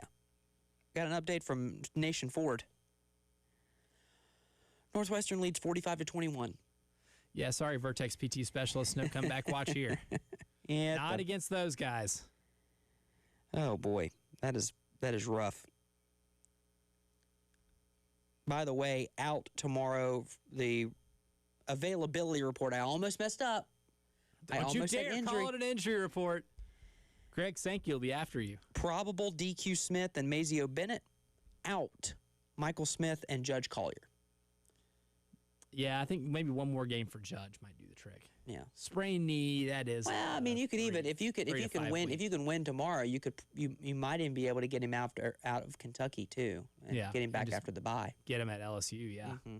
Got an update from Nation Ford. Northwestern leads 45-21. Yeah, sorry, Vertex PT specialist. No comeback watch here. Yeah. Not against those guys. Oh, boy. That is rough. By the way, out tomorrow, the availability report. I almost messed up. Don't you dare call it an injury report. Greg Sankey will be after you. Probable DQ Smith and Mazio Bennett out. Michael Smith and Judge Collier. Yeah, I think maybe one more game for Judge might do the trick. Yeah. Sprained knee, that is. Well, I mean, you could even if you can win tomorrow, you might even be able to get him out of Kentucky too. And Yeah, get him and back just after the bye. Get him at LSU, yeah. Mm-hmm.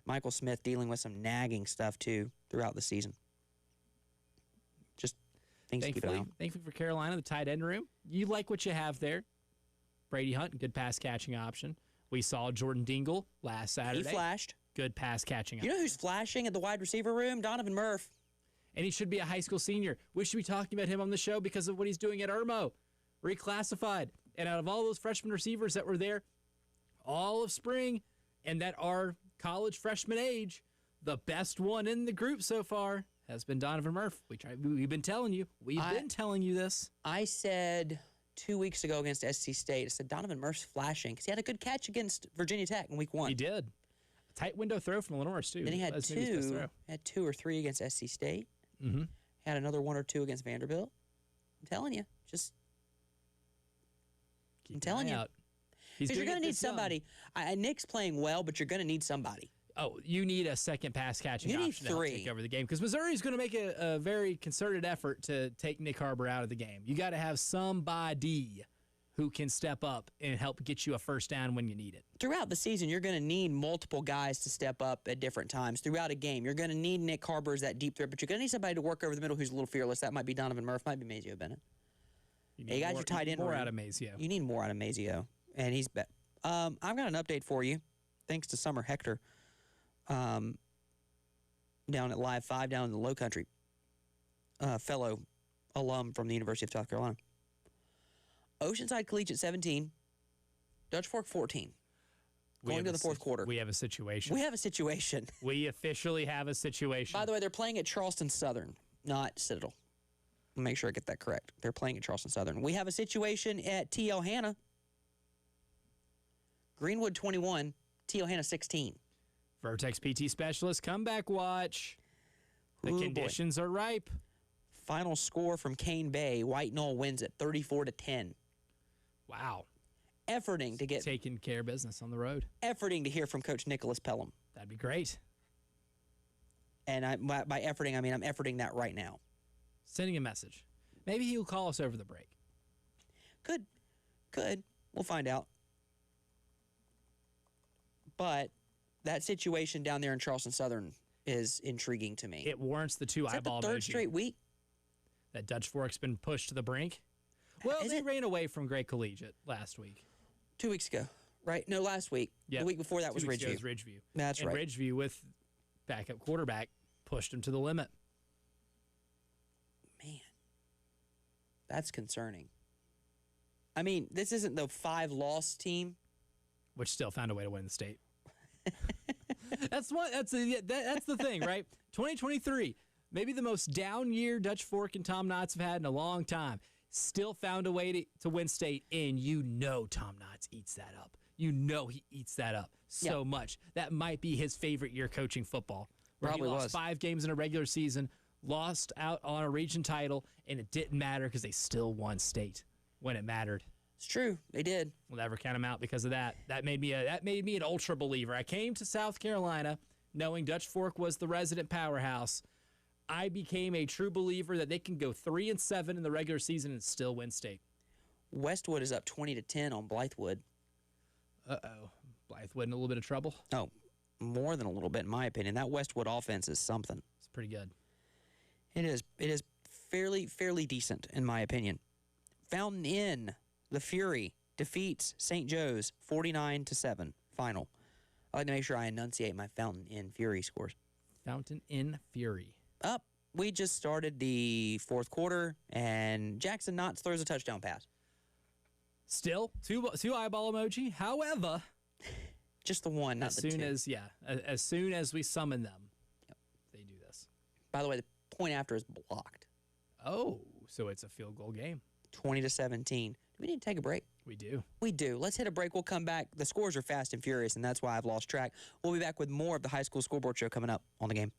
Michael Smith dealing with some nagging stuff too throughout the season. Just things to keep an eye on. Thankfully for Carolina, the tight end room, you like what you have there. Brady Hunt, good pass catching option. We saw Jordan Dingle last Saturday. He flashed. Good pass catching You option. know who's flashing at the wide receiver room? Donovan Murph. And he should be a high school senior. We should be talking about him on the show because of what he's doing at Irmo. Reclassified. And out of all those freshman receivers that were there all of spring and that are college freshman age, the best one in the group so far has been Donovan Murph. We've been telling you. We've been telling you this. I said 2 weeks ago against SC State, I said Donovan Murph's flashing because he had a good catch against Virginia Tech in week 1. He did. A tight window throw from Lenore's, too. Then he had That's maybe his best throw. had 2 or 3 against SC State. Mm-hmm. Had another 1 or 2 against Vanderbilt. I'm telling you, I'm telling you. Because you're going to need somebody. Nick's playing well, but you're going to need somebody. Oh, you need a second pass catching You need option to help 3. take over the game because Missouri's going to make a very concerted effort to take Nick Harbor out of the game. You got to have somebody who can step up and help get you a first down when you need it. Throughout the season, you're going to need multiple guys to step up at different times. Throughout a game, you're going to need Nick Harbor as that deep threat, but you're going to need somebody to work over the middle who's a little fearless. That might be Donovan Murph, might be Mazio Bennett. You got your tight end more room. out of Mazio. You need more out of Mazio, and he's bet. I've got an update for you, thanks to Summer Hector, down at Live 5 down in the Low Country, fellow alum from the University of South Carolina. Oceanside Collegiate 17, Dutch Fork 14. Going to the fourth quarter. We have a situation. We have a situation. We officially have a situation. By the way, they're playing at Charleston Southern, not Citadel. Make sure I get that correct. They're playing at Charleston Southern. We have a situation at T.L. Hanna. Greenwood 21, T.L. Hanna 16. Vertex PT Specialist comeback watch. The conditions are ripe. Final score from Cane Bay. White Knoll wins it 34-10. Wow. Efforting to get taking care of business on the road. Efforting to hear from Coach Nicholas Pelham. That'd be great. And by efforting, I mean I'm efforting that right now. Sending a message. Maybe he'll call us over the break. Could. We'll find out. But that situation down there in Charleston Southern is intriguing to me. It warrants the 2 eyeball emoji. Is that the 3rd straight week? That Dutch Fork's been pushed to the brink. Well, they ran away from Great Collegiate last week. 2 weeks ago, right? No, last week. Yep. The week before that was Ridgeview. Ridgeview. That's right. Ridgeview with backup quarterback pushed him to the limit. Man, that's concerning. I mean, this isn't the 5-loss team, which still found a way to win the state. That's the thing, right? 2023, maybe the most down year Dutch Fork and Tom Knotts have had in a long time. Still found a way to win state, and you know Tom Knotts eats that up. you know he eats that up so much. That might be his favorite year coaching football. Where Probably he lost was. 5 games in a regular season, lost out on a region title, and it didn't matter because they still won state when it mattered. It's true. They did. We'll never count him out because of that. That made me an ultra believer. I came to South Carolina knowing Dutch Fork was the resident powerhouse. I became a true believer that they can go 3-7 in the regular season and still win state. Westwood is up 20-10 on Blythewood. Uh-oh. Blythewood in a little bit of trouble. Oh, more than a little bit, in my opinion. That Westwood offense is something. It's pretty good. It is. It is fairly decent, in my opinion. Fountain Inn, the Fury, defeats St. Joe's 49-7. Final. I like to make sure I enunciate my Fountain Inn Fury scores. Fountain Inn Fury. Up. We just started the fourth quarter, and Jackson Knotts throws a touchdown pass. Still, two eyeball emoji. However, just the one, not the two. As soon as we summon them, they do this. By the way, the point after is blocked. Oh, so it's a field goal game. 20-17. Do we need to take a break? We do. We do. Let's hit a break. We'll come back. The scores are fast and furious, and that's why I've lost track. We'll be back with more of the high school scoreboard show coming up on the game.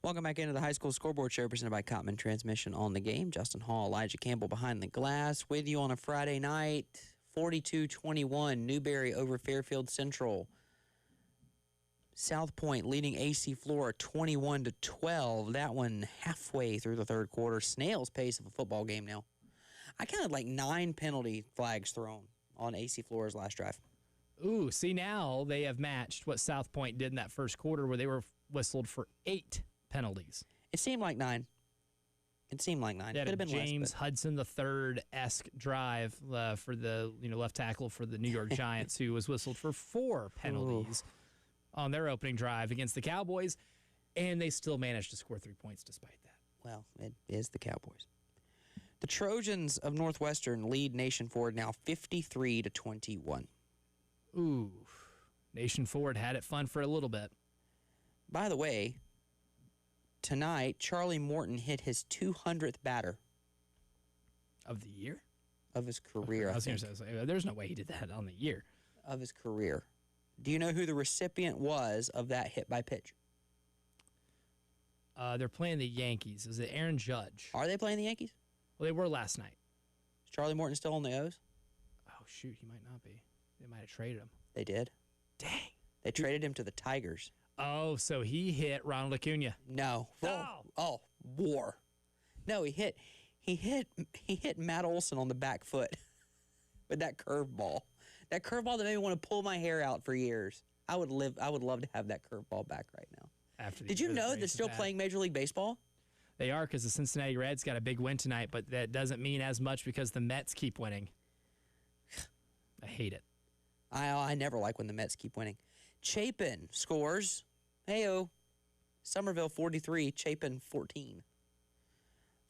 Welcome back into the high school scoreboard show presented by Cottman Transmission on the Game. Justin Hall, Elijah Campbell behind the glass with you on a Friday night. 42-21, Newberry over Fairfield Central. South Point leading AC Flora 21-12. That one halfway through the third quarter. Snail's pace of a football game now. I counted like 9 penalty flags thrown on AC Flora's last drive. Ooh, see, now they have matched what South Point did in that first quarter where they were whistled for 8 penalties. It seemed like 9. It seemed like 9. They had Could have a been James less. Hudson III-esque drive for the left tackle for the New York Giants, who was whistled for 4 penalties on their opening drive against the Cowboys, and they still managed to score 3 points despite that. Well, it is the Cowboys. The Trojans of Northwestern lead Nation Forward now 53-21. Ooh, Nation Forward had it fun for a little bit. By the way, tonight, Charlie Morton hit his 200th batter Of the year? of his career. I was going to say, there's no way he did that on the year. Of his career. Do you know who the recipient was of that hit by pitch? They're playing the Yankees. Is it Aaron Judge? Are they playing the Yankees? Well, they were last night. Is Charlie Morton still on the O's? Oh, shoot, he might not be. They might have traded him. They did. Dang. They traded him to the Tigers. Oh, so he hit Ronald Acuna. No. No. Oh, war. No, he hit Matt Olson on the back foot with that curveball. That curveball that made me want to pull my hair out for years. I would love to have that curveball back right now. Did you know they're still playing Major League Baseball? They are, because the Cincinnati Reds got a big win tonight, but that doesn't mean as much because the Mets keep winning. I hate it. I never like when the Mets keep winning. Chapin scores. Heyo. Somerville 43, Chapin 14.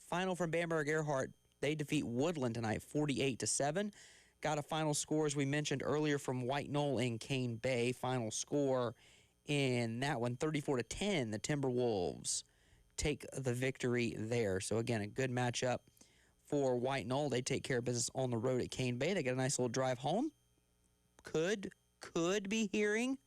Final from Bamberg Earhart. They defeat Woodland tonight 48-7. Got a final score, as we mentioned earlier, from White Knoll and Cane Bay. Final score in that one, 34-10. The Timberwolves take the victory there. So, again, a good matchup for White Knoll. They take care of business on the road at Cane Bay. They get a nice little drive home. Could be hearing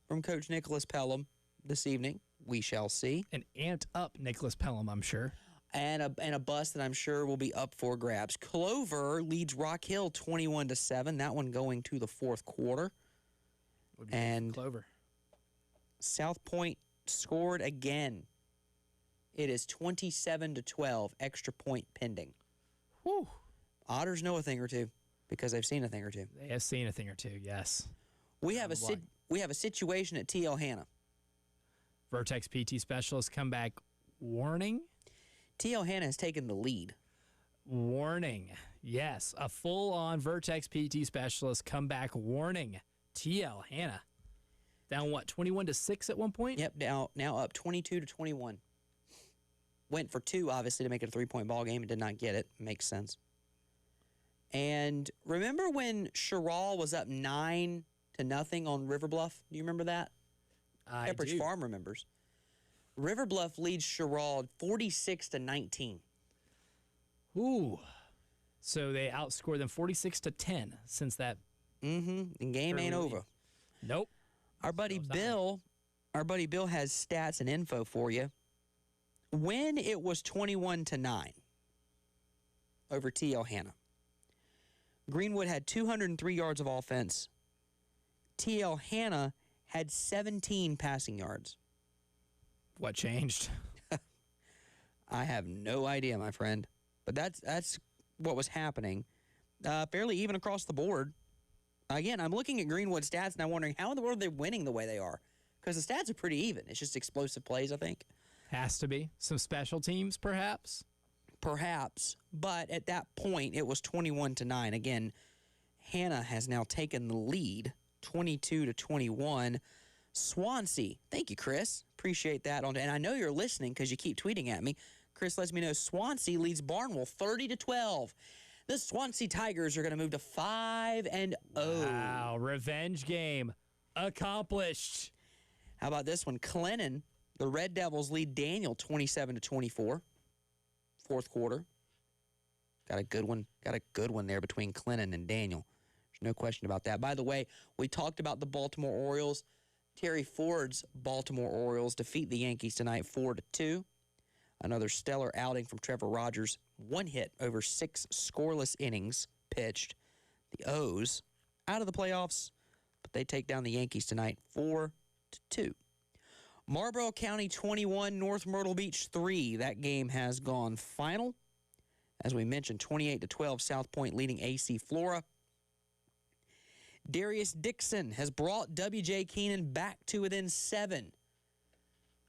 from Coach Nicholas Pelham this evening. We shall see. An amped up Nicholas Pelham, I'm sure. And a bus that I'm sure will be up for grabs. Clover leads Rock Hill 21-7. That one going to the fourth quarter. And Clover. South Point scored again. It is 27-12. Extra point pending. Whew. Otters know a thing or two because they've seen a thing or two. They have seen a thing or two, yes. We have a situation at TL Hanna. Vertex PT Specialist comeback warning. TL Hanna has taken the lead. Warning. Yes, a full-on Vertex PT Specialist comeback warning. TL Hanna. Down, 21-6 at one point? Yep, now up 22-21. Went for 2, obviously, to make it a 3-point ball game and did not get it. Makes sense. And remember when Sherrall was up 9-0 on River Bluff? Do you remember that? I Pepperidge do. Farm remembers. River Bluff leads Sherrall 46-19. Ooh. So they outscored them 46-10 since that. Mm-hmm. The game ain't over. Nope. Our buddy Bill has stats and info for you. When it was 21-9 over TL Hanna, Greenwood had 203 yards of offense. TL Hanna had 17 passing yards. What changed? I have no idea, my friend. But that's what was happening. Fairly even across the board. Again, I'm looking at Greenwood stats, and I'm wondering how in the world are they winning the way they are? Because the stats are pretty even. It's just explosive plays, I think. Has to be. Some special teams, perhaps? Perhaps. But at that point, it was 21-9. Again, Hanna has now taken the lead, 22-21. Swansea. Thank you, Chris. Appreciate that. And I know you're listening because you keep tweeting at me. Chris lets me know Swansea leads Barnwell 30-12. The Swansea Tigers are going to move to 5-0. Wow, revenge game accomplished. How about this one? Clennon, the Red Devils lead Daniel 27-24. Fourth quarter. Got a good one there between Clennon and Daniel. There's no question about that. By the way, we talked about the Baltimore Orioles. Terry Ford's Baltimore Orioles defeat the Yankees tonight 4-2. Another stellar outing from Trevor Rogers. 1 hit over 6 scoreless innings pitched. The O's out of the playoffs, but they take down the Yankees tonight 4-2. Marlboro County 21, North Myrtle Beach 3. That game has gone final. As we mentioned, 28-12, South Point leading AC Flora. Darius Dixon has brought W.J. Keenan back to within 7.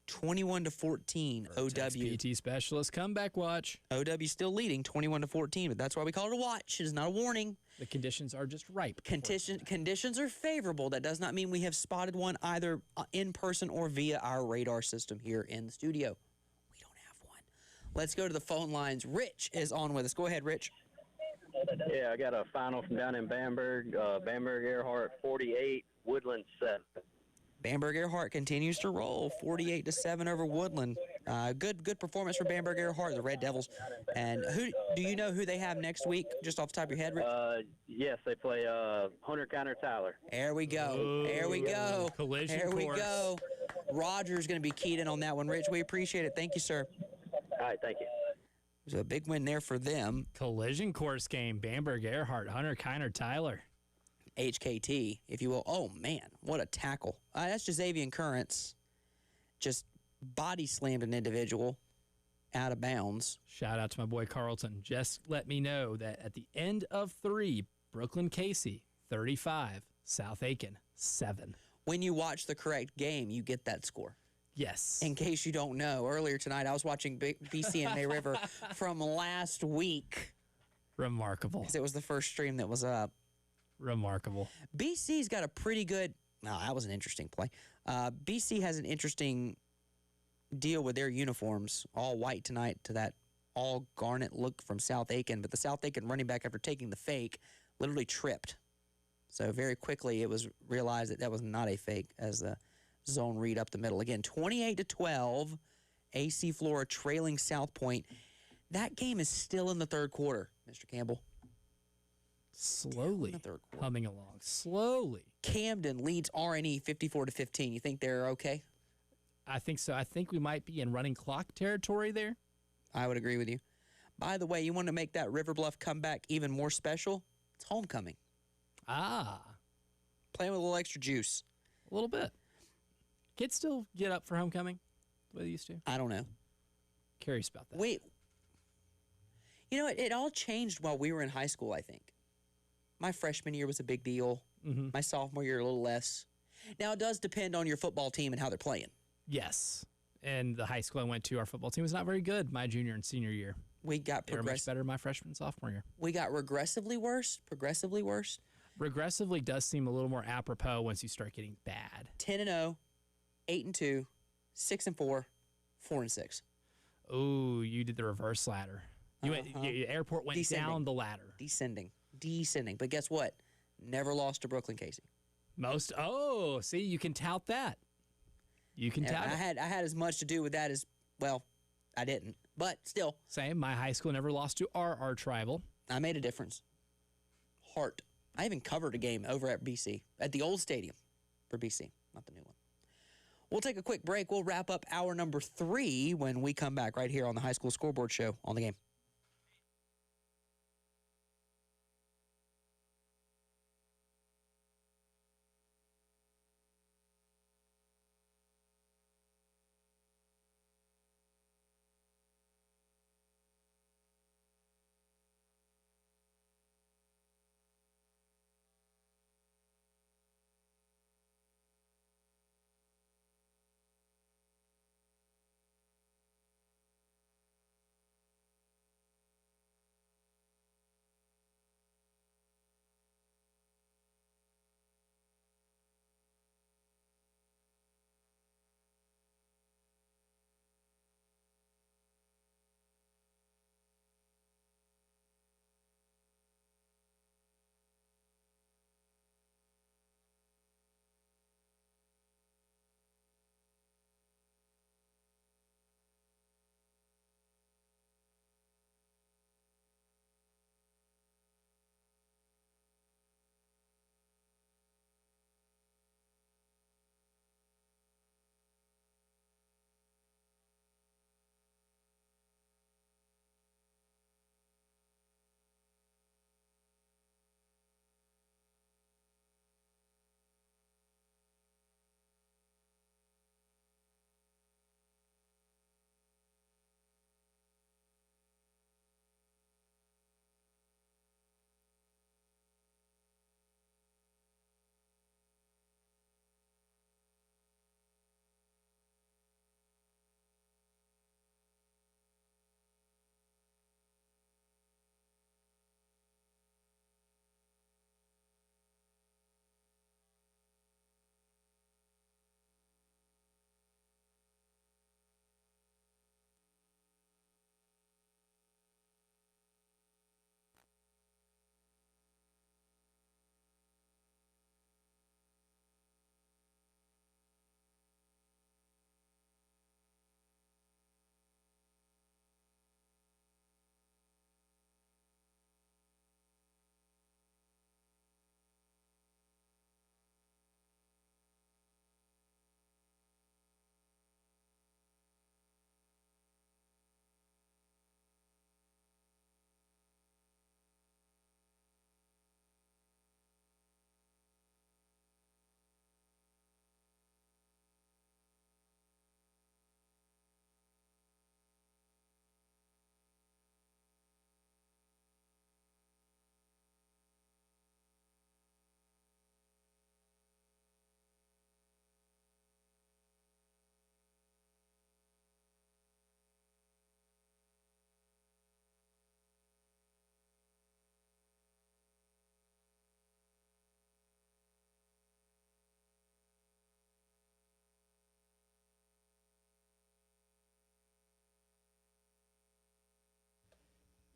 21-14, OW. PT specialist comeback watch. OW still leading 21-14, but that's why we call it a watch. It is not a warning. The conditions are just ripe. Conditions are favorable. That does not mean we have spotted one either in person or via our radar system here in the studio. We don't have one. Let's go to the phone lines. Rich is on with us. Go ahead, Rich. Yeah, I got a final from down in Bamberg. Bamberg Earhart 48, Woodland 7. Bamberg Earhart continues to roll 48-7 over Woodland. Good performance for Bamberg Earhart, the Red Devils. And who do you know who they have next week, just off the top of your head, Rich? Yes, they play Hunter Counter Tyler. There we go. There we go. Collision There we course. go. Roger's going to be keyed in on that one. Rich, we appreciate it. Thank you, sir. All right, thank you. It was a big win there for them. Collision course game. Bamberg Earhart, Hunter Kiner Tyler. HKT, if you will. Oh, man, what a tackle. That's Jazavian Currents. Just body slammed an individual out of bounds. Shout out to my boy Carlton. Just let me know that at the end of 3, Brooklyn Casey, 35, South Aiken, 7. When you watch the correct game, you get that score. Yes. In case you don't know, earlier tonight I was watching BC and May River from last week. Remarkable. Because it was the first stream that was up. Remarkable. BC's got a pretty good. No, that was an interesting play. BC has an interesting deal with their uniforms, all white tonight to that all garnet look from South Aiken. But the South Aiken running back, after taking the fake, literally tripped. So very quickly it was realized that that was not a fake as the zone read up the middle. Again, 28-12, AC Flora trailing South Point. That game is still in the third quarter, Mr. Campbell. Slowly humming along. Slowly. Camden leads RNE 54-15. You think they're okay? I think so. I think we might be in running clock territory there. I would agree with you. By the way, you want to make that River Bluff comeback even more special? It's homecoming. Ah. Playing with a little extra juice. A little bit. Kids still get up for homecoming the way they used to? I don't know. Curious about that. Wait. You know, it all changed while we were in high school, I think. My freshman year was a big deal. Mm-hmm. My sophomore year, a little less. Now, it does depend on your football team and how they're playing. Yes. And the high school I went to, our football team was not very good my junior and senior year. We got They were much better my freshman and sophomore year. We got regressively worse. Progressively worse. Regressively does seem a little more apropos once you start getting bad. 10-0, 8-2, 6-4, 4-6. Oh, you did the reverse ladder. You went. Your airport went down the ladder. Descending. But guess what? Never lost to Brooklyn Casey. See, you can tout that. You can tout it. I had as much to do with that as, well, I didn't. But still. Same. My high school never lost to our arch rival. I made a difference. Heart. I even covered a game over at BC, at the old stadium for BC, not the new one. We'll take a quick break. We'll wrap up hour number 3 when we come back right here on the High School Scoreboard Show on the game.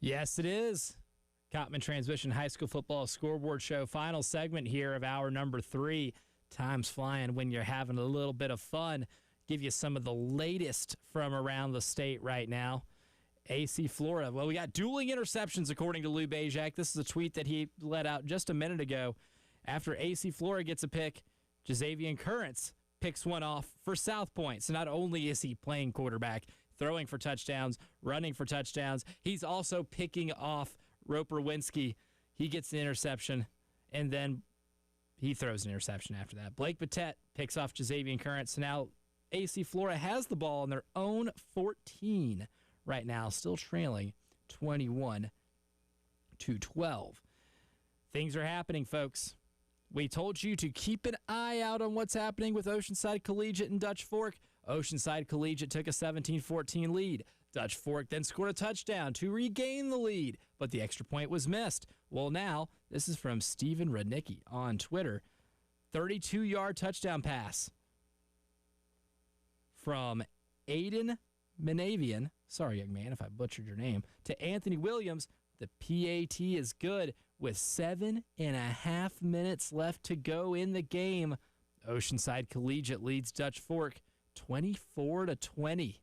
Yes, it is. Cottman Transmission High School Football Scoreboard Show. Final segment here of hour number 3. Time's flying when you're having a little bit of fun. Give you some of the latest from around the state right now. AC Flora. Well, we got dueling interceptions, according to Lou Bajak. This is a tweet that he let out just a minute ago. After AC Flora gets a pick, Jazavian Currents picks one off for South Point. So not only is he playing quarterback, throwing for touchdowns, running for touchdowns, he's also picking off Roper Winsky. He gets the interception, and then he throws an interception after that. Blake Batet picks off Jazavian Currents. So now AC Flora has the ball on their own 14 right now, still trailing 21-12. Things are happening, folks. We told you to keep an eye out on what's happening with Oceanside Collegiate and Dutch Fork. Oceanside Collegiate took a 17-14 lead. Dutch Fork then scored a touchdown to regain the lead, but the extra point was missed. Well, now, this is from Steven Rudnicki on Twitter. 32-yard touchdown pass from Aiden Manavian, sorry, young man, if I butchered your name, to Anthony Williams. The PAT is good with 7.5 minutes left to go in the game. Oceanside Collegiate leads Dutch Fork 24-20.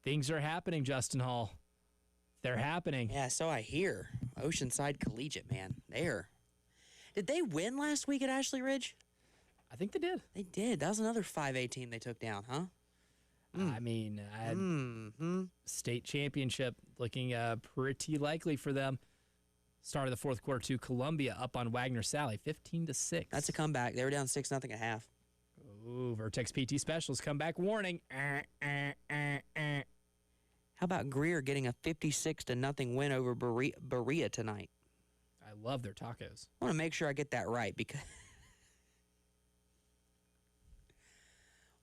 Things are happening, Justin Hall. They're happening. Yeah, so I hear. Oceanside Collegiate, man. Did they win last week at Ashley Ridge? I think they did. They did. That was another 5A team they took down, huh? I mean, state championship looking pretty likely for them. Start of the fourth quarter to Columbia up on Wagner Sally, 15-6. That's a comeback. They were down 6-0 at half. Ooh, Vertex PT Specials comeback warning. How about Greer getting a 56-0 win over Berea tonight? I love their tacos. I want to make sure I get that right because.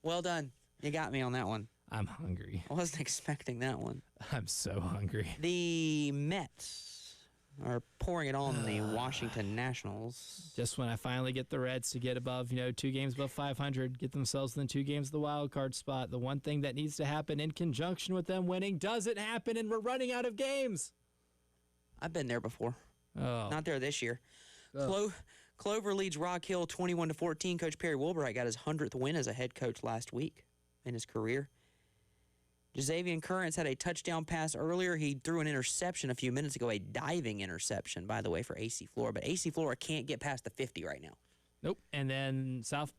Well done. You got me on that one. I'm hungry. I wasn't expecting that one. I'm so hungry. The Mets are pouring it on the Washington Nationals. Just when I finally get the Reds to get above, 2 games above 500, get themselves in 2 games of the wild card spot, the one thing that needs to happen in conjunction with them winning doesn't happen, and we're running out of games. I've been there before. Oh. Not there this year. Oh. Clover leads Rock Hill 21-14. Coach Perry Wilbright got his 100th win as a head coach last week in his career. Jazavian Currents had a touchdown pass earlier. He threw an interception a few minutes ago, a diving interception, by the way, for AC Flora. But AC Flora can't get past the 50 right now. Nope. And then South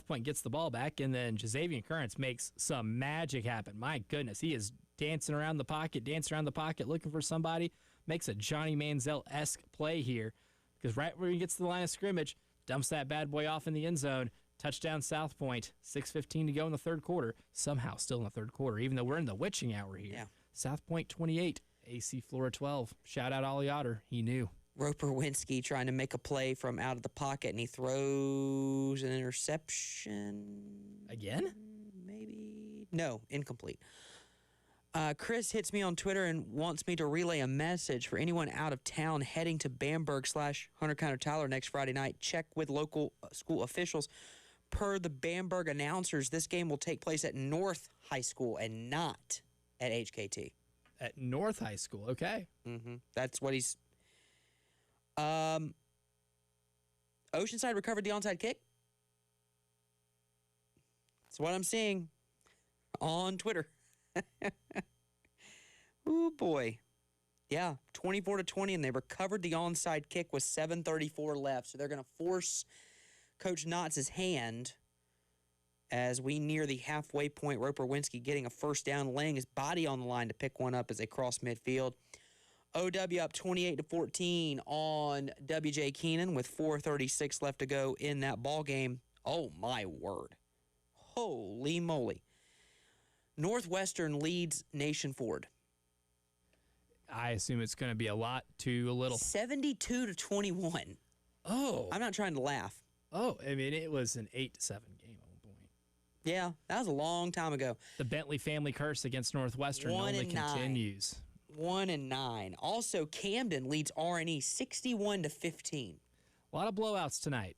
Point gets the ball back, and then Jazavian Currents makes some magic happen. My goodness, he is dancing around the pocket, looking for somebody. Makes a Johnny Manziel-esque play here. Because right where he gets to the line of scrimmage, dumps that bad boy off in the end zone. Touchdown South Point. 6:15 to go in the third quarter. Somehow still in the third quarter, even though we're in the witching hour here. Yeah. South Point 28, AC Flora 12. Shout out Ollie Otter. He knew. Roper Winsky trying to make a play from out of the pocket, and he throws an interception. Again? Maybe. No, incomplete. Chris hits me on Twitter and wants me to relay a message for anyone out of town heading to Bamberg/Hunter County Tyler next Friday night. Check with local school officials. Per the Bamberg announcers, this game will take place at North High School and not at HKT. At North High School, okay. Mm-hmm. That's what he's... Oceanside recovered the onside kick. That's what I'm seeing on Twitter. Oh boy. Yeah, 24-20, and they recovered the onside kick with 7:34 left. So they're going to force Coach Knott's hand as we near the halfway point. Roper Winsky getting a first down, laying his body on the line to pick one up as they cross midfield. OW up 28-14 on WJ Keenan with 4:36 left to go in that ball game. Oh my word. Holy moly. Northwestern leads Nation Ford. I assume it's going to be a lot to a little. 72-21. Oh. I'm not trying to laugh. Oh, I mean, it was an 8-7 game at one point. Yeah, that was a long time ago. The Bentley family curse against Northwestern only continues. 1-9. Also, Camden leads R&E 61-15. A lot of blowouts tonight.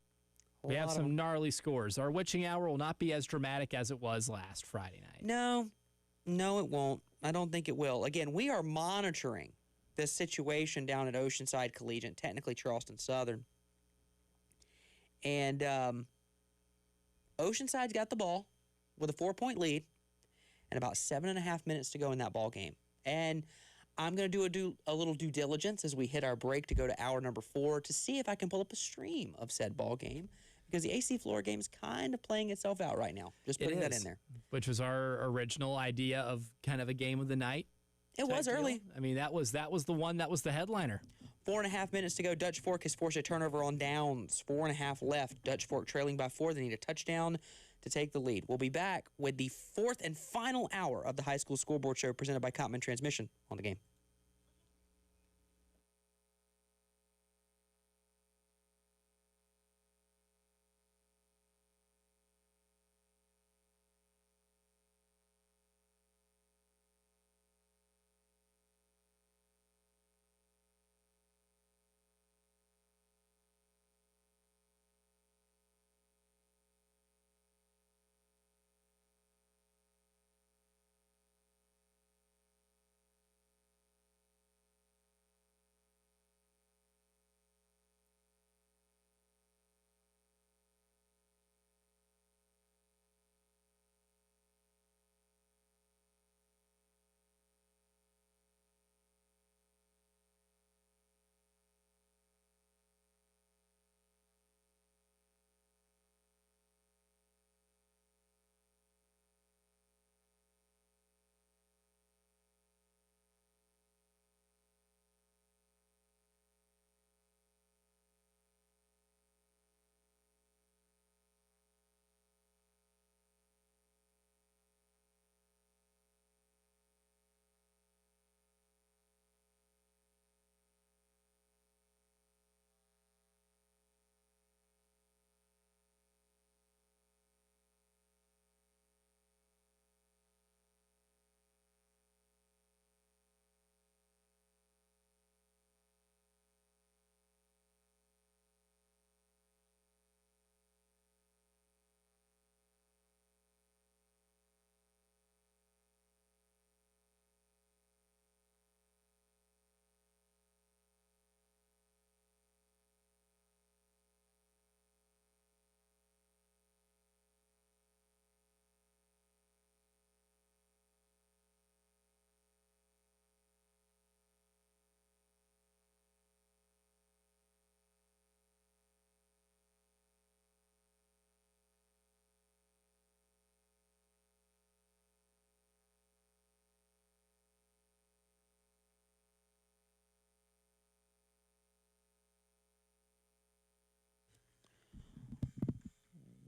We have some gnarly scores. Our witching hour will not be as dramatic as it was last Friday night. No, it won't. I don't think it will. Again, we are monitoring this situation down at Oceanside Collegiate, technically Charleston Southern. And Oceanside's got the ball with a 4-point lead and about 7.5 minutes to go in that ball game. And I'm going to do a little due diligence as we hit our break to go to hour number 4 to see if I can pull up a stream of said ball game, because the AC Flora game is kind of playing itself out right now. Just putting that in there. Which was our original idea of kind of a game of the night. It was early. I mean, that was the one that was the headliner. 4.5 minutes to go. Dutch Fork has forced a turnover on downs. 4.5 left. Dutch Fork trailing by 4. They need a touchdown to take the lead. We'll be back with the 4th and final hour of the high school scoreboard show presented by Cottman Transmission on the game.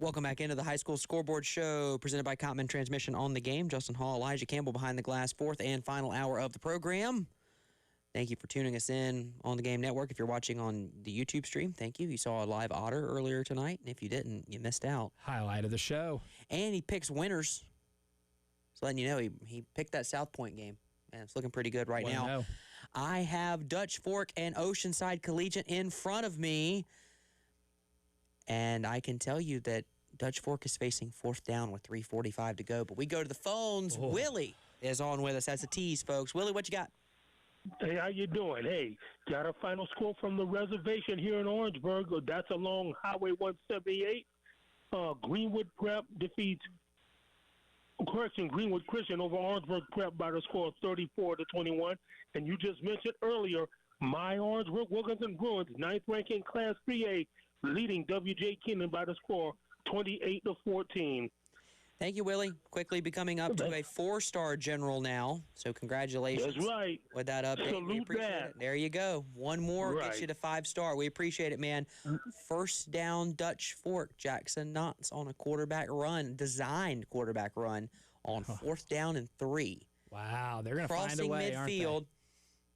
Welcome back into the high school scoreboard show presented by Cottman Transmission on the game. Justin Hall, Elijah Campbell behind the glass, 4th and final hour of the program. Thank you for tuning us in on the Game Network. If you're watching on the YouTube stream, thank you. You saw a live otter earlier tonight, and if you didn't, you missed out. Highlight of the show. And he picks winners. Just letting you know, he picked that South Point game, and it's looking pretty good right now. I have Dutch Fork and Oceanside Collegiate in front of me. And I can tell you that Dutch Fork is facing 4th down with 3:45 to go. But we go to the phones. Oh. Willie is on with us. That's a tease, folks. Willie, what you got? Hey, how you doing? Hey, got a final score from the reservation here in Orangeburg. That's along Highway 178. Greenwood Prep defeats Greenwood Christian over Orangeburg Prep by the score of 34-21. And you just mentioned earlier, my Orangeburg Wilkinson Bruins, 9th ranking Class 3A, leading W.J. Keenan by the score 28-14. Thank you, Willie. Quickly becoming up to a 4-star general now. So congratulations. That's right. With that update. Salute that. There you go. One more gets you to 5-star. We appreciate it, man. First down, Dutch Fork. Jackson Knotts on a quarterback run, designed quarterback run on 4th down and 3. Wow, they're going to find a way, midfield. Aren't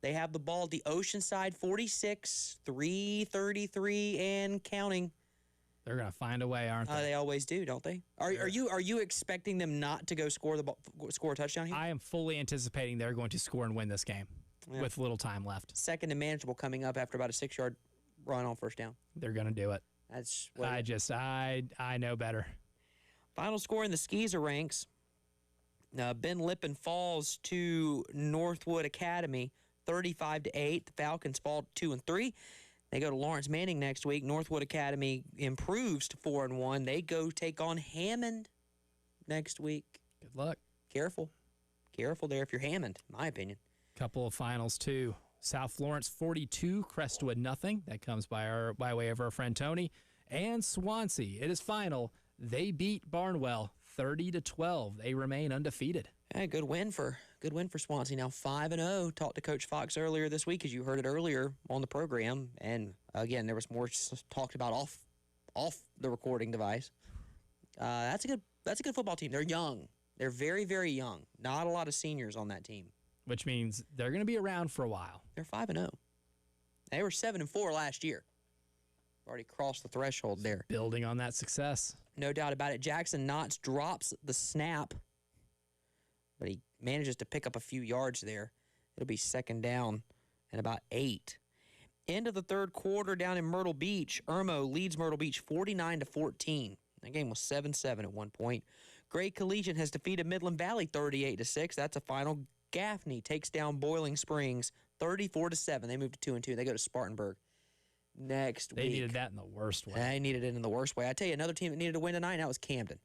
they have the ball at the Oceanside 46, 3:33 and counting. They're going to find a way, aren't they? They always do, don't they? Are you expecting them not to go score a touchdown here? I am fully anticipating they're going to score and win this game with little time left. Second and manageable coming up after about a 6-yard run on first down. They're going to do it. That's what I know better. Final score in the Skeezer ranks. Ben Lippen falls to Northwood Academy 35-8. The Falcons fall 2-3. They go to Lawrence Manning next week. Northwood Academy improves to 4-1. They go take on Hammond next week. Good luck. Careful there if you're Hammond, in my opinion. Couple of finals too. South Florence 42, Crestwood nothing. That comes by way of our friend Tony. And Swansea, it is final. They beat Barnwell 30-12. They remain undefeated. Hey, good win for Swansea. Now 5-0. Talked to Coach Fox earlier this week, as you heard it earlier on the program. And again, there was more talked about off the recording device. That's a good football team. They're young. They're very, very young. Not a lot of seniors on that team. Which means they're going to be around for a while. They're 5-0. They were 7-4 last year. Already crossed the threshold there. Building on that success. No doubt about it. Jackson Knotts drops the snap, but he manages to pick up a few yards there. It'll be second down and about 8. End of the third quarter down in Myrtle Beach. Irmo leads Myrtle Beach 49-14. That game was 7-7 at one point. Gray Collegiate has defeated Midland Valley 38-6. That's a final. Gaffney takes down Boiling Springs 34-7. They move to 2-2. They go to Spartanburg next week. They needed that in the worst way. They needed it in the worst way. I tell you, another team that needed to win tonight, that was Camden.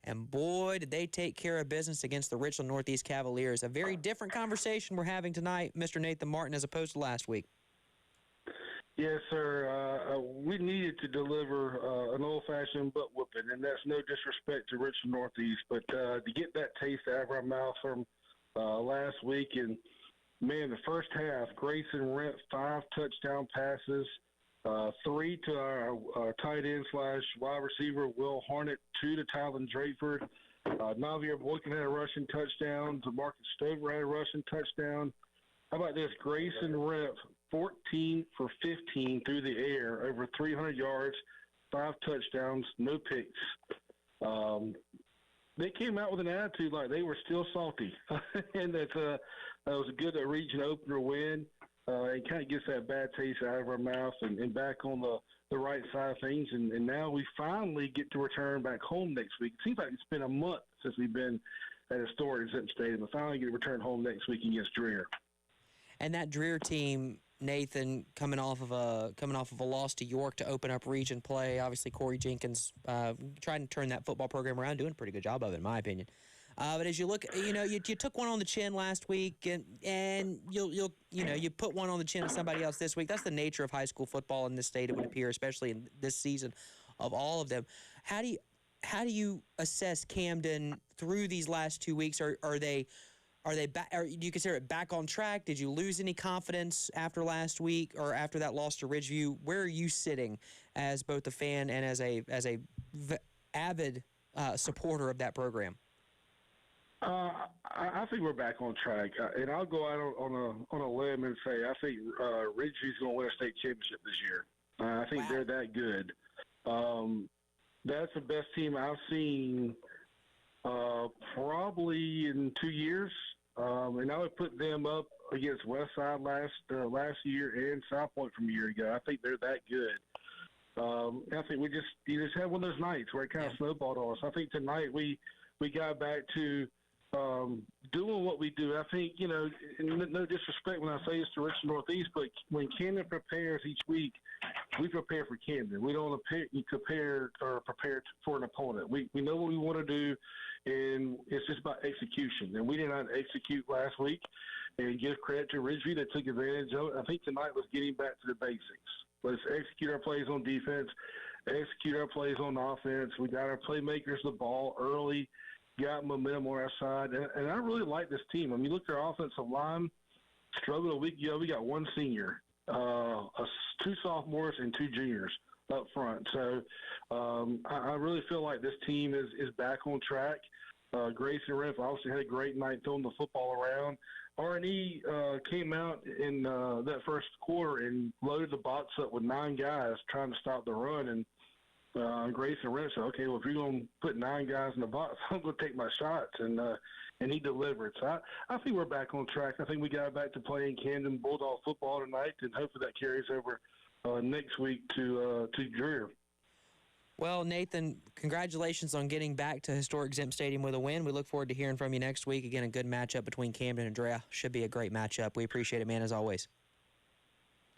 And boy, did they take care of business against the Richland Northeast Cavaliers. A very different conversation we're having tonight, Mr. Nathan Martin, as opposed to last week. Yes, sir. We needed to deliver an old-fashioned butt whooping, and that's no disrespect to Richland Northeast, but to get that taste out of our mouth from last week, and man, the first half, Grayson Rent 5 touchdown passes, 3 to our tight end / wide receiver Will Harnett, 2 to Tylen Drakeford. Navier Boykin had a rushing touchdown. Marcus Stover had a rushing touchdown. How about this? Grayson Rent 14 for 15 through the air, over 300 yards, 5 touchdowns, no picks. They came out with an attitude like they were still salty, and that was a good region opener win. It kind of gets that bad taste out of our mouth and back on the right side of things. And now we finally get to return back home next week. It seems like it's been a month since we've been at Historic Zip Stadium. We finally get to return home next week against Dreher. And that Dreher team, Nathan, coming off of a loss to York to open up region play. Obviously, Corey Jenkins trying to turn that football program around, doing a pretty good job of it, in my opinion. But as you look, you took one on the chin last week, and you put one on the chin of somebody else this week. That's the nature of high school football in this state, it would appear, especially in this season of all of them. How do you assess Camden through these last 2 weeks? Are they back? Do you consider it back on track? Did you lose any confidence after last week or after that loss to Ridgeview? Where are you sitting as both a fan and as a avid supporter of that program? I think we're back on track, and I'll go out on a limb and say I think Ridgeview's going to win a state championship this year. I think they're that good. That's the best team I've seen probably in 2 years, and I would put them up against Westside last year and South Point from a year ago. I think they're that good. I think you just had one of those nights where it kind of snowballed on us. I think tonight we got back to doing what we do. I think, no disrespect when I say this to Richland Northeast, but when Camden prepares each week, we prepare for Camden. We don't prepare for an opponent. We know what we want to do, and it's just about execution. And we did not execute last week, and give credit to Ridgeview that took advantage of it. I think tonight was getting back to the basics. Let's execute our plays on defense, execute our plays on offense. We got our playmakers the ball early, got momentum on our side, and I really like this team. I mean, look at our offensive line. Struggled a week ago. We got one senior, 2 sophomores, and 2 juniors up front. So I really feel like this team is back on track. Grayson Renf obviously had a great night throwing the football around. R&E came out in that first quarter and loaded the box up with 9 guys trying to stop the run, and Grayson Renf said, okay, well, if you're going to put 9 guys in the box, I'm going to take my shots, and he delivered. So I think we're back on track. I think we got back to playing Camden Bulldog football tonight, and hopefully that carries over next week to Dreher. Well, Nathan, congratulations on getting back to historic Zemp Stadium with a win. We look forward to hearing from you next week. Again, a good matchup between Camden and Drea. Should be a great matchup. We appreciate it, man, as always.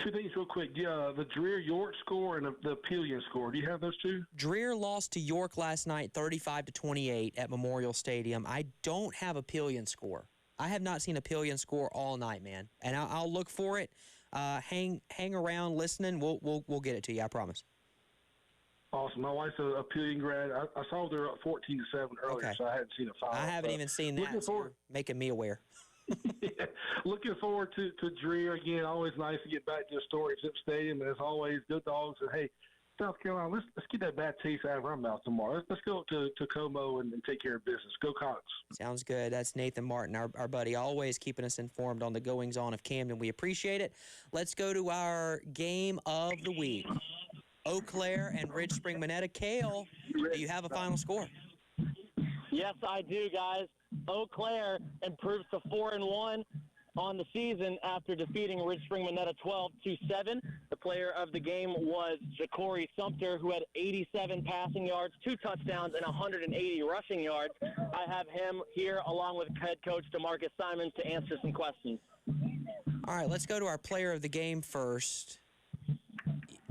Two things real quick. The Dreer-York score and the Pillion score. Do you have those two? Dreer lost to York last night 35-28 at Memorial Stadium. I don't have a Pillion score. I have not seen a Pillion score all night, man. And I'll look for it. Hang around listening. We'll get it to you, I promise. Awesome. My wife's a Pillion grad. I saw they're up 14-7 earlier, Okay. so I hadn't seen a final. I haven't even seen that. So you're making me aware. Yeah. Looking forward to Dreer again. Always nice to get back to historic Zip Stadium. And as always, good dogs. And hey, South Carolina, let's get that bad taste out of our mouth tomorrow. Let's go to Como and take care of business. Go Cox. Sounds good. That's Nathan Martin, our buddy, always keeping us informed on the goings-on of Camden. We appreciate it. Let's go to our game of the week. Eau Claire and Ridge Spring Minetta. Kale, do you have a final score? Yes, I do, guys. Eau Claire improves to 4-1 on the season after defeating Ridge Spring Minetta 12-7. The player of the game was Ja'Cory Sumter, who had 87 passing yards, 2 touchdowns, and 180 rushing yards. I have him here along with head coach DeMarcus Simons to answer some questions. All right, let's go to our player of the game first.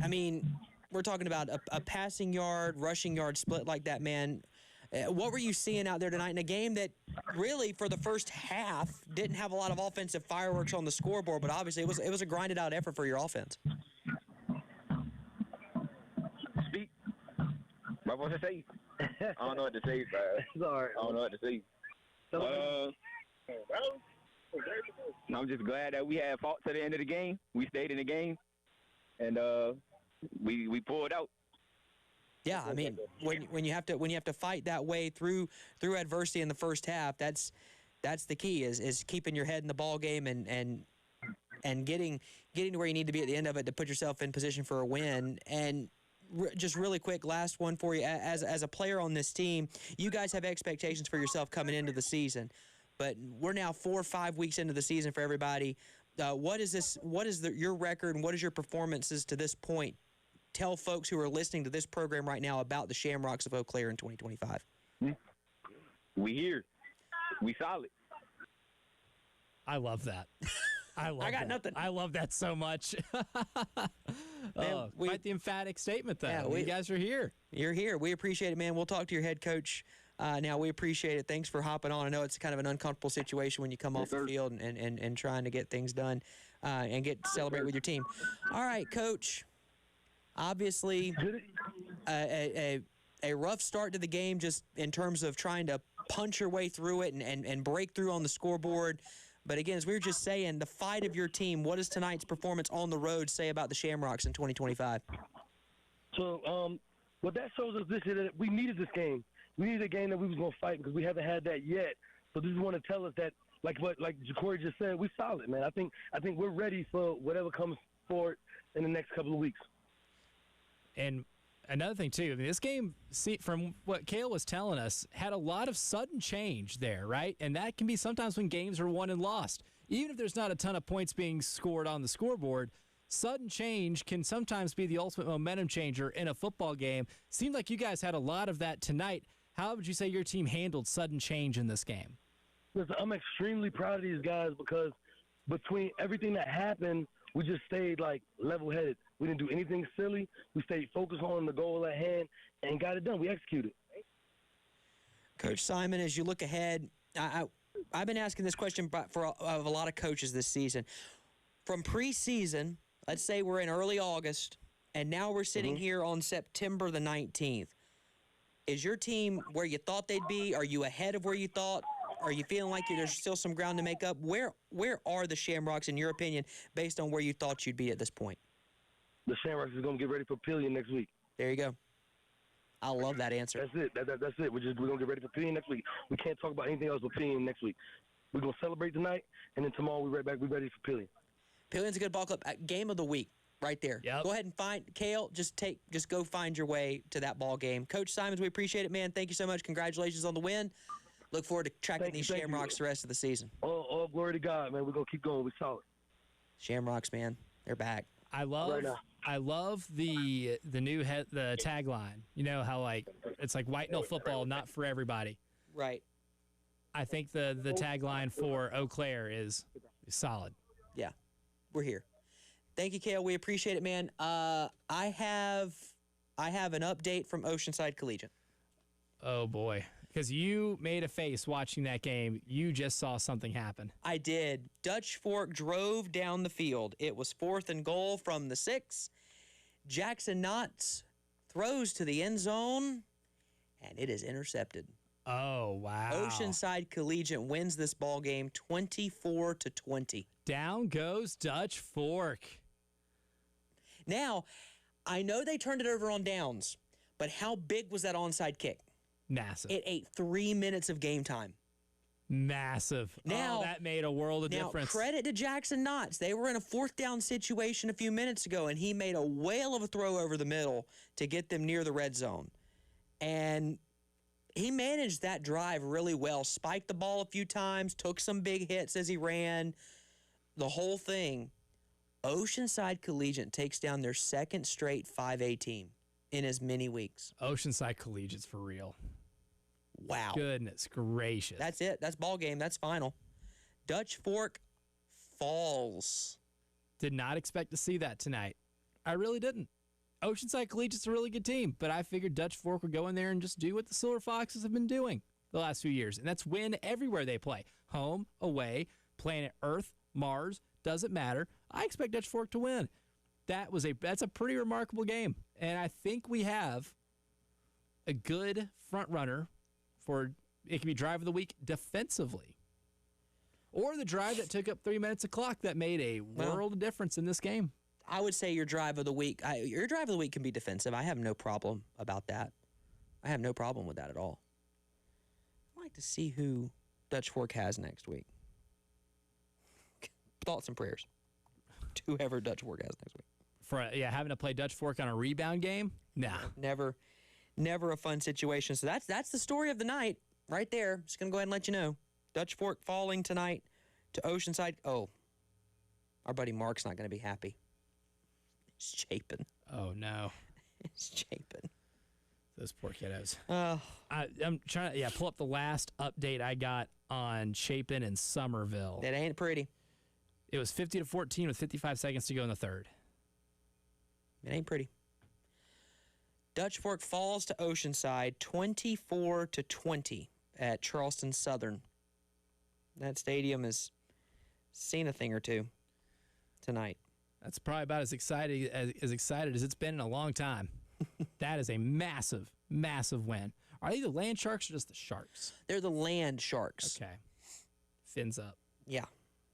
I mean, we're talking about a passing yard, rushing yard split like that, man. What were you seeing out there tonight in a game that really, for the first half, didn't have a lot of offensive fireworks on the scoreboard, but obviously it was a grinded-out effort for your offense? Speak. What was I say? I don't know what to say, bro. Sorry. I don't know what to say. I'm just glad that we had fought to the end of the game. We stayed in the game, and we pulled out. Yeah, I mean, when you have to fight that way through adversity in the first half, that's the key is keeping your head in the ball game and getting to where you need to be at the end of it to put yourself in position for a win. And just really quick, last one for you. As a player on this team, you guys have expectations for yourself coming into the season, but we're now 4 or 5 weeks into the season for everybody. What is your record and what is your performances to this point? Tell folks who are listening to this program right now about the Shamrocks of Eau Claire in 2025. We here. We solid. I love that. I got nothing. I love that so much. Man, quite the emphatic statement, though. Yeah, you guys are here. You're here. We appreciate it, man. We'll talk to your head coach now. We appreciate it. Thanks for hopping on. I know it's kind of an uncomfortable situation when you come off the field and trying to get things done and get to celebrate with your team. All right, Coach. Obviously, a rough start to the game just in terms of trying to punch your way through it and break through on the scoreboard. But again, as we were just saying, the fight of your team, what does tonight's performance on the road say about the Shamrocks in 2025? So what that shows us this year that we needed this game. We needed a game that we was going to fight because we haven't had that yet. So this is want to tell us that, like Ja'Cory just said, we solid, man. I think we're ready for whatever comes forward in the next couple of weeks. And another thing, too, I mean, this game, from what Kale was telling us, had a lot of sudden change there, right? And that can be sometimes when games are won and lost. Even if there's not a ton of points being scored on the scoreboard, sudden change can sometimes be the ultimate momentum changer in a football game. Seemed like you guys had a lot of that tonight. How would you say your team handled sudden change in this game? Listen, I'm extremely proud of these guys because between everything that happened, we just stayed, level-headed. We didn't do anything silly. We stayed focused on the goal at hand and got it done. We executed. Coach Simon, as you look ahead, I've been asking this question of a lot of coaches this season. From preseason, let's say we're in early August, and now we're sitting here on September the 19th. Is your team where you thought they'd be? Are you ahead of where you thought? Are you feeling like there's still some ground to make up? Where are the Shamrocks, in your opinion, based on where you thought you'd be at this point? The Shamrocks is going to get ready for Pillion next week. There you go. I love that answer. That's it. That's it. We're going to get ready for Pillion next week. We can't talk about anything else but Pillion next week. We're going to celebrate tonight, and then tomorrow we're right back. We're ready for Pillion. Pillion's a good ball club. Game of the week, right there. Yep. Go ahead and find Kale. Just go find your way to that ball game. Coach Simons, we appreciate it, man. Thank you so much. Congratulations on the win. Look forward to tracking these Shamrocks the rest of the season. All glory to God, man. We're going to keep going. We're solid. Shamrocks, man. They're back. I love I love the the tagline. You know how like it's like white knuckle football, not for everybody. Right. I think the tagline for Eau Claire is solid. Yeah, we're here. Thank you, Kale. We appreciate it, man. I have an update from Oceanside Collegiate. Oh boy, because you made a face watching that game. You just saw something happen. I did. Dutch Fork drove down the field. It was 4th and goal from the 6. Jackson Knotts throws to the end zone, and it is intercepted. Oh, wow. Oceanside Collegiate wins this ball game 24-20. Down goes Dutch Fork. Now, I know they turned it over on downs, but how big was that onside kick? Massive. It ate 3 minutes of game time. Massive. Now, that made a world of difference. Credit to Jackson Knotts. They were in a 4th down situation a few minutes ago, and he made a whale of a throw over the middle to get them near the red zone. And he managed that drive really well, spiked the ball a few times, took some big hits as he ran, the whole thing. Oceanside Collegiate takes down their 2nd straight 5A team in as many weeks. Oceanside Collegiate's for real. Wow. Goodness gracious. That's it. That's ball game. That's final. Dutch Fork falls. Did not expect to see that tonight. I really didn't. Oceanside Collegiate's a really good team, but I figured Dutch Fork would go in there and just do what the Silver Foxes have been doing the last few years, and that's win everywhere they play. Home, away, planet Earth, Mars, doesn't matter. I expect Dutch Fork to win. That's a pretty remarkable game, and I think we have a good front runner for it can be drive of the week defensively, or the drive that took up 3 minutes of clock that made a world of difference in this game. I would say your drive of the week. Your drive of the week can be defensive. I have no problem about that. I have no problem with that at all. I'd like to see who Dutch Fork has next week. Thoughts and prayers to whoever Dutch Fork has next week. Having to play Dutch Fork on a rebound game? Nah. Never a fun situation. So that's the story of the night right there. Just going to go ahead and let you know. Dutch Fork falling tonight to Oceanside. Oh, our buddy Mark's not going to be happy. It's Chapin. Oh, no. It's Chapin. Those poor kiddos. I'm trying to pull up the last update I got on Chapin and Somerville. That ain't pretty. It was 50-14 with 55 seconds to go in the third. It ain't pretty. Dutch Fork falls to Oceanside 24-20 at Charleston Southern. That stadium has seen a thing or two tonight. That's probably about as excited as it's been in a long time. That is a massive, massive win. Are they the Land Sharks or just the Sharks? They're the Land Sharks. Okay. Fins up. Yeah,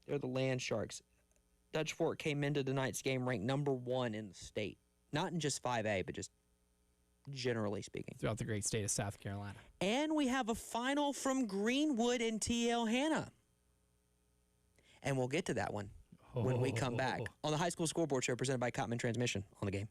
they're the Land Sharks. Dutch Fork came into tonight's game ranked number 1 in the state. Not in just 5A, but just generally speaking. Throughout the great state of South Carolina. And we have a final from Greenwood and TL Hanna. And we'll get to that one when we come back on the High School Scoreboard Show presented by Cottman Transmission on the game.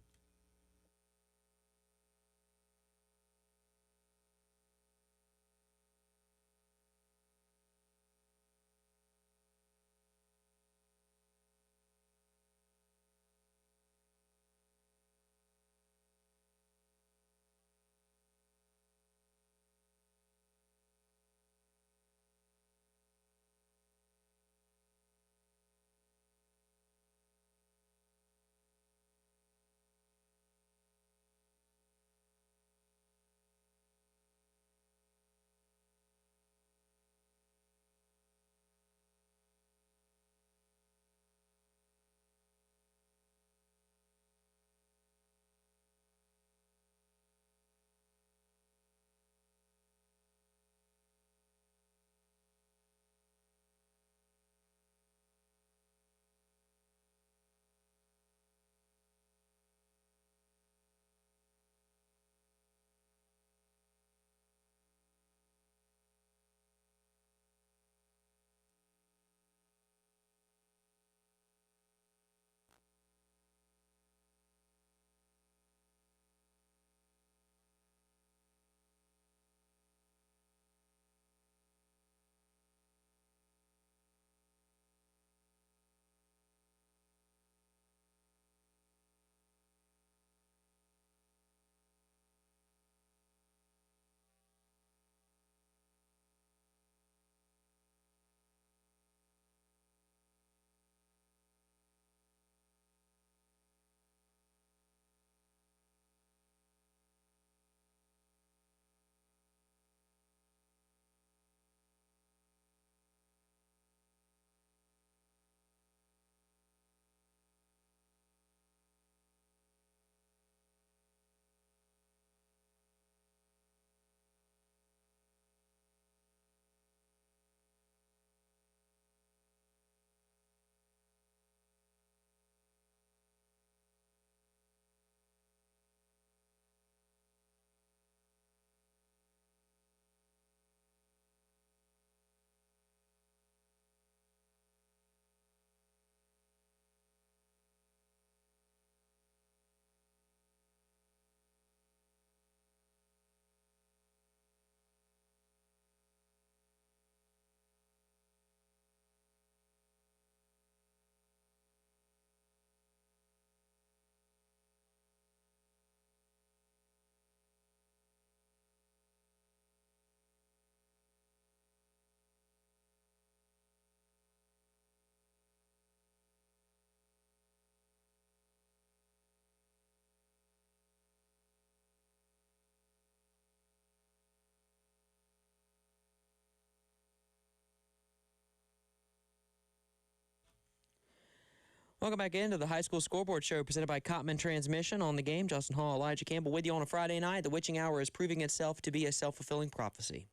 Welcome back into the High School Scoreboard Show presented by Cottman Transmission. On the game, Justin Hall, Elijah Campbell with you on a Friday night. The witching hour is proving itself to be a self-fulfilling prophecy.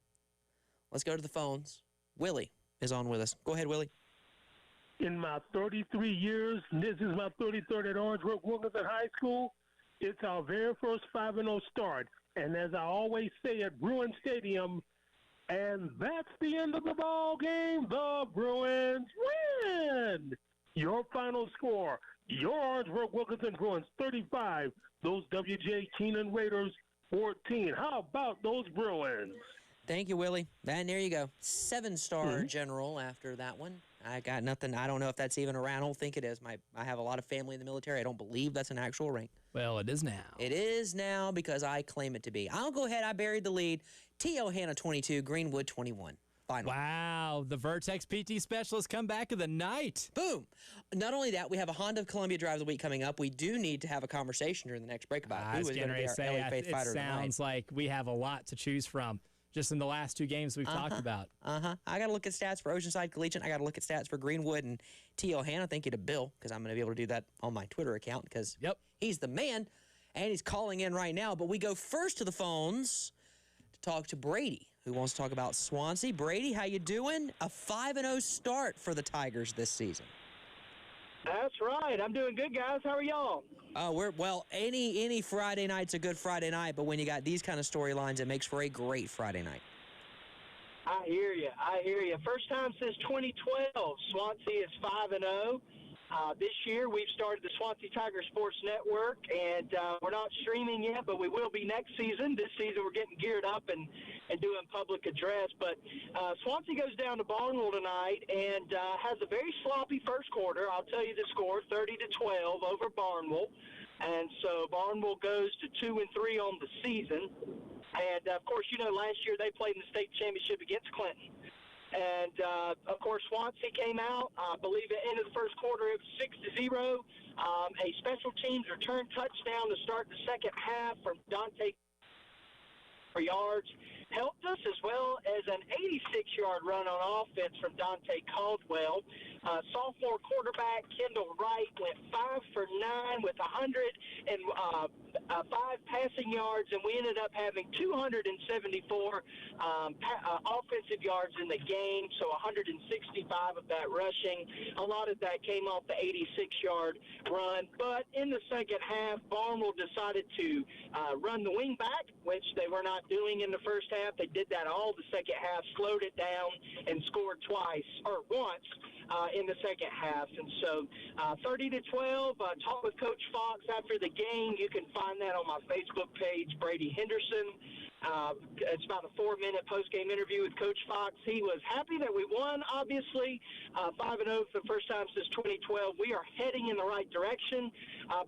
Let's go to the phones. Willie is on with us. Go ahead, Willie. In my 33 years, this is my 33rd at Orange Brook Wilkinson High School, it's our very first 5-0 start. And as I always say at Bruin Stadium, and that's the end of the ball game. The Bruins win. Your final score, your Orange Brook Wilkinson Bruins 35, those W.J. Keenan Raiders 14. How about those Bruins? Thank you, Willie. And there you go. 7-star general after that one. I got nothing. I don't know if that's even around. I don't think it is. I have a lot of family in the military. I don't believe that's an actual rank. Well, it is now. It is now because I claim it to be. I'll go ahead. I buried the lead. T.O. Hanna 22, Greenwood 21. Final. Wow, the Vertex PT specialists come back of the night. Boom. Not only that, we have a Honda of Columbia Drive of the Week coming up. We do need to have a conversation during the next break about who is going to be our LA Faith Fighter of the night. It sounds like we have a lot to choose from just in the last two games we've talked about. I got to look at stats for Oceanside Collegiate. I got to look at stats for Greenwood and T.O. Hanna. Thank you to Bill, because I'm going to be able to do that on my Twitter account because he's the man, and he's calling in right now. But we go first to the phones to talk to Brady, who wants to talk about Swansea. Brady, how you doing? A 5-0 start for the Tigers this season. That's right. I'm doing good, guys. How are y'all? Any Friday night's a good Friday night, but when you got these kind of storylines, it makes for a great Friday night. I hear you. First time since 2012, Swansea is 5-0. This year, we've started the Swansea Tiger Sports Network, and we're not streaming yet, but we will be next season. This season, we're getting geared up and doing public address. But Swansea goes down to Barnwell tonight and has a very sloppy first quarter. I'll tell you the score, 30-12 over Barnwell. And so Barnwell goes to 2-3 on the season. And, of course, last year they played in the state championship against Clinton. And, of course, Swansea came out. I believe at the end of the first quarter it was 6-0. A special teams return touchdown to start the second half from Dante for yards helped us, as well as an 86-yard run on offense from Dante Caldwell. Sophomore quarterback Kendall Wright went 5 for 9 with 105 passing yards, and we ended up having 274 offensive yards in the game, so 165 of that rushing. A lot of that came off the 86-yard run. But in the second half, Barnwell decided to run the wing back, which they were not doing in the first half. They did that all the second half, slowed it down, and scored once in the second half. And so 30-12, talked with Coach Fox after the game. You can find that on my Facebook page, Brady Henderson. It's about a 4-minute post-game interview with Coach Fox. He was happy that we won, obviously, 5-0 for the first time since 2012. We are heading in the right direction,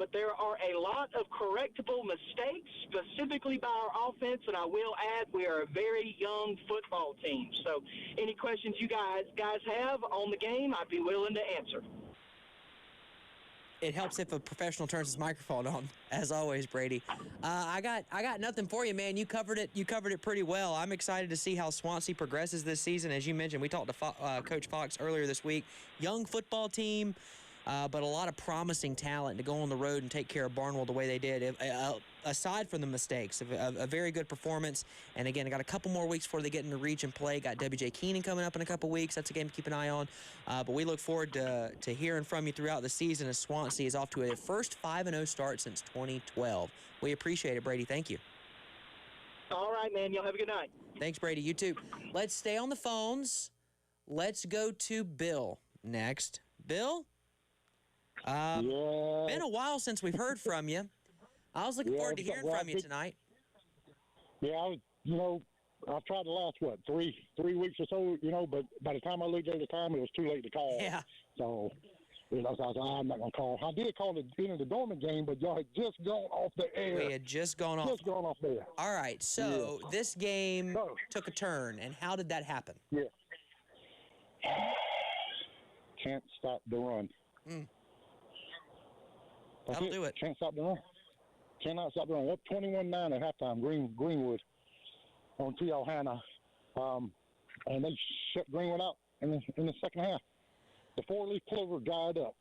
but there are a lot of correctable mistakes, specifically by our offense, and I will add we are a very young football team. So any questions you guys have on the game, I'd be willing to answer. It helps if a professional turns his microphone on, as always, Brady. I got nothing for you, man. You covered it. You covered it pretty well. I'm excited to see how Swansea progresses this season. As you mentioned, we talked to Coach Fox earlier this week. Young football team, but a lot of promising talent to go on the road and take care of Barnwell the way they did. Aside from the mistakes, a very good performance. And again, I got a couple more weeks before they get into region play. Got W.J. Keenan coming up in a couple weeks. That's a game to keep an eye on. But we look forward to hearing from you throughout the season as Swansea is off to a first 5-0 start since 2012. We appreciate it, Brady. Thank you. All right, man. Y'all have a good night. Thanks, Brady. You too. Let's stay on the phones. Let's go to Bill next. Bill? Been a while since we've heard from you. I was looking forward to hearing from you tonight. Yeah, I've tried the last, 3 weeks or so, but by the time I looked at the time, it was too late to call. Yeah. So, I was like, I'm not going to call. I did call the end of the Dorman game, but y'all had just gone off the air. We had just gone off. Just gone off there. All right, so this game took a turn, and how did that happen? Yeah. Can't stop the run. That'll do it. Can't stop the run. Cannot stop the run. Up 21-9 at halftime, Greenwood on T.L. Hanna. And they shut Greenwood out in the second half. The 4-leaf clover dried up.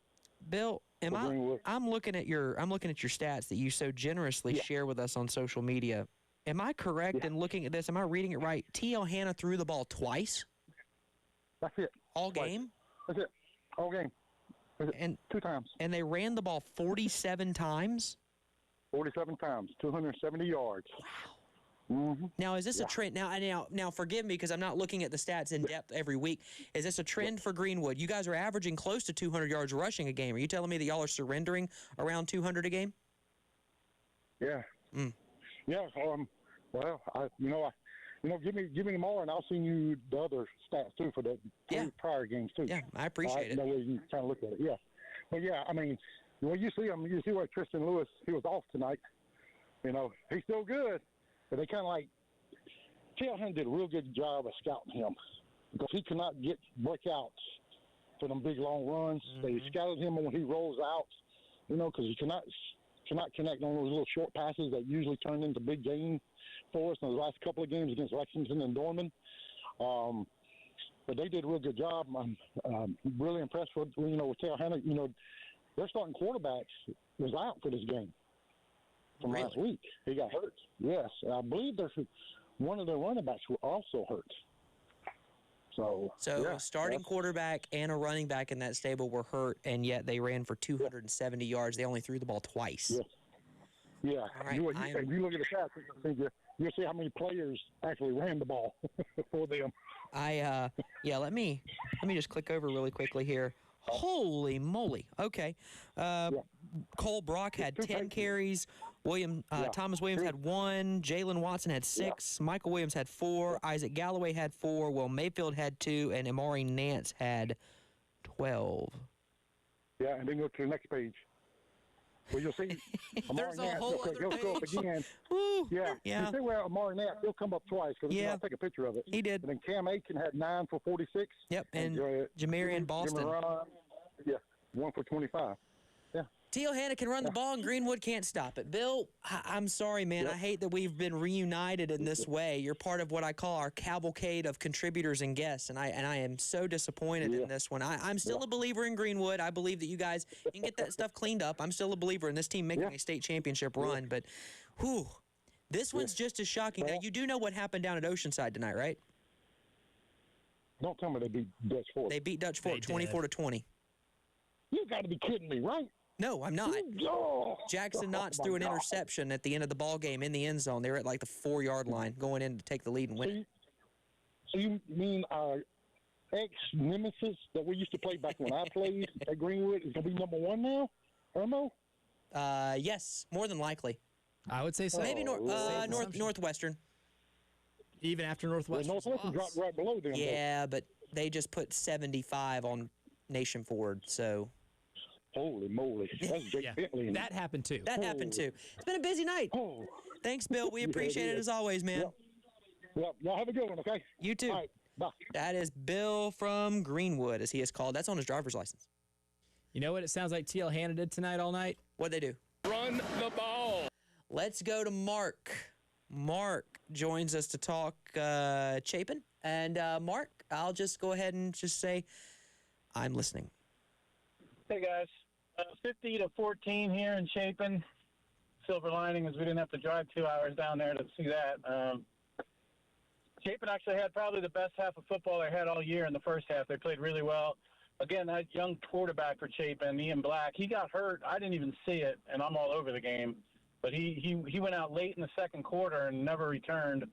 Bill, I'm looking at your stats that you so generously share with us on social media. Am I correct in looking at this? Am I reading it right? T.L. Hanna threw the ball twice? That's it. All twice. game? That's it. All game. And 2 times. And they ran the ball 47 times? 47 times, 270 yards. Wow. Mm-hmm. Now, is this a trend? Now, forgive me because I'm not looking at the stats in depth every week. Is this a trend for Greenwood? You guys are averaging close to 200 yards rushing a game. Are you telling me that y'all are surrendering around 200 a game? Yeah. Yeah. Well, give me them all, and I'll send you the other stats too for the 3 prior games too. Yeah, I appreciate it. That way you can kind of look at it. Yeah. But yeah, I mean, when you see him, you see where Tristan Lewis, he was off tonight. You know, he's still good, but they kind of like T.L. Hanna did a real good job of scouting him because he could not get breakouts for them big long runs. They scouted him when he rolls out, because he cannot connect on those little short passes that usually turn into big gains for us in the last couple of games against Lexington and Dorman. But they did a real good job. I'm really impressed with T.L. Hanna. Their starting quarterbacks was out for this game from last week. He got hurt. Yes, and I believe one of their running backs were also hurt. So starting quarterback and a running back in that stable were hurt, and yet they ran for 270 yards. They only threw the ball twice. Yes. Yeah. All right, if you look at the stats, you'll see how many players actually ran the ball for them. Let me just click over really quickly here. Holy moly. Okay. Cole Brock had 10 carries. Thomas Williams had 1. Jalen Watson had 6. Michael Williams had 4. Isaac Galloway had 4. Will Mayfield had 2. And Amari Nance had 12. Yeah, and then go to the next page. Well, you'll see Amari There's a whole other page. Go up again. Ooh, yeah. You see where Amari Nance, he'll come up twice because I'll take a picture of it. He did. And then Cam Aiken had 9 for 46. Yep, and Jamarian Boston. 1 for 25. Yeah. T.L. Hanna can run the ball, and Greenwood can't stop it. Bill, I'm sorry, man. I hate that we've been reunited in this way. You're part of what I call our cavalcade of contributors and guests, and I am so disappointed in this one. I'm still a believer in Greenwood. I believe that you guys can get that stuff cleaned up. I'm still a believer in this team making a state championship run, but this one's just as shocking. Now, you do know what happened down at Oceanside tonight, right? Don't tell me they beat Dutch Fort. They beat Dutch Fort 24-20. You got to be kidding me, right? No, I'm not. Jackson Knotts threw an interception at the end of the ball game in the end zone. They were at like the 4-yard line going in to take the lead and win it. So you mean our ex-nemesis that we used to play back when I played at Greenwood is going to be number 1 now, Irmo? Yes, more than likely. I would say so. Maybe Northwestern. Even after Northwestern. Well, Northwestern dropped right below them. Yeah, but they just put 75 on Nation Ford, so... Holy moly. That's Jake Bentley. That happened too. It's been a busy night. Thanks, Bill. We appreciate it as always, man. Yep. Y'all have a good one, okay? You too. All right. Bye. That is Bill from Greenwood, as he is called. That's on his driver's license. You know what it sounds like T.L. Hanna did tonight all night? What'd they do? Run the ball. Let's go to Mark. Mark joins us to talk Chapin. And Mark, I'll just go ahead and just say I'm listening. Hey, guys. 50-14 here in Chapin. Silver lining is we didn't have to drive 2 hours down there to see that. Chapin actually had probably the best half of football they had all year in the first half. They played really well. Again, that young quarterback for Chapin, Ian Black, he got hurt. I didn't even see it, and I'm all over the game. But he went out late in the second quarter and never returned.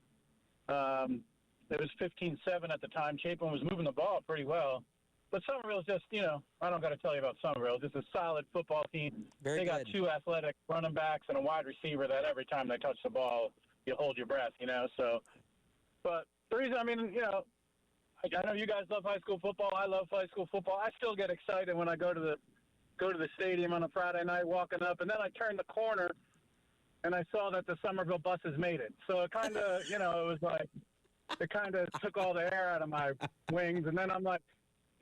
It was 15-7 at the time. Chapin was moving the ball pretty well. But Somerville's just, I don't got to tell you about Somerville. Just a solid football team. They got 2 athletic running backs and a wide receiver that every time they touch the ball, you hold your breath, So, but the reason, I know you guys love high school football. I love high school football. I still get excited when I go to the stadium on a Friday night walking up, and then I turn the corner, and I saw that the Somerville buses made it. So it kind of, it was like, it kind of took all the air out of my wings, and then I'm like,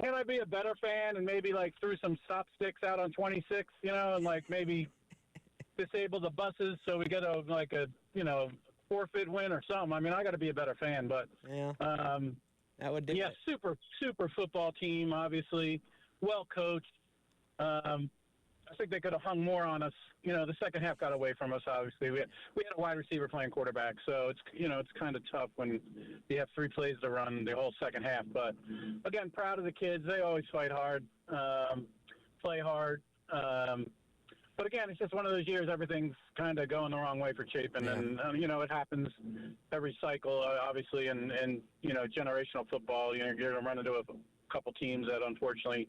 can I be a better fan and maybe like threw some stop sticks out on 26, and like maybe disable the buses so we get a forfeit win or something. I got to be a better fan, but that would do it. super football team, obviously, well coached. I think they could have hung more on us. The second half got away from us. Obviously, we had a wide receiver playing quarterback, so it's kind of tough when you have 3 plays to run the whole second half. But again, proud of the kids. They always fight hard, play hard. But again, it's just one of those years everything's kind of going the wrong way for Chapin, and it happens every cycle, obviously, and generational football. You're going to run into a couple teams that unfortunately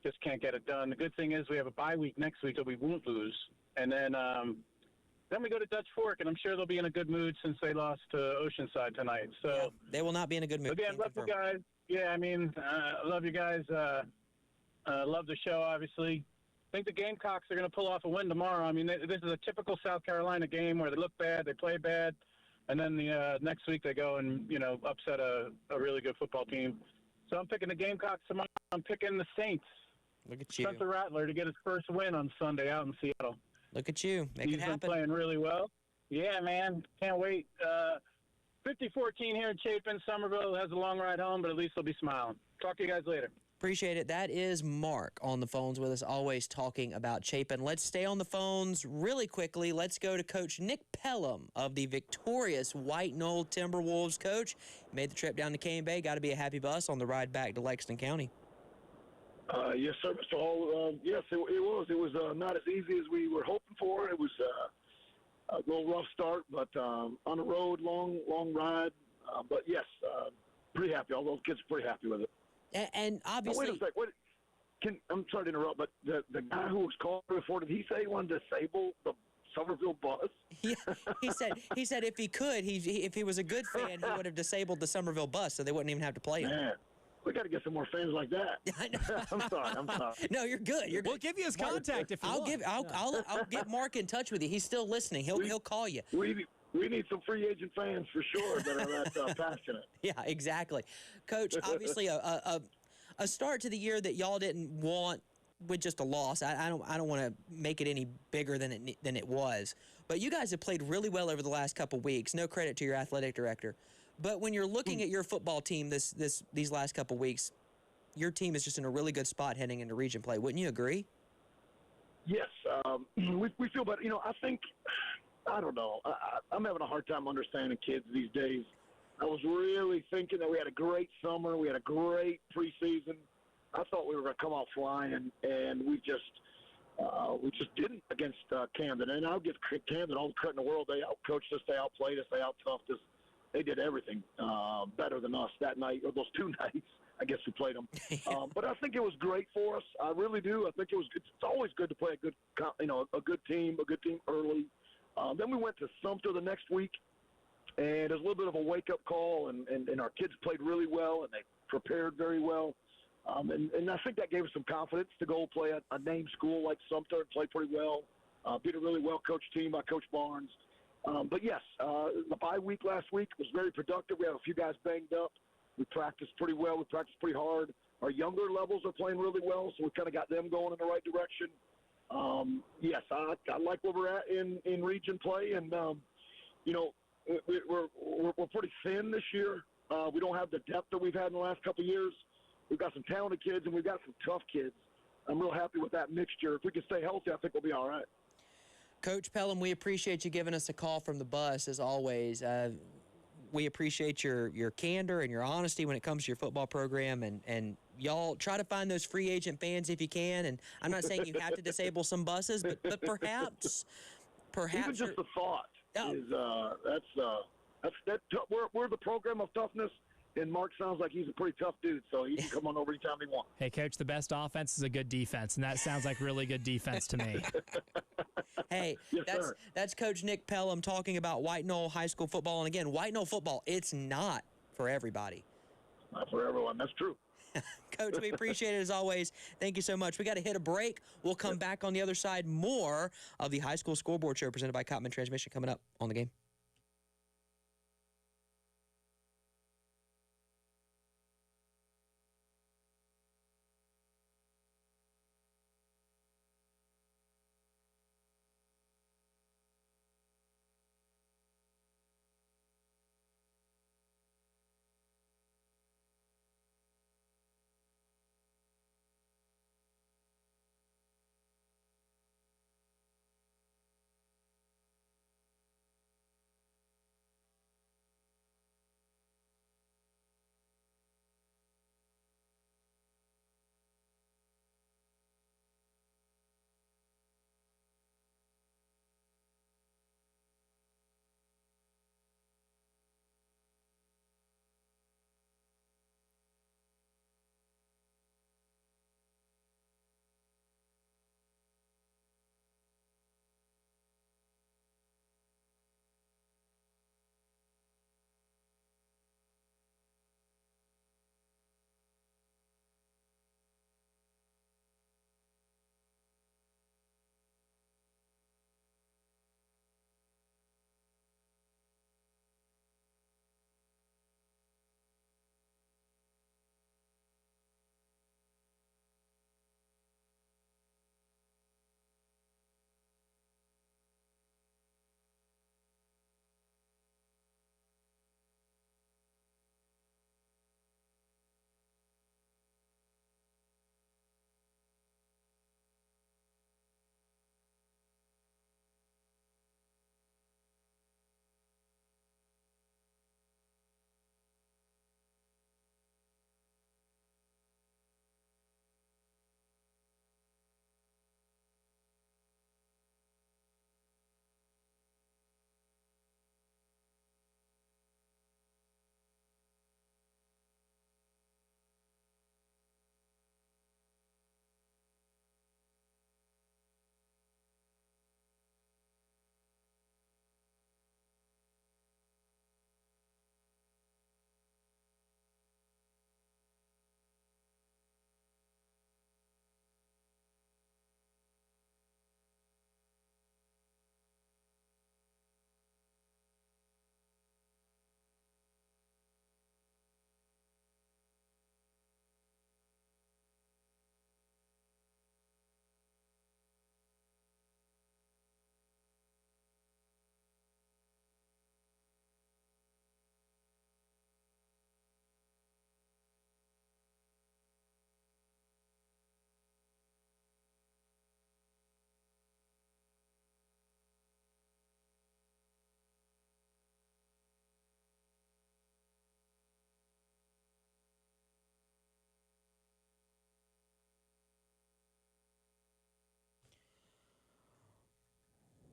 just can't get it done. The good thing is we have a bye week next week that we won't lose, and then we go to Dutch Fork, and I'm sure they'll be in a good mood since they lost to Oceanside tonight. So they will not be in a good mood. Again, love you guys. Yeah, love you guys. Love the show, obviously. I think the Gamecocks are going to pull off a win tomorrow. This is a typical South Carolina game where they look bad, they play bad, and then the next week they go and upset a really good football team. So I'm picking the Gamecocks tomorrow. I'm picking the Saints. Look at you. Spencer Rattler to get his first win on Sunday out in Seattle. Look at you. Make it happen. He's been playing really well. Yeah, man. Can't wait. 50-14 here in Chapin. Somerville has a long ride home, but at least they'll be smiling. Talk to you guys later. Appreciate it. That is Mark on the phones with us, always talking about Chapin. Let's stay on the phones really quickly. Let's go to Coach Nick Pelham of the victorious White Knoll Timberwolves. Coach, made the trip down to Cane Bay. Got to be a happy bus on the ride back to Lexington County. Yes, sir, Mr. Hall. Yes, it was. It was not as easy as we were hoping for. It was a little rough start, but on the road, long ride. But yes, pretty happy. All those kids are pretty happy with it. And obviously, wait a sec. I'm sorry to interrupt, but the guy who was called before, did he say he wanted to disable the Somerville bus? Yeah, he said if he could, if he was a good fan, he would have disabled the Somerville bus, so they wouldn't even have to play it. Man, we got to get some more fans like that. I'm sorry. No, you're good. We'll give you his contact if you want. I'll get Mark in touch with you. He's still listening. He'll call you. We need some free agent fans for sure that are that passionate. Yeah, exactly. Coach, obviously a start to the year that y'all didn't want with just a loss. I don't want to make it any bigger than it was. But you guys have played really well over the last couple weeks. No credit to your athletic director. But when you're looking at your football team these last couple weeks, your team is just in a really good spot heading into region play. Wouldn't you agree? Yes. We feel better. I think, I don't know. I'm having a hard time understanding kids these days. I was really thinking that we had a great summer. We had a great preseason. I thought we were going to come out flying, and we just didn't against Camden. And I'll give Camden all the credit in the world. They outcoached us. They outplayed us. They out-toughed us. They did everything better than us that night, or those 2 nights. I guess we played them. But I think it was great for us. I really do. I think it was. It's always good to play a good team early. Then we went to Sumter the next week, and it was a little bit of a wake-up call, and our kids played really well, and they prepared very well. And I think that gave us some confidence to go play a name school like Sumter and play pretty well. Beat a really well-coached team by Coach Barnes. But, yes, the bye week last week was very productive. We had a few guys banged up. We practiced pretty well. We practiced pretty hard. Our younger levels are playing really well, so we kind of got them going in the right direction. Yes, I like where we're at in region play, and we're pretty thin this year. We don't have the depth that we've had in the last couple of years. We've got some talented kids, and we've got some tough kids. I'm real happy with that mixture. If we can stay healthy, I think we'll be all right. Coach Pelham, we appreciate you giving us a call from the bus, as always. We appreciate your candor and your honesty when it comes to your football program, and y'all try to find those free agent fans if you can. And I'm not saying you have to disable some buses, but perhaps even just the thought is we're the program of toughness. And Mark sounds like he's a pretty tough dude, so he can come on over anytime he wants. Hey, Coach, the best offense is a good defense, and that sounds like really good defense to me. Hey, yes, that's Coach Nick Pelham talking about White Knoll High School football. And again, White Knoll football, it's not for everybody. Not for everyone. That's true. Coach, we appreciate it as always. Thank you so much. We got to hit a break. We'll come back on the other side. More of the High School Scoreboard Show presented by Cottman Transmission coming up on the game.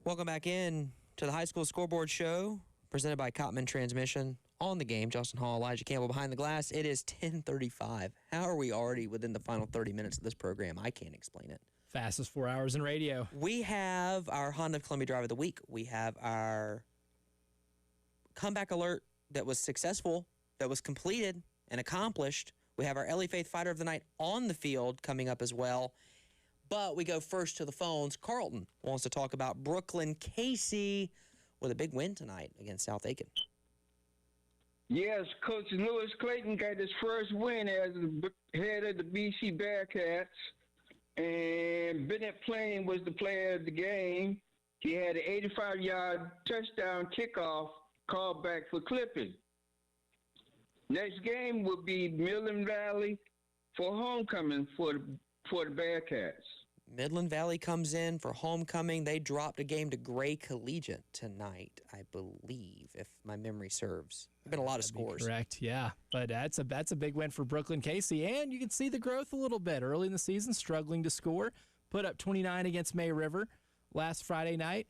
Welcome back in to the High School Scoreboard Show, presented by Cottman Transmission. On the game, Justin Hall, Elijah Campbell behind the glass. It is 10:35. How are we already within the final 30 minutes of this program? I can't explain it. Fastest 4 hours in radio. We have our Honda of Columbia Drive of the Week. We have our comeback alert that was successful, that was completed and accomplished. We have our LA Faith Fighter of the Night on the field coming up as well. But we go first to the phones. Carlton wants to talk about Brooklyn Casey with a big win tonight against South Aiken. Yes, Coach Lewis Clayton got his first win as the head of the BC Bearcats. And Bennett Plain was the player of the game. He had an 85-yard touchdown kickoff called back for clipping. Next game will be Midland Valley for homecoming for the Bearcats. Midland Valley comes in for homecoming. They dropped a game to Gray Collegiate tonight, I believe, if my memory serves. There's been a lot of scores. Correct, yeah. But that's a big win for Brooklyn Casey. And you can see the growth a little bit. Early in the season, struggling to score. Put up 29 against May River last Friday night.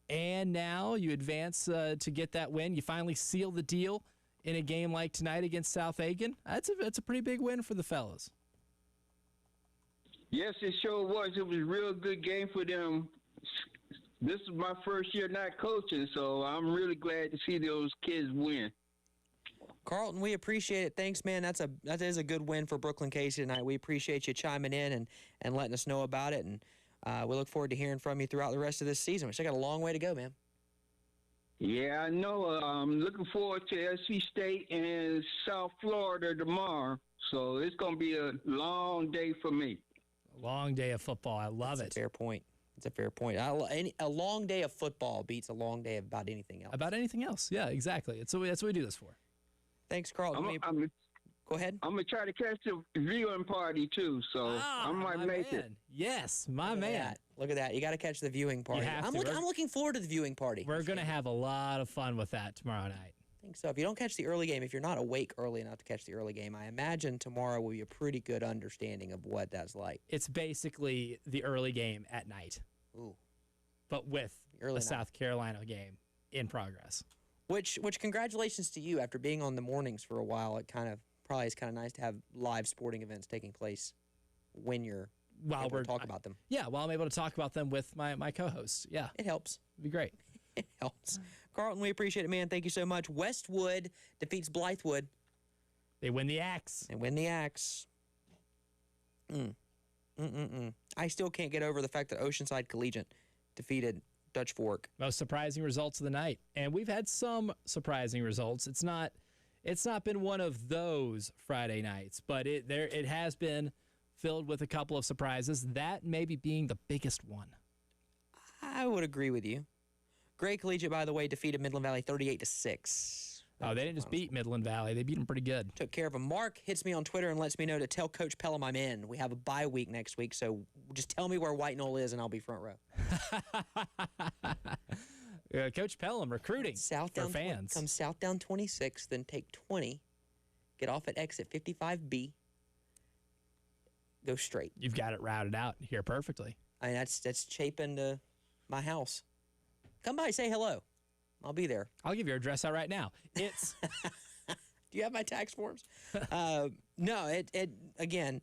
And now you advance to get that win. You finally seal the deal in a game like tonight against South Aiken. That's a pretty big win for the fellas. Yes, it sure was. It was a real good game for them. This is my first year not coaching, so I'm really glad to see those kids win. Carlton, we appreciate it. Thanks, man. That is a good win for Brooklyn Casey tonight. We appreciate you chiming in and letting us know about it, and we look forward to hearing from you throughout the rest of this season. We still got a long way to go, man. Yeah, I know. I'm looking forward to SC State and South Florida tomorrow, so it's going to be a long day for me. Long day of football. I love it. That's a fair point. It's a fair point. A long day of football beats a long day of about anything else. About anything else. Yeah, exactly. That's what we do this for. Thanks, Carlton. Go ahead. I'm going to try to catch the viewing party, too, so I might make it. Yes, my man. Look at that. You got to catch the viewing party. I'm looking forward to the viewing party. We're going to have a lot of fun with that tomorrow night. I think so. If you don't catch the early game, if you're not awake early enough to catch the early game, I imagine tomorrow will be a pretty good understanding of what that's like. It's basically the early game at night. Ooh. But with a South Carolina game in progress. Which congratulations to you. After being on the mornings for a while, it probably is kind of nice to have live sporting events taking place when you're able to talk about them. Yeah, while I'm able to talk about them with my co-hosts. Yeah. It helps. It'd be great. It helps. Carlton, we appreciate it, man. Thank you so much. Westwood defeats Blythewood. They win the Axe. I still can't get over the fact that Oceanside Collegiate defeated Dutch Fork. Most surprising results of the night. And we've had some surprising results. It's not been one of those Friday nights, but it has been filled with a couple of surprises, that maybe being the biggest one. I would agree with you. Gray Collegiate, by the way, defeated Midland Valley 38-6. Oh, they didn't just beat Midland Valley. They beat them pretty good. Took care of them. Mark hits me on Twitter and lets me know to tell Coach Pelham I'm in. We have a bye week next week, so just tell me where White Knoll is and I'll be front row. Coach Pelham recruiting for fans. Come southbound 26, then take 20, get off at exit 55B, go straight. You've got it routed out here perfectly. I mean, that's Chapin to my house. Come by, say hello. I'll be there. I'll give your address out right now. It's. Do you have my tax forms? No. Again.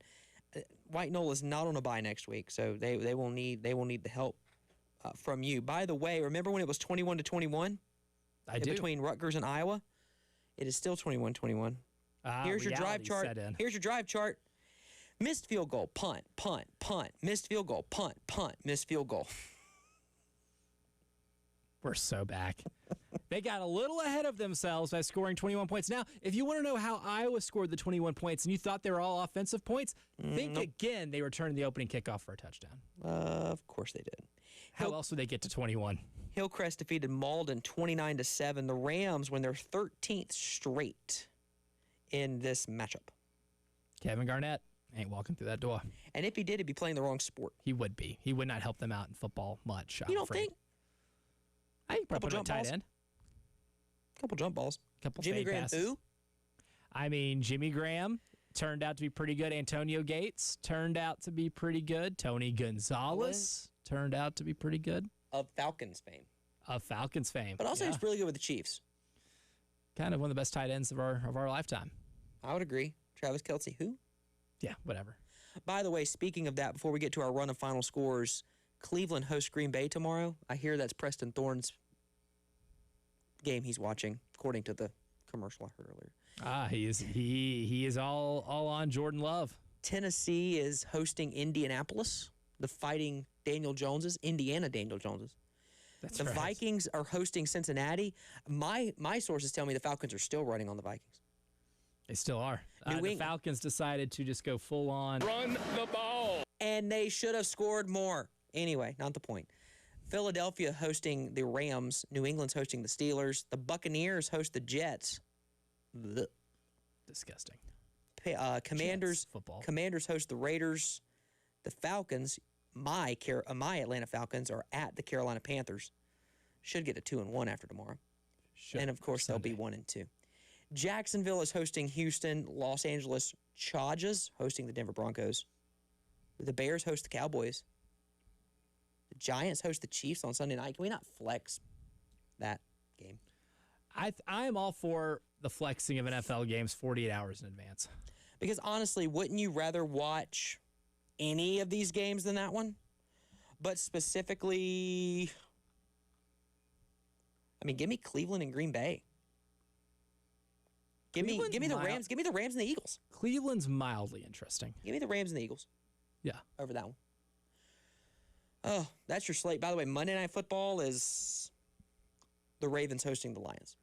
White Knoll is not on a bye next week, so they will need the help from you. By the way, remember when it was 21-21? I do. Between Rutgers and Iowa, it is still 21-21. Here's your drive chart. Here's your drive chart. Missed field goal, punt, punt, punt. Missed field goal, punt, punt. Missed field goal. We're so back. They got a little ahead of themselves by scoring 21 points. Now, if you want to know how Iowa scored the 21 points and you thought they were all offensive points, think again they returned the opening kickoff for a touchdown. Of course they did. How else would they get to 21? Hillcrest defeated Malden 29-7. The Rams win their 13th straight in this matchup. Kevin Garnett ain't walking through that door. And if he did, he'd be playing the wrong sport. He would be. He would not help them out in football much. You don't think? I think probably jump tight balls. end. Couple jump balls. Couple Jimmy fade Graham passes. who? I mean, Jimmy Graham turned out to be pretty good. Antonio Gates turned out to be pretty good. Tony Gonzalez turned out to be pretty good. of Falcons fame. Of Falcons fame. But also he's really good with the Chiefs. Kind of one of the best tight ends of our lifetime. I would agree. Travis Kelce, who? Yeah, whatever. By the way, speaking of that, before we get to our run of final scores, Cleveland hosts Green Bay tomorrow. I hear that's Preston Thorne's game he's watching, according to the commercial I heard earlier. He is all on Jordan Love. Tennessee is hosting Indianapolis, the Fighting Daniel Joneses, Indiana Daniel Joneses. That's the right. Vikings are hosting Cincinnati. My sources tell me the Falcons are still running on the Vikings. They still are. The Falcons decided to just go full on. Run the ball. And they should have scored more. Anyway, not the point. Philadelphia hosting the Rams. New England's hosting the Steelers. The Buccaneers host the Jets. Blech. Disgusting. Commanders Jets football. Commanders host the Raiders. The Falcons, my Atlanta Falcons, are at the Carolina Panthers. Should get a 2-1 after tomorrow. And of course, they'll be 1-2. Jacksonville is hosting Houston. Los Angeles Chargers hosting the Denver Broncos. The Bears host the Cowboys. The Giants host the Chiefs on Sunday night. Can we not flex that game? I'm all for the flexing of NFL games 48 hours in advance. Because honestly, wouldn't you rather watch any of these games than that one? But specifically, give me Cleveland and Green Bay. Give me the Rams. Give me the Rams and the Eagles. Cleveland's mildly interesting. Give me the Rams and the Eagles. Yeah. Over that one. Oh, that's your slate. By the way, Monday Night Football is the Ravens hosting the Lions.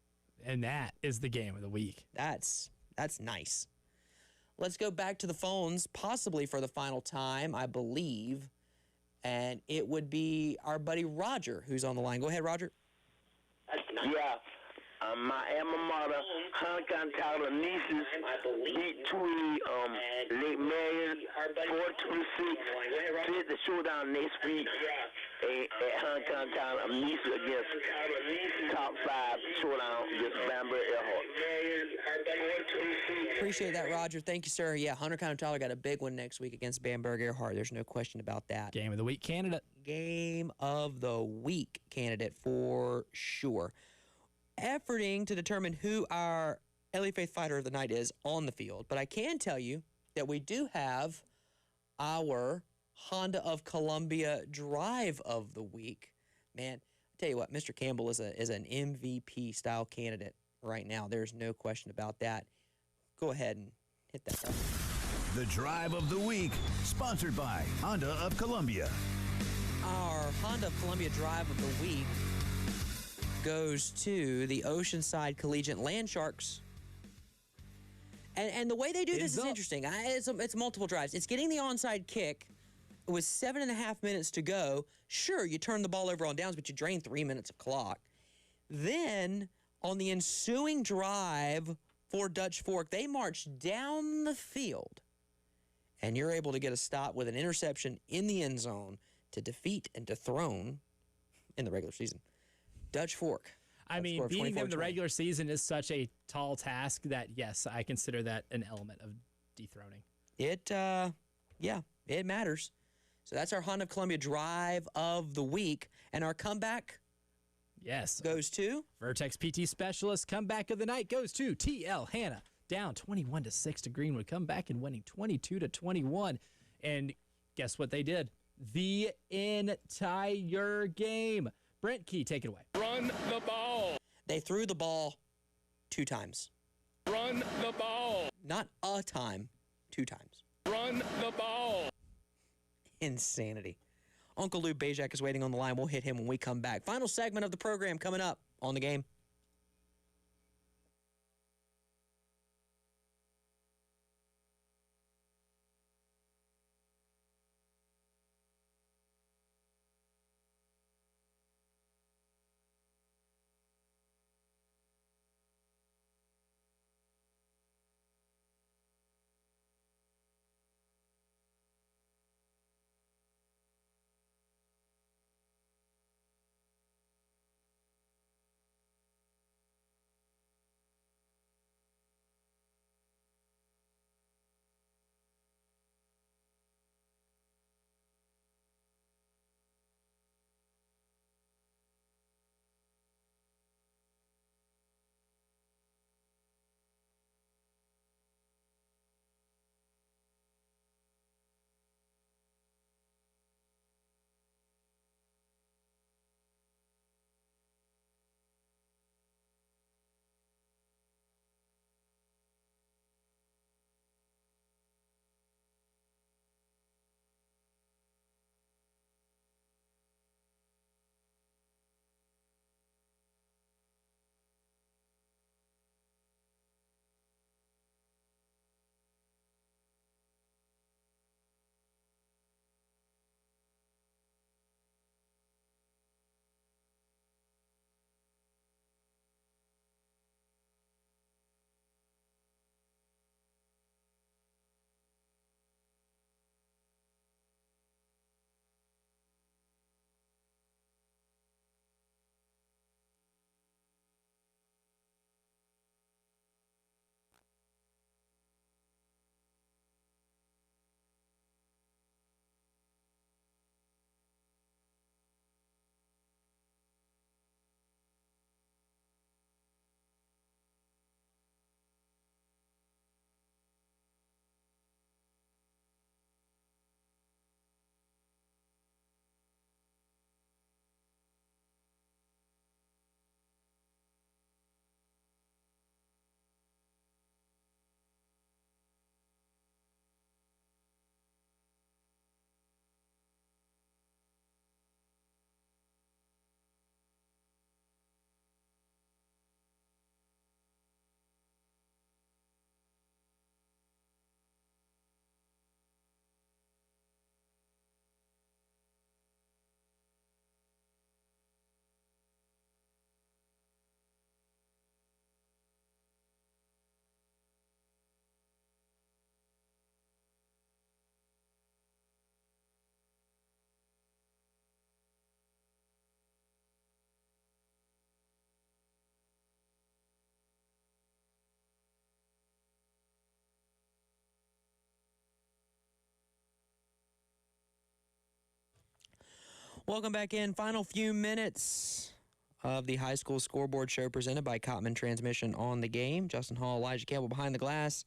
And that is the game of the week. That's nice. Let's go back to the phones, possibly for the final time, I believe. And it would be our buddy Roger who's on the line. Go ahead, Roger. Yeah. My alma mater, Hancock Tyler nieces, beat Tweedy, Lake Marion, 426. Fit the showdown next week at Hancock Tyler nieces against top 5 showdown against Bamberg Earhart. Appreciate that, Roger. Thank you, sir. Yeah, Hunter County Tyler got a big one next week against Bamberg Earhart. There's no question about that. Game of the week candidate. Game of the week candidate for sure. Efforting to determine who our LA Faith Fighter of the Night is on the field. But I can tell you that we do have our Honda of Columbia Drive of the Week. Man, I tell you what, Mr. Campbell is an MVP style candidate right now. There's no question about that. Go ahead and hit that button. The Drive of the Week, sponsored by Honda of Columbia. Our Honda of Columbia Drive of the Week goes to the Oceanside Collegiate Land Sharks. And the way they do this is interesting. It's multiple drives. It's getting the onside kick with 7.5 minutes to go. Sure, you turn the ball over on downs, but you drain 3 minutes of clock. Then, on the ensuing drive for Dutch Fork, they march down the field, and you're able to get a stop with an interception in the end zone to defeat and dethrone, in the regular season, Dutch Fork. I mean, beating them in the regular season is such a tall task that, yes, I consider that an element of dethroning. It matters. So that's our Honda of Columbia Drive of the Week. And our comeback, yes, goes to Vertex PT Specialist. Comeback of the night goes to TL Hannah. Down 21-6 to Greenwood. Come back and winning 22-21. And guess what they did? The entire game. Brent Key, take it away. Run the ball. They threw the ball 2 times. Run the ball. Not a time, 2 times. Run the ball. Insanity. Uncle Lou Bajak is waiting on the line. We'll hit him when we come back. Final segment of the program coming up on The Game. Welcome back in. Final few minutes of the high school scoreboard show presented by Cottman Transmission on the Game. Justin Hall, Elijah Campbell behind the glass.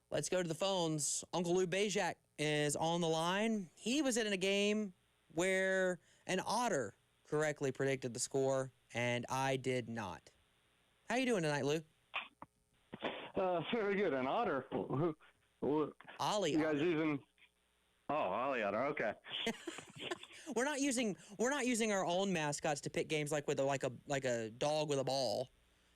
Let's go to the phones. Uncle Lou Bajak is on the line. He was in a game where an otter correctly predicted the score, and I did not. How you doing tonight, Lou? Very good. An otter. Ollie. You guys using? Oh, Ollie Otter. Okay. We're not using our own mascots to pick games like with a dog with a ball.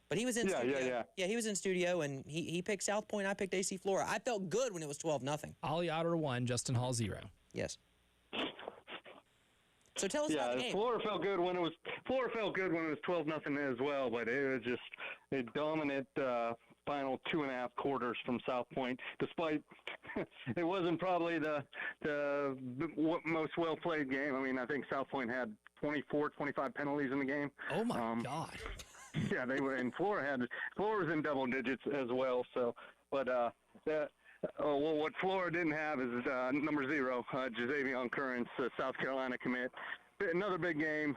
But he was in studio. Yeah, he was in studio, and he picked South Point. I picked AC Flora. I felt good when it was 12-0. Ollie Otter 1, Justin Hall 0. Yes. So tell us about the game. Flora felt good when it was 12-0 as well, but it was just a dominant final 2.5 quarters from South Point. Despite it wasn't probably the most well played game. I mean, I think South Point had 24, 25 penalties in the game. Oh my God. Yeah, they were, and Flora was in double digits as well. So, but what Flora didn't have is number 0, Jazavion Currents, South Carolina commit. Another big game.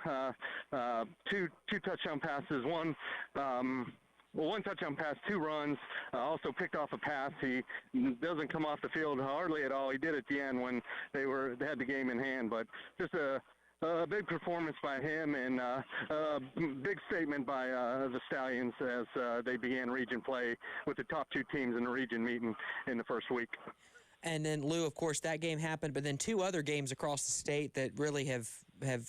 Two touchdown passes. One touchdown pass, 2 runs. Also picked off a pass. He doesn't come off the field hardly at all. He did at the end when they had the game in hand. But just a big performance by him, and a big statement by the Stallions as they began region play with the top 2 teams in the region meeting in the first week. And then, Lou, of course, that game happened, but then 2 other games across the state that really have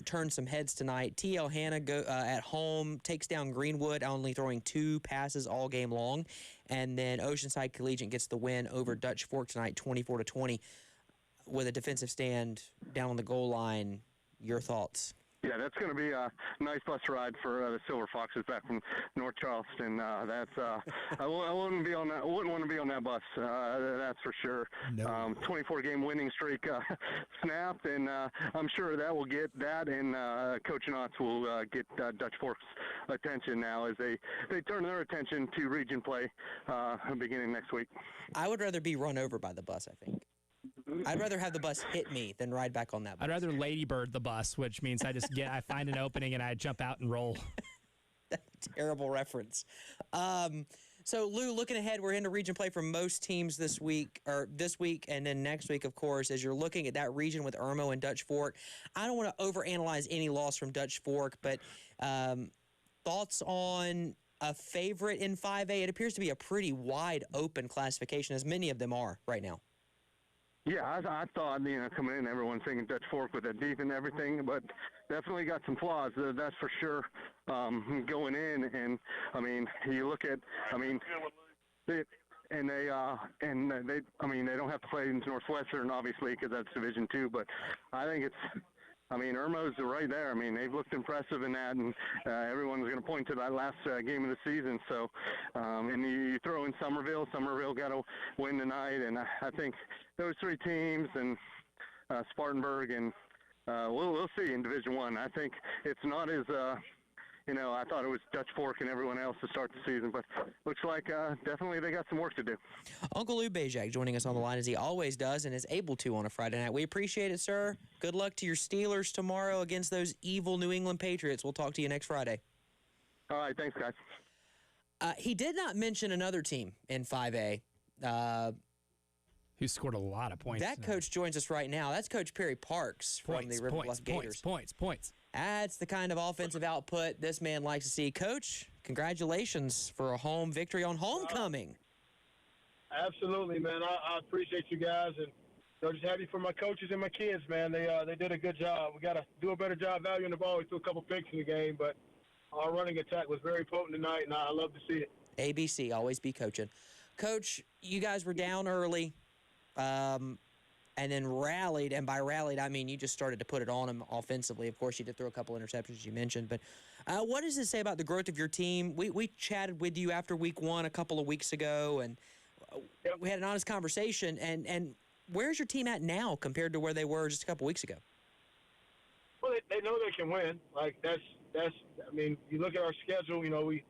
turned some heads tonight. T.L. Hanna at home takes down Greenwood, only throwing 2 passes all game long. And then Oceanside Collegiate gets the win over Dutch Fork tonight, 24-20, with a defensive stand down on the goal line. Your thoughts? Yeah, that's going to be a nice bus ride for the Silver Foxes back from North Charleston. I wouldn't be on that. Wouldn't want to be on that bus. That's for sure. No. 24-game winning streak snapped, and I'm sure that will get that, and Coach Knotts will get Dutch Fork's attention now as they turn their attention to region play beginning next week. I would rather be run over by the bus, I think. I'd rather have the bus hit me than ride back on that bus. I'd rather ladybird the bus, which means I find an opening and I jump out and roll. Terrible reference. So, Lou, looking ahead, we're into region play for most teams this week, and then next week, of course, as you're looking at that region with Irmo and Dutch Fork. I don't want to overanalyze any loss from Dutch Fork, but thoughts on a favorite in 5A? It appears to be a pretty wide open classification, as many of them are right now. Yeah, I thought, coming in, everyone's thinking Dutch Fork with that deep and everything, but definitely got some flaws, that's for sure, going in. And, I mean, you look at, they don't have to play in Northwestern, obviously, because that's Division II, but I think Irmo's right there. I mean, they've looked impressive in that, and everyone's going to point to that last game of the season. So, and you throw in Somerville. Somerville got to win tonight, and I think those 3 teams and Spartanburg, and we'll see in Division I. I think it's not as I thought it was Dutch Fork and everyone else to start the season, but looks like definitely they got some work to do. Uncle Lou Bajak joining us on the line as he always does and is able to on a Friday night. We appreciate it, sir. Good luck to your Steelers tomorrow against those evil New England Patriots. We'll talk to you next Friday. All right, thanks, guys. He did not mention another team in 5A. Who scored a lot of points. That coach joins us right now. That's Coach Perry Parks from the River Bluff Gators. Points. That's the kind of offensive output this man likes to see. Coach, congratulations for a home victory on homecoming. Absolutely, man. I appreciate you guys, and just happy for my coaches and my kids, man. They did a good job. We got to do a better job valuing the ball. We threw a couple picks in the game, but our running attack was very potent tonight, and I love to see it. ABC, always be coaching. Coach, you guys were down early. And then rallied, and by rallied, I mean you just started to put it on them offensively. Of course, you did throw a couple interceptions, as you mentioned. But what does it say about the growth of your team? We chatted with you after week 1 a couple of weeks ago, and we had an honest conversation. And where's your team at now compared to where they were just a couple weeks ago? Well, they know they can win. Like, that's. I mean, you look at our schedule, we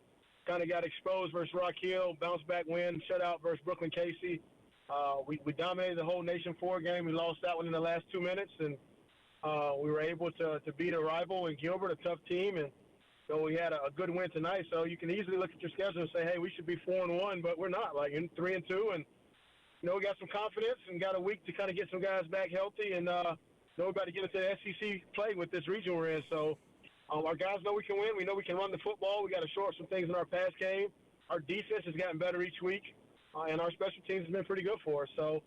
kind of got exposed versus Rock Hill, bounce back win, shutout versus Brooklyn Casey. We dominated the whole Nation 4 game. We lost that one in the last 2 minutes, and We were able to beat a rival in Gilbert, a tough team, and so we had a good win tonight. So you can easily look at your schedule and say, hey, we should be 4-1, but we're not. Like, in 3-2, and we got some confidence and got a week to kind of get some guys back healthy, and we're about to get into the SEC play with this region we're in. So our guys know we can win. We know we can run the football. We got to shore up some things in our pass game. Our defense has gotten better each week, and our special teams has been pretty good for us. So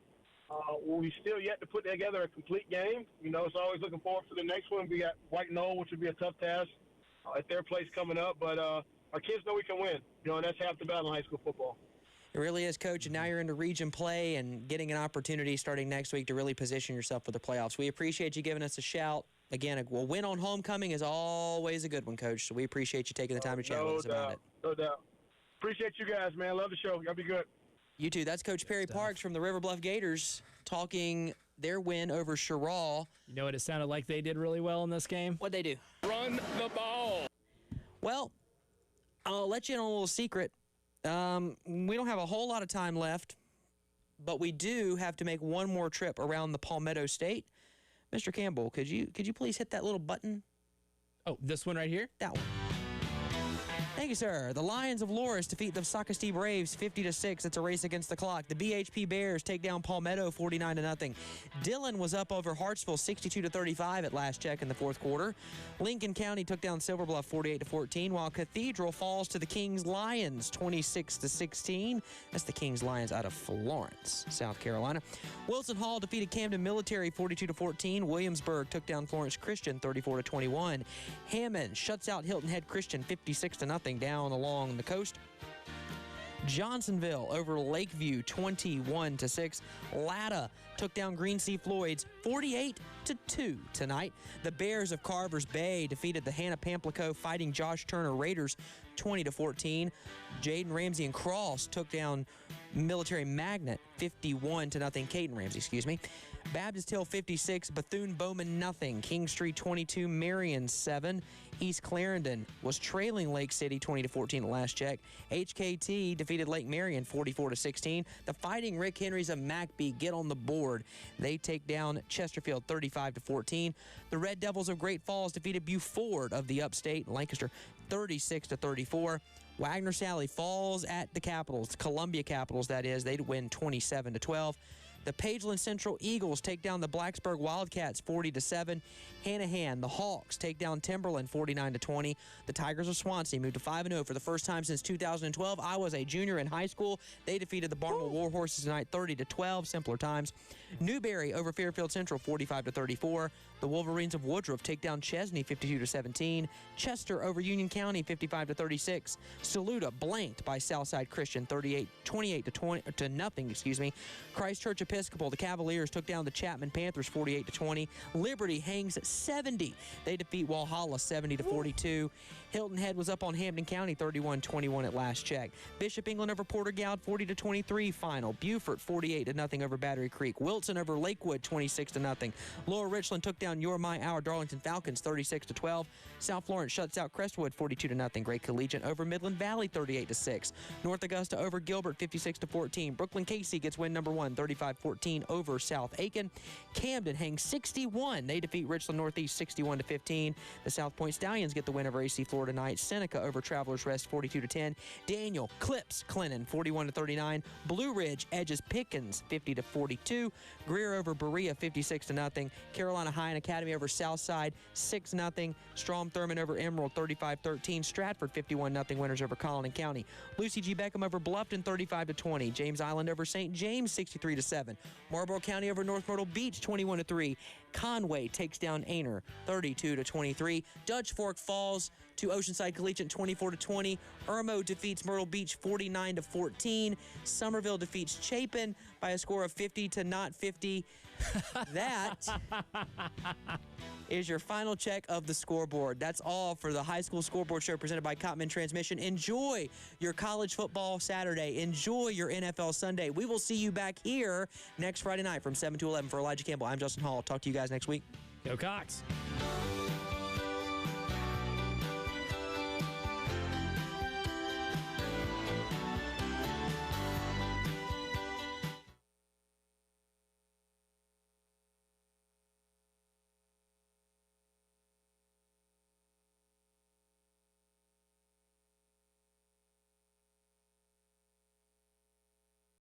we still yet to put together a complete game. It's always looking forward to the next one. We got White Knoll, which would be a tough task at their place coming up. But our kids know we can win, and that's half the battle in high school football. It really is, Coach, and now you're into region play and getting an opportunity starting next week to really position yourself for the playoffs. We appreciate you giving us a shout. Again, a win on homecoming is always a good one, Coach, so we appreciate you taking the time to chat with us about it. No doubt. Appreciate you guys, man. Love the show. Y'all be good. You too. That's Coach Perry Parks from the River Bluff Gators talking their win over Sherrall. You know what it sounded like they did really well in this game? What'd they do? Run the ball. Well, I'll let you in on a little secret. We don't have a whole lot of time left, but we do have to make one more trip around the Palmetto State. Mr. Campbell, could you please hit that little button? Oh, this one right here? That one. Thank you, sir. The Lions of Loris defeat the Socastee Braves 50-6. It's a race against the clock. The BHP Bears take down Palmetto 49-0. Dillon was up over Hartsville 62-35 at last check in the fourth quarter. Lincoln County took down Silver Bluff 48-14, while Cathedral falls to the Kings Lions 26-16. That's the Kings Lions out of Florence, South Carolina. Wilson Hall defeated Camden Military 42-14. Williamsburg took down Florence Christian 34-21. Hammond shuts out Hilton Head Christian 56-0 down along the coast. Johnsonville over Lakeview 21-6. Latta took down Green Sea Floyds 48-2 tonight. The Bears of Carvers Bay defeated the Hannah Pamplico Fighting Josh Turner Raiders 20-14. Jaden Ramsey and Cross took down Military Magnet 51-0. Caden Ramsey, excuse me. Baptist Hill 56, Bethune-Bowman nothing. King Street 22, Marion 7. East Clarendon was trailing Lake City 20-14 at last check. HKT defeated Lake Marion 44-16. The Fighting Rick Henrys of McBee get on the board. They take down Chesterfield 35-14. The Red Devils of Great Falls defeated Buford of the Upstate, Lancaster 36-34. Wagner Sally falls at the Capitals, Columbia Capitals that is. They'd win 27-12. The Pageland Central Eagles take down the Blacksburg Wildcats 40-7. Hanahan, the Hawks, take down Timberland 49-20. The Tigers of Swansea moved to 5-0 for the first time since 2012. I was a junior in high school. They defeated the Barnwell Warhorses tonight 30-12, simpler times. Newberry over Fairfield Central 45-34. The Wolverines of Woodruff take down Chesney 52-17. Chester over Union County 55-36. Saluda blanked by Southside Christian 28-0. Christ Church Episcopal, the Cavaliers took down the Chapman Panthers 48-20. Liberty hangs 70. They defeat Walhalla 70-42. Hilton Head was up on Hampton County 31-21 at last check. Bishop England over Porter Goud 40-23 final. Beaufort 48-0 over Battery Creek. Wilson over Lakewood 26-0. Lower Richland took down Your My Our Darlington Falcons 36-12. South Florence shuts out Crestwood 42-0. Great Collegiate over Midland Valley 38-6. North Augusta over Gilbert 56-14. Brooklyn Casey gets win number 1 35-14 over South Aiken. Camden hangs 61. They defeat Richland Northeast 61-15. The South Point Stallions get the win over AC Florida tonight. Seneca over Travelers Rest 42-10. Daniel clips Clinton 41-39. Blue Ridge edges Pickens 50-42. Greer over Berea 56-0. Carolina High and Academy over Southside 6-0. Strom Thurmond over Emerald 35-13. Stratford 51-0 winners over Collin County. Lucy G. Beckham over Bluffton 35-20. James Island over St. James 63-7. Marlboro County over North Myrtle Beach 21-3. Conway takes down Aner 32-23. Dutch Fork falls to Oceanside Collegiate 24-20. Irmo defeats Myrtle Beach 49-14. Somerville defeats Chapin by a score of 50-50. That is your final check of the scoreboard. That's all for the High School Scoreboard Show presented by Cottman Transmission. Enjoy your college football Saturday. Enjoy your NFL Sunday. We will see you back here next Friday night from 7 to 11. For Elijah Campbell, I'm Justin Hall. Talk to you guys next week. Go Cox.